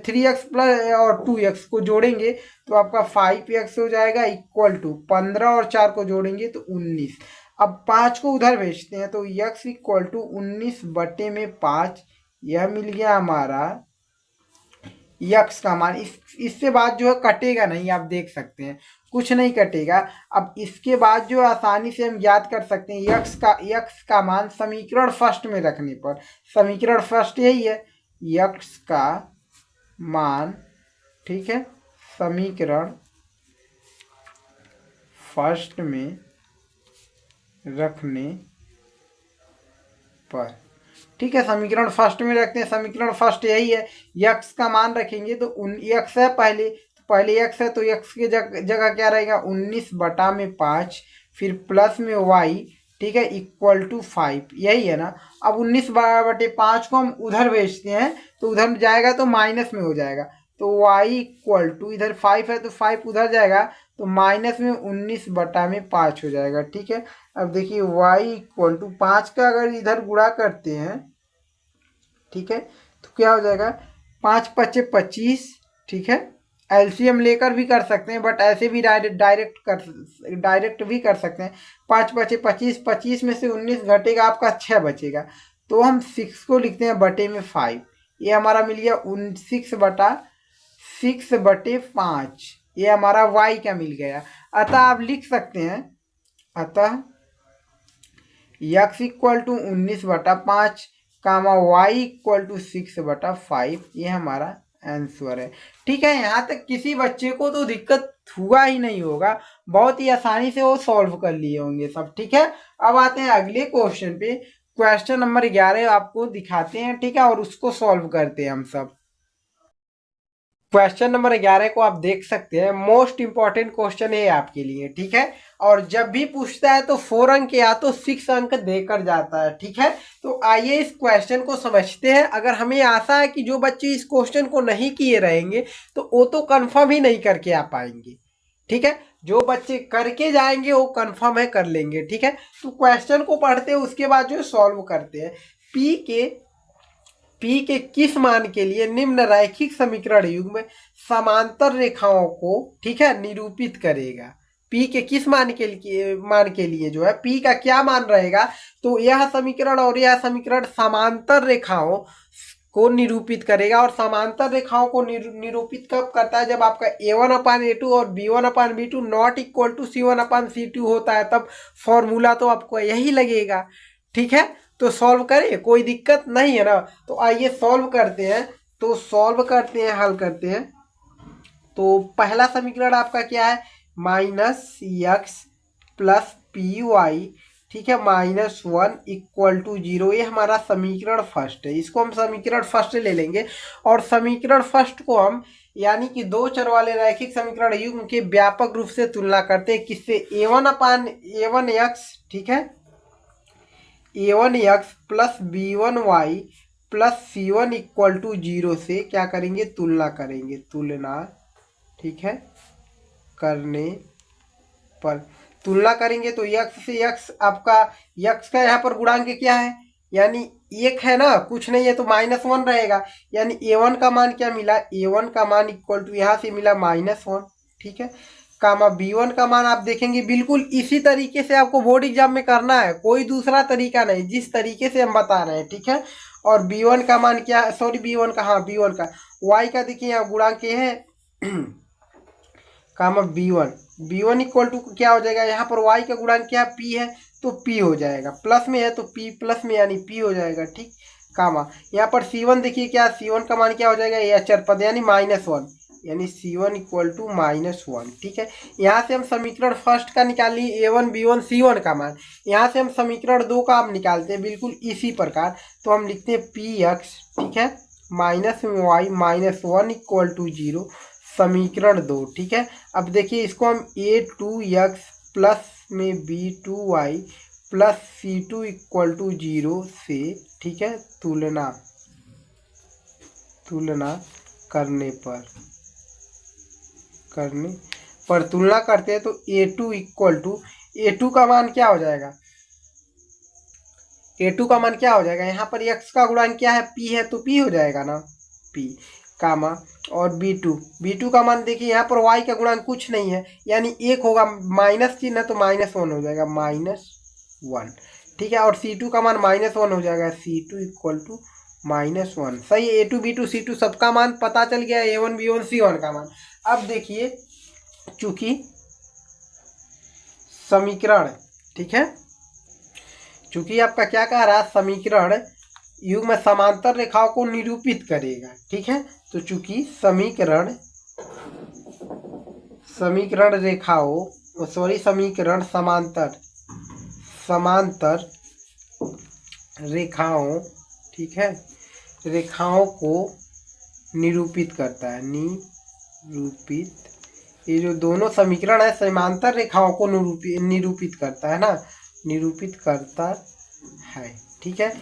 3x प्लस और 2x को जोड़ेंगे तो आपका 5x हो जाएगा, इक्वल टू 15 और 4 को जोड़ेंगे तो 19। अब 5 को उधर भेजते हैं तो x इक्वल टू 19 बटे में 5, यह मिल गया हमारा x का मान। इससे बाद जो है कटेगा नहीं, आप देख सकते हैं कुछ नहीं कटेगा। अब इसके बाद जो आसानी से हम याद कर सकते हैं x का मान समीकरण फर्स्ट में रखने पर, समीकरण फर्स्ट यही है, x का मान, ठीक है, समीकरण फर्स्ट में रखने पर। ठीक है, समीकरण फर्स्ट में रखते हैं, समीकरण फर्स्ट यही है, x का मान रखेंगे तो x है पहले, तो पहले x है तो x के जगह क्या रहेगा 19 बटा में 5, फिर प्लस में y, ठीक है, इक्वल टू 5, यही है ना। अब 19 बटे 5 को हम उधर भेजते हैं तो उधर जाएगा तो माइनस में हो जाएगा, तो y इक्वल टू, इधर 5 है तो 5 उधर जाएगा तो माइनस में 19 बटा में 5 हो जाएगा। ठीक है, अब देखिए y इक्वल टू 5 का अगर इधर गुणा करते हैं, ठीक है, तो क्या हो जाएगा 5 5 25। ठीक है, एलसीएम लेकर भी कर सकते हैं, बट ऐसे भी डायरेक्ट भी कर सकते हैं। 5 5 25, 25 में से 19 घटेगा, आपका 6 बचेगा, तो हम 6 को लिखते हैं बटे में 5, ये हमारा मिल गया 6 बटे 5, ये हमारा y का मिल गया। अतः आप लिख सकते हैं, अतः x इक्वल टू 19 बटा 5 कामा y इक्वल टू 6 बटा 5, ये हमारा आंसर है। ठीक है, यहाँ तक किसी बच्चे को तो दिक्कत हुआ ही नहीं होगा, बहुत ही आसानी से वो सॉल्व कर लिए होंगे सब। ठीक है, अब आते हैं अगले क्वेश्चन पे। क्वेश्चन नंबर 11 आपको दिखाते हैं, ठीक है, और उसको सॉल्व करते हैं हम सब। क्वेश्चन नंबर 11 को आप देख सकते हैं, मोस्ट इंपॉर्टेंट क्वेश्चन है आपके लिए, ठीक है। और जब भी पूछता है तो 4 अंक या तो 6 अंक देकर जाता है, ठीक है। तो आइए इस क्वेश्चन को समझते हैं। अगर हमें आशा है कि जो बच्चे इस क्वेश्चन को नहीं किए रहेंगे तो वो तो कंफर्म ही नहीं करके आ पाएंगे, ठीक है। जो बच्चे करके जाएंगे वो कंफर्म है कर लेंगे, ठीक है। तो क्वेश्चन को पढ़ते हैं, उसके बाद जो सॉल्व करते हैं। पी के किस मान के लिए निम्न रैखिक समीकरण युग्म में समांतर रेखाओं को, ठीक है, निरूपित करेगा। पी के किस मान के लिए जो है पी का क्या मान रहेगा, तो यह समीकरण और यह समीकरण समांतर रेखाओं को निरूपित करेगा। और समांतर रेखाओं को निरूपित कब करता है, जब आपका a1/a2 और b1/b2 not equal to c1/c2 होता है, तब फॉर्मूला तो आपको यही लगेगा, ठीक है। तो सॉल्व करें, कोई दिक्कत नहीं है ना। तो आइए सॉल्व करते हैं। तो सॉल्व करते हैं, हल करते हैं। तो पहला समीकरण आपका क्या है, -x + py, ठीक है, -1 = 0। ये हमारा समीकरण फर्स्ट है, इसको हम समीकरण फर्स्ट ले लेंगे। और समीकरण फर्स्ट को हम यानी कि दो चर वाले रैखिक समीकरण युग्म के व्यापक रूप से तुलना करते हैं, किससे, a1/a1x, ठीक है, a1x + b1y + c1 = 0 से क्या करेंगे, तुलना करेंगे, तुलना, ठीक है, करने पर तुलना करेंगे तो x से x, आपका x का यहाँ पर गुणांक क्या है, यानी 1 है ना, कुछ नहीं है तो -1 रहेगा। यानी a1 का मान क्या मिला, a1 का मान = यहाँ से मिला -1, ठीक है, कामा b1 का मान आप देखेंगे बिल्कुल इसी तरीके से आपको बोर्ड एग्जाम में करना है, कोई दूसरा तरीका नहीं, जिस तरीके से हम बता रहे हैं, ठीक है। और b1 का मान क्या है, सॉरी b1 का, हाँ b1 का, y का देखिए यहाँ गुणांक है कामा b1 = क्या हो जाएगा, यहाँ पर y का गुणांक क्या है, p है, तो p हो जाएगा, प्लस में है तो p प्लस में यानी p हो जाएगा, ठीक। कामा यहाँ पर c1 देखिए क्या, c1 का मान क्या हो जाएगा, ये अचर पद यानी -1, यानी c1 = -1, ठीक है। यहाँ से हम समीकरण फर्स्ट का निकाल लिए a1 b1 c1 का मान। यहाँ से हम समीकरण 2 का आप निकालते हैं बिल्कुल इसी प्रकार। तो हम लिखते हैं px, ठीक है, -y -1 = 0, समीकरण 2, ठीक है। अब देखिए इसको हम a2x + में b2y + c2 = 0 से, ठीक है, तुलना करने पर तुलना करते हैं तो a2 का मान क्या हो जाएगा, a2 का मान क्या हो जाएगा, यहाँ पर x का गुणांक क्या है, p है, तो p हो जाएगा ना, p, कामा, और b2 का मान देखिए यहाँ पर y का गुणांक कुछ नहीं है, यानी 1 होगा, माइनस चिन्ह है तो -1 हो जाएगा, -1, ठीक है। और c2 का मान -1 हो जाएगा, c2 = -1, सही है। a2 b2 c2 सबका मान पता चल गया, a1 b1 c1 का मान। अब देखिए चूंकि समीकरण, ठीक है, चूंकि आपका क्या कह रहा है, समीकरण युग्म में समांतर रेखाओं को निरूपित करेगा, ठीक है। तो चूंकि समीकरण रेखाओं, समीकरण समांतर रेखाओं, ठीक है, रेखाओं को निरूपित करता है, ये जो दोनों समीकरण है समांतर रेखाओं को निरूपित करता है ना, निरूपित करता है, ठीक है।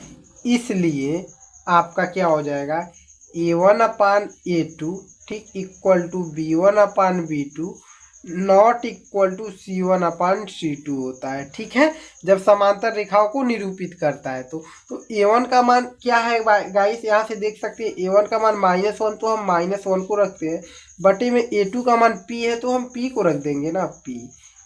इसलिए आपका क्या हो जाएगा, a1/a2, ठीक, = b1/b2 not equal to c1/c2 होता है, ठीक है, जब समांतर रेखाओं को निरूपित करता है। तो a1 का मान क्या है गाइस, यहाँ से देख सकते हैं a1 का मान -1, तो हम -1 को रखते हैं, बटे में a2 का मान p है तो हम p को रख देंगे ना, p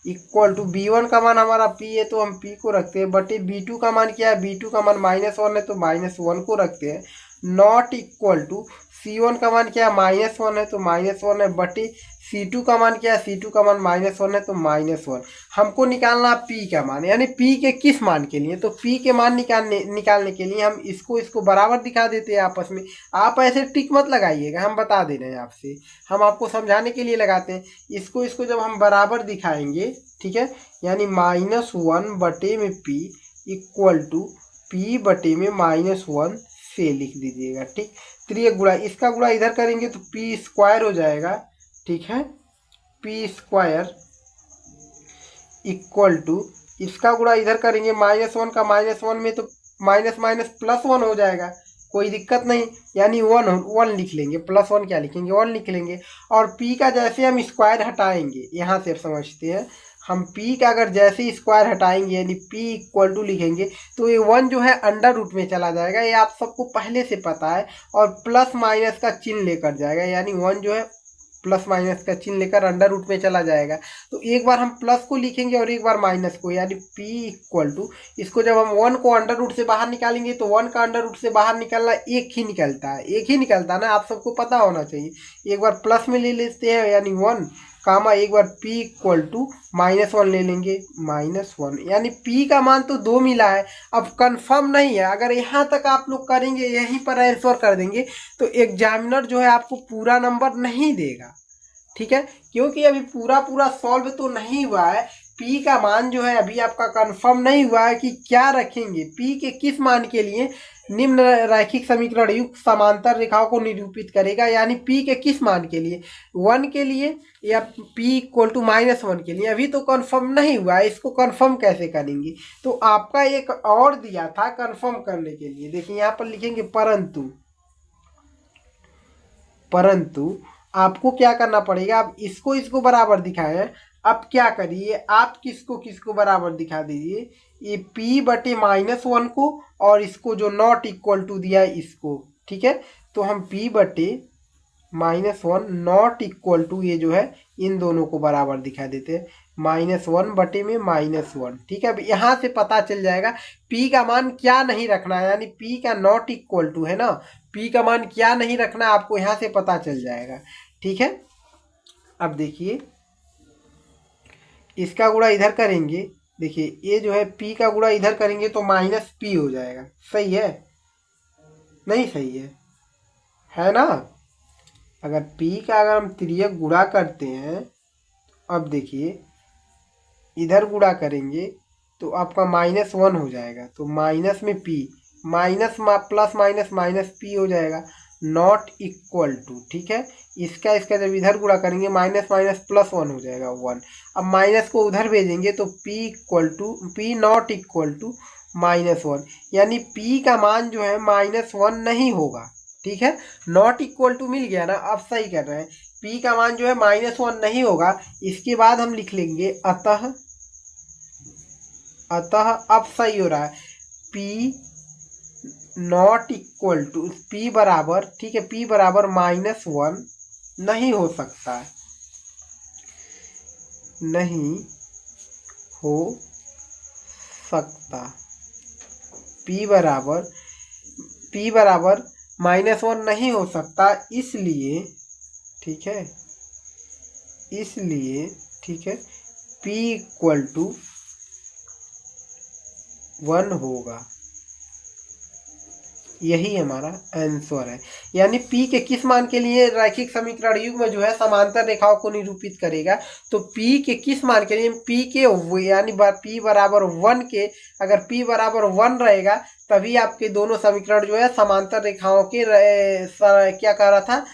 = b1 का मान हमारा p है तो हम p को रखते हैं, बटे b2 का मान क्या है, b2 का मान -1 है तो -1 को रखते हैं, नॉट इक्वल टू c1 का मान क्या है, -1 है तो -1 है, बटे c2 का मान क्या है, c2 का मान -1 है तो -1। हमको निकालना p का मान, यानी p के किस मान के लिए, तो p के मान निकालने के लिए हम इसको बराबर दिखा देते हैं आपस में। आप ऐसे टिक मत लगाइएगा, हम बता दे रहे हैं आपसे, हम आपको समझाने के लिए लगाते हैं। इसको जब हम बराबर दिखाएंगे, ठीक है, यानी -1 बटे में p = p बटे में -1 से लिख दीजिएगा, ठीक। त्रियक गुणा, इसका गुणा इधर करेंगे तो पी स्क्वायर हो जाएगा, ठीक है। पी स्क्वायर इक्वल टू, इसका गुणा इधर करेंगे -1 का -1 में तो माइनस माइनस +1 हो जाएगा, कोई दिक्कत नहीं, यानी 1 लिख लेंगे, +1 क्या लिखेंगे, 1 लिख लेंगे। और p का जैसे हम स्क्वायर हटाएंगे, यहाँ से समझते हैं, हम p का अगर जैसे स्क्वायर हटाएंगे यानी p इक्वल टू लिखेंगे तो ये 1 जो है अंडर रूट में चला जाएगा, ये आप सबको पहले से पता है। और प्लस माइनस का चिन्ह लेकर जाएगा, यानी 1 जो है प्लस माइनस का चिन्ह लेकर अंडर रूट में चला जाएगा। तो एक बार हम प्लस को लिखेंगे और एक बार माइनस को, यानी p इक्वल टू, इसको जब हम 1 को अंडर रूट से बाहर निकालेंगे तो 1 का अंडर रूट से बाहर निकलना एक ही निकलता है, एक ही निकलता है ना, आप सबको पता होना चाहिए। एक बार प्लस में ले लेते हैं यानी 1 कामा, एक बार p इक्वल टू -1 ले लेंगे, -1, यानी p का मान तो 2 मिला है। अब कंफर्म नहीं है, अगर यहाँ तक आप लोग करेंगे, यहीं पर आंसर कर देंगे तो एग्जामिनर जो है आपको पूरा नंबर नहीं देगा, ठीक है, क्योंकि अभी पूरा सॉल्व तो नहीं हुआ है। p का मान जो है अभी आपका कंफर्म नहीं हुआ है कि क्या रखेंगे, p के किस मान के लिए निम्न रैखिक समीकरण युक्त समांतर रेखाओं को निरूपित करेगा, यानी p के किस मान के लिए, 1 के लिए या p इक्वल टू -1 के लिए, अभी तो कंफर्म नहीं हुआ है। इसको कंफर्म कैसे करेंगे, तो आपका एक और दिया था कंफर्म करने के लिए, देखिए यहाँ पर लिखेंगे परंतु आपको क्या करना पड़ेगा, आप इसको बराबर दिखाएं। अब क्या करिए, आप किसको बराबर दिखा दीजिए, ये p बटे -1 को और इसको जो नॉट इक्वल टू दिया है इसको, ठीक है। तो हम p बटे -1 नॉट इक्वल टू, ये जो है इन दोनों को बराबर दिखा देते हैं, -1 बटे में -1, ठीक है। अब यहाँ से पता चल जाएगा p का मान क्या नहीं रखना है, यानी p का नॉट इक्वल टू है ना, p का मान क्या नहीं रखना है आपको यहाँ से पता चल जाएगा, ठीक है। अब देखिए इसका गुणा इधर करेंगे, देखिए ये जो है p का गुणा इधर करेंगे तो -p हो जाएगा, सही है, नहीं सही है ना। अगर अगर हम तिर्यक गुणा करते हैं, अब देखिए इधर गुणा करेंगे तो आपका -1 हो जाएगा, तो माइनस में p, minus plus minus p हो जाएगा, नॉट इक्वल टू, ठीक है। इसका जब इधर गुणा करेंगे +1 हो जाएगा 1। अब माइनस को उधर भेजेंगे तो p नॉट इक्वल टू -1, यानी p का मान जो है -1 नहीं होगा, ठीक है। नॉट इक्वल टू मिल गया ना, अब सही कर रहे हैं, p का मान जो है -1 नहीं होगा। इसके बाद हम लिख लेंगे अतः अब सही हो रहा है, p not equal to, p बराबर, ठीक है, p बराबर -1 नहीं हो सकता है, नहीं हो सकता, p बराबर -1 नहीं हो सकता, इसलिए, ठीक है, p इक्वल टू 1 होगा, यही हमारा आंसर है। यानी p के किस मान के लिए रैखिक समीकरण युग्म जो है समांतर रेखाओं को निरूपित करेगा, तो p के किस मान के लिए, p के यानी p बराबर 1 के, अगर p बराबर 1 रहेगा तभी आपके दोनों समीकरण जो है समांतर रेखाओं के क्या कह रहा था,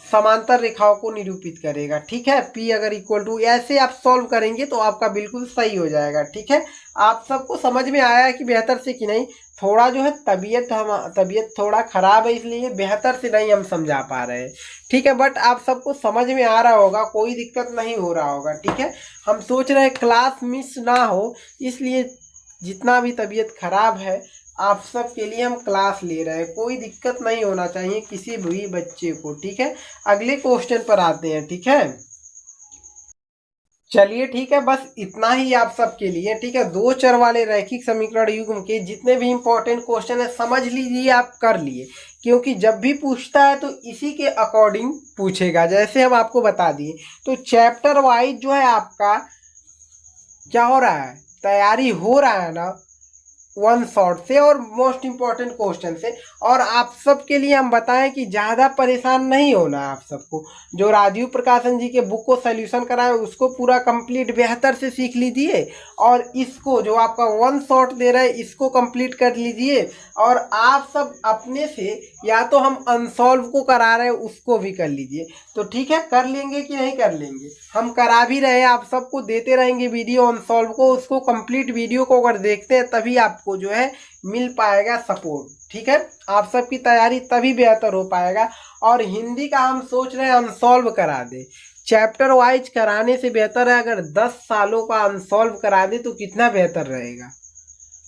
समांतर रेखाओं को निरूपित करेगा, ठीक है। p अगर इक्वल टू, ऐसे आप सॉल्व करेंगे तो आपका बिल्कुल सही हो जाएगा, ठीक है। आप सबको समझ में आया है कि बेहतर से कि नहीं, थोड़ा जो है तबीयत थोड़ा खराब है, इसलिए बेहतर से नहीं हम समझा पा रहे हैं, ठीक है। बट आप सबको समझ में आ रहा होगा, कोई दिक्कत नहीं हो रहा होगा, ठीक है। हम सोच रहे हैं क्लास मिस ना हो, इसलिए जितना भी तबीयत खराब है आप सब के लिए हम क्लास ले रहे हैं, कोई दिक्कत नहीं होना चाहिए किसी भी बच्चे को, ठीक है। अगले क्वेश्चन पर आते हैं, ठीक है। चलिए ठीक है, बस इतना ही आप सबके लिए, ठीक है। 2 चर वाले रैखिक समीकरण युग्म के जितने भी इंपॉर्टेंट क्वेश्चन है समझ लीजिए, आप कर लिए, क्योंकि जब भी पूछता है तो इसी के अकॉर्डिंग पूछेगा, जैसे हम आपको बता दिए। तो चैप्टर वाइज जो है आपका क्या हो रहा है, तैयारी हो रहा है ना, वन शॉट से और मोस्ट इम्पॉर्टेंट क्वेश्चन से। और आप सबके लिए हम बताएं कि ज़्यादा परेशान नहीं होना है आप सबको। जो राजीव प्रकाशन जी के बुक को सोल्यूशन कराएं उसको पूरा कंप्लीट बेहतर से सीख लीजिए, और इसको जो आपका वन शॉट दे रहा है इसको कंप्लीट कर लीजिए। और आप सब अपने से या तो हम अनसॉल्व को करा रहे हैं उसको भी कर लीजिए। तो ठीक है, कर लेंगे कि नहीं कर लेंगे? हम करा भी रहे हैं, आप सबको देते रहेंगे वीडियो अनसॉल्व को। उसको कंप्लीट वीडियो को अगर देखते हैं तभी आपको जो है मिल पाएगा सपोर्ट। ठीक है, आप सबकी तैयारी तभी बेहतर हो पाएगा। और हिंदी का हम सोच रहे हैं अनसॉल्व करा दे, चैप्टर वाइज कराने से बेहतर है अगर 10 सालों का अनसॉल्व करा दे तो कितना बेहतर रहेगा।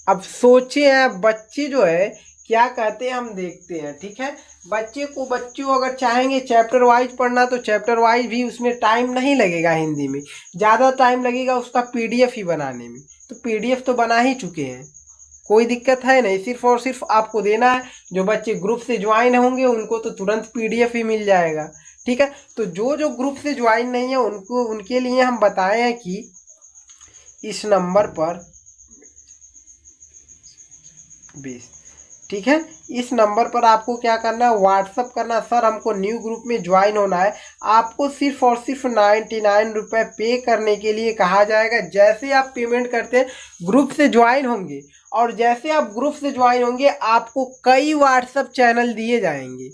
अब सोचे हैं बच्चे जो है क्या कहते हैं, हम देखते हैं। ठीक है, बच्चों अगर चाहेंगे चैप्टर वाइज पढ़ना तो चैप्टर वाइज भी, उसमें टाइम नहीं लगेगा। हिंदी में ज़्यादा टाइम लगेगा उसका पीडीएफ ही बनाने में, तो पीडीएफ तो बना ही चुके हैं, कोई दिक्कत है नहीं। सिर्फ और सिर्फ आपको देना है। जो बच्चे ग्रुप से ज्वाइन होंगे उनको तो तुरंत पीडीएफ ही मिल जाएगा। ठीक है, तो जो ग्रुप से ज्वाइन नहीं है उनके लिए हम बताए हैं कि इस नंबर पर 20, ठीक है, इस नंबर पर आपको क्या करना है, व्हाट्सअप करना, सर हमको न्यू ग्रुप में ज्वाइन होना है। आपको सिर्फ और सिर्फ 99 रुपये पे करने के लिए कहा जाएगा। जैसे आप पेमेंट करते हैं ग्रुप से ज्वाइन होंगे, और जैसे आप ग्रुप से ज्वाइन होंगे आपको कई व्हाट्सअप चैनल दिए जाएंगे।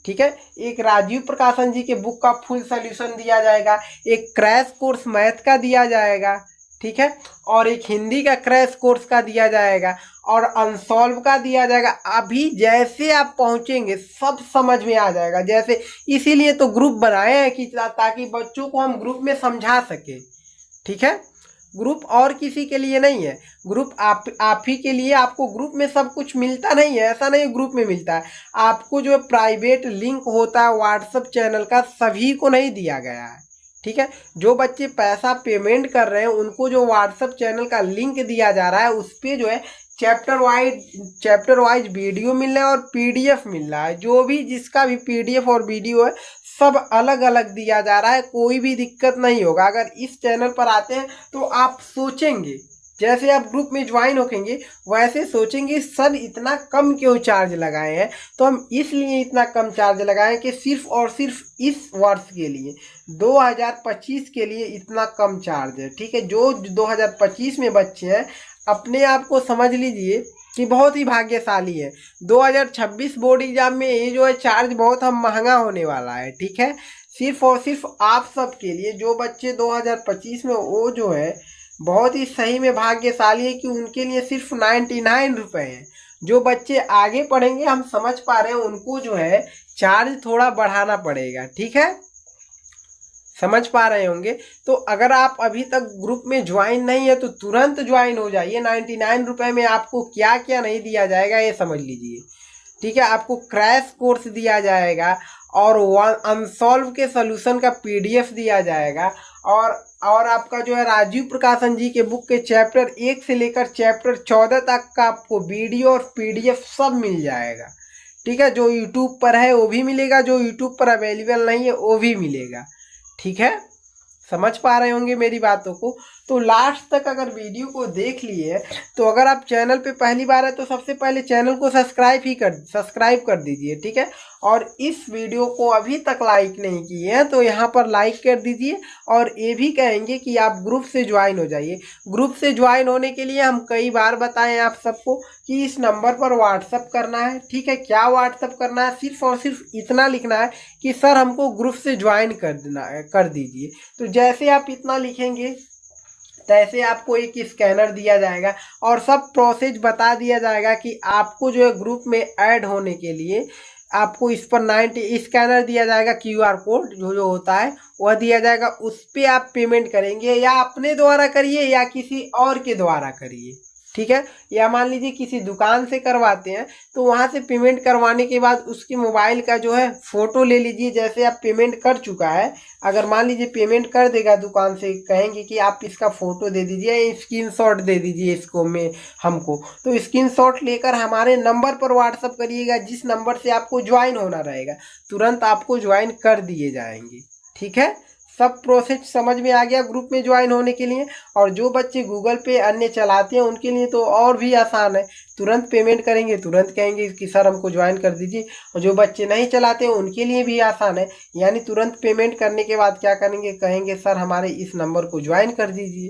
ठीक है, एक राजीव प्रकाशन जी के बुक का फुल सोल्यूशन दिया जाएगा, एक क्रैश कोर्स मैथ का दिया जाएगा, ठीक है, और एक हिंदी का क्रैश कोर्स का दिया जाएगा, और अनसॉल्व का दिया जाएगा। अभी जैसे आप पहुंचेंगे सब समझ में आ जाएगा। जैसे इसीलिए तो ग्रुप बनाए हैं कि ताकि बच्चों को हम ग्रुप में समझा सके। ठीक है, ग्रुप और किसी के लिए नहीं है, ग्रुप आप ही के लिए। आपको ग्रुप में सब कुछ मिलता नहीं है, ऐसा नहीं ग्रुप में मिलता है। आपको जो प्राइवेट लिंक होता है व्हाट्सएप चैनल का सभी को नहीं दिया गया है। ठीक है, जो बच्चे पैसा पेमेंट कर रहे हैं उनको जो व्हाट्सएप चैनल का लिंक दिया जा रहा है उस पर जो है चैप्टर वाइज वीडियो मिल रहा है और पीडीएफ मिल रहा है। जो भी जिसका भी पीडीएफ और वीडियो है सब अलग अलग दिया जा रहा है, कोई भी दिक्कत नहीं होगा। अगर इस चैनल पर आते हैं तो आप सोचेंगे, जैसे आप ग्रुप में ज्वाइन होंगे वैसे सोचेंगे सर इतना कम क्यों चार्ज लगाए हैं। तो हम इसलिए इतना कम चार्ज लगाए कि सिर्फ और सिर्फ इस वर्ष के लिए 2025 के लिए इतना कम चार्ज है। ठीक है, जो 2025 में बच्चे हैं अपने आप को समझ लीजिए कि बहुत ही भाग्यशाली है। 2026 बोर्ड एग्जाम में ये जो है चार्ज बहुत हम महंगा होने वाला है। ठीक है, सिर्फ और सिर्फ आप सब के लिए जो बच्चे 2025 में वो जो है बहुत ही सही में भाग्यशाली है कि उनके लिए सिर्फ 99 रुपये हैं। जो बच्चे आगे पढ़ेंगे हम समझ पा रहे हैं उनको जो है चार्ज थोड़ा बढ़ाना पड़ेगा। ठीक है, समझ पा रहे होंगे। तो अगर आप अभी तक ग्रुप में ज्वाइन नहीं है तो तुरंत ज्वाइन हो जाइए। 99 रुपये में आपको क्या क्या नहीं दिया जाएगा ये समझ लीजिए। ठीक है, आपको क्रैश कोर्स दिया जाएगा और अनसॉल्व के सोल्यूशन का पीडीएफ दिया जाएगा, और आपका जो है राजीव प्रकाशन जी के बुक के चैप्टर 1 से लेकर चैप्टर 14 तक का आपको वीडियो और पीडीएफ सब मिल जाएगा। ठीक है, जो यूट्यूब पर है वो भी मिलेगा, जो यूट्यूब पर अवेलेबल नहीं है वो भी मिलेगा। ठीक है, समझ पा रहे होंगे मेरी बातों को। तो लास्ट तक अगर वीडियो को देख लिए तो अगर आप चैनल पे पहली बार है तो सबसे पहले चैनल को सब्सक्राइब कर दीजिए। ठीक है, और इस वीडियो को अभी तक लाइक नहीं किए हैं तो यहाँ पर लाइक कर दीजिए। और ये भी कहेंगे कि आप ग्रुप से ज्वाइन हो जाइए। ग्रुप से ज्वाइन होने के लिए हम कई बार बताएं आप सबको कि इस नंबर पर व्हाट्सअप करना है। ठीक है, क्या व्हाट्सअप करना है, सिर्फ और सिर्फ इतना लिखना है कि सर हमको ग्रुप से ज्वाइन कर दीजिए। तो जैसे आप इतना लिखेंगे तैसे आपको एक स्कैनर दिया जाएगा और सब प्रोसेस बता दिया जाएगा कि आपको जो है ग्रुप में ऐड होने के लिए आपको इस पर 90 स्कैनर दिया जाएगा, QR कोड जो होता है वह दिया जाएगा। उस पर आप पेमेंट करेंगे, या अपने द्वारा करिए या किसी और के द्वारा करिए। ठीक है, या मान लीजिए किसी दुकान से करवाते हैं तो वहाँ से पेमेंट करवाने के बाद उसके मोबाइल का जो है फ़ोटो ले लीजिए। जैसे आप पेमेंट कर चुका है, अगर मान लीजिए पेमेंट कर देगा दुकान से, कहेंगे कि आप इसका फ़ोटो दे दीजिए, स्क्रीनशॉट दे दीजिए इसको में हमको, तो स्क्रीनशॉट लेकर हमारे नंबर पर व्हाट्सअप करिएगा जिस नंबर से आपको ज्वाइन होना रहेगा, तुरंत आपको ज्वाइन कर दिए जाएंगे। ठीक है, सब प्रोसेस समझ में आ गया ग्रुप में ज्वाइन होने के लिए। और जो बच्चे गूगल पे अन्य चलाते हैं उनके लिए तो और भी आसान है, तुरंत पेमेंट करेंगे, तुरंत कहेंगे कि सर हमको ज्वाइन कर दीजिए। और जो बच्चे नहीं चलाते उनके लिए भी आसान है, यानी तुरंत पेमेंट करने के बाद क्या करेंगे, कहेंगे सर हमारे इस नंबर को ज्वाइन कर दीजिए।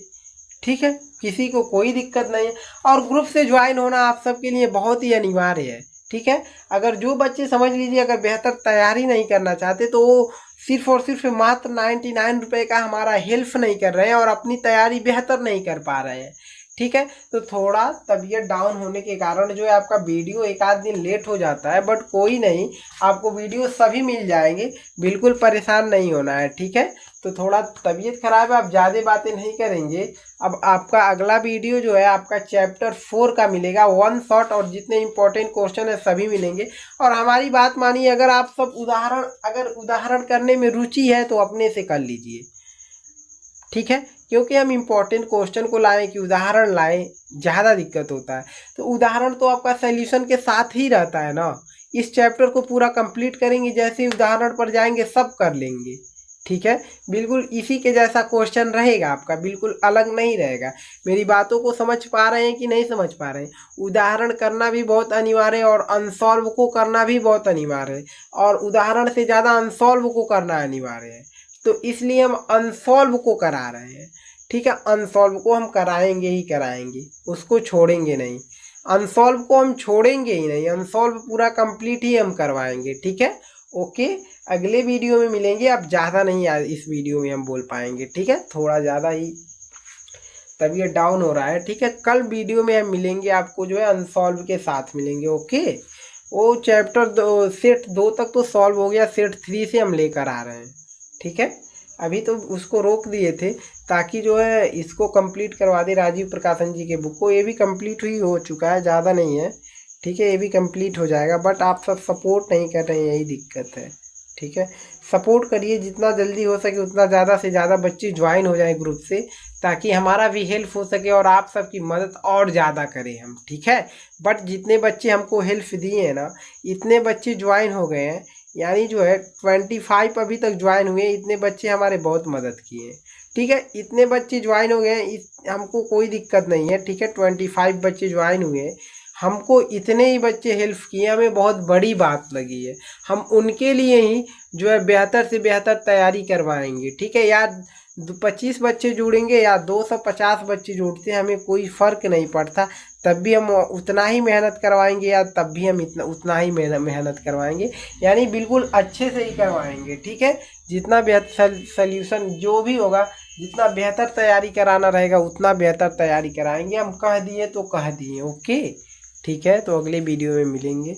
ठीक है, किसी को कोई दिक्कत नहीं है। और ग्रुप से ज्वाइन होना आप सबके लिए बहुत ही अनिवार्य है। ठीक है, अगर जो बच्चे समझ लीजिए अगर बेहतर तैयारी नहीं करना चाहते तो वो सिर्फ और सिर्फ मात्र 99 रुपये का हमारा हेल्प नहीं कर रहे हैं और अपनी तैयारी बेहतर नहीं कर पा रहे हैं। ठीक है, तो थोड़ा तबीयत डाउन होने के कारण जो है आपका वीडियो एक आध दिन लेट हो जाता है, बट कोई नहीं, आपको वीडियो सभी मिल जाएंगे, बिल्कुल परेशान नहीं होना है। ठीक है, तो थोड़ा तबीयत खराब है, आप ज़्यादा बातें नहीं करेंगे। अब आपका अगला वीडियो जो है आपका चैप्टर 4 का मिलेगा, वन शॉट, और जितने इंपॉर्टेंट क्वेश्चन है सभी मिलेंगे। और हमारी बात मानिए, अगर आप सब उदाहरण करने में रुचि है तो अपने से कर लीजिए। ठीक है, क्योंकि हम इम्पोर्टेंट क्वेश्चन को लाएं कि उदाहरण लाएं, ज़्यादा दिक्कत होता है। तो उदाहरण तो आपका सॉल्यूशन के साथ ही रहता है ना। इस चैप्टर को पूरा कंप्लीट करेंगे, जैसे ही उदाहरण पर जाएंगे सब कर लेंगे। ठीक है, बिल्कुल इसी के जैसा क्वेश्चन रहेगा आपका, बिल्कुल अलग नहीं रहेगा। मेरी बातों को समझ पा रहे हैं कि नहीं समझ पा रहे हैं? उदाहरण करना भी बहुत अनिवार्य है और अनसॉल्व को करना भी बहुत अनिवार्य है, और उदाहरण से ज़्यादा अनसॉल्व को करना अनिवार्य है। तो इसलिए हम अनसॉल्व को करा रहे हैं। ठीक है, अनसॉल्व को हम कराएंगे ही कराएंगे, उसको छोड़ेंगे नहीं। अनसॉल्व को हम छोड़ेंगे ही नहीं, अनसॉल्व पूरा कंप्लीट ही हम करवाएंगे। ठीक है, ओके, अगले वीडियो में मिलेंगे। अब ज़्यादा नहीं इस वीडियो में हम बोल पाएंगे। ठीक है, थोड़ा ज़्यादा ही तबीयत डाउन हो रहा है। ठीक है, कल वीडियो में हम मिलेंगे, आपको जो है अनसॉल्व के साथ मिलेंगे। ओके, वो चैप्टर सेट 2 तक तो सॉल्व हो गया, सेट 3 से हम लेकर आ रहे हैं। ठीक है, अभी तो उसको रोक दिए थे ताकि जो है इसको कंप्लीट करवा दे राजीव प्रकाशन जी के बुक को। ये भी कंप्लीट ही हो चुका है, ज़्यादा नहीं है। ठीक है, ये भी कंप्लीट हो जाएगा, बट आप सब सपोर्ट नहीं कर रहे हैं, यही दिक्कत है। ठीक है, सपोर्ट करिए जितना जल्दी हो सके, उतना ज़्यादा से ज़्यादा बच्चे ज्वाइन हो जाए ग्रुप से, ताकि हमारा भी हेल्प हो सके और आप सबकी मदद और ज़्यादा करें हम। ठीक है, बट जितने बच्चे हमको हेल्प दिए हैं ना, इतने बच्चे ज्वाइन हो गए हैं, यानी जो है 25 अभी तक ज्वाइन हुए, इतने बच्चे हमारे बहुत मदद किए हैं। ठीक है, इतने बच्चे ज्वाइन हो गए हैं, हमको कोई दिक्कत नहीं है। ठीक है, 25 बच्चे ज्वाइन हुए, हमको इतने ही बच्चे हेल्प किए, हमें बहुत बड़ी बात लगी है। हम उनके लिए ही जो है बेहतर से बेहतर तैयारी करवाएंगे। ठीक है, या 25 बच्चे जुड़ेंगे या 250 बच्चे जुड़ते हैं, हमें कोई फ़र्क नहीं पड़ता, तब भी हम उतना ही मेहनत करवाएंगे, या तब भी हम उतना ही मेहनत करवाएंगे, यानी बिल्कुल अच्छे से ही करवाएंगे। ठीक है, जितना बेहतर सल्यूशन जो भी होगा, जितना बेहतर तैयारी कराना रहेगा उतना बेहतर तैयारी कराएंगे। हम कह दिए तो कह दिए। ओके, ठीक है, तो अगले वीडियो में मिलेंगे।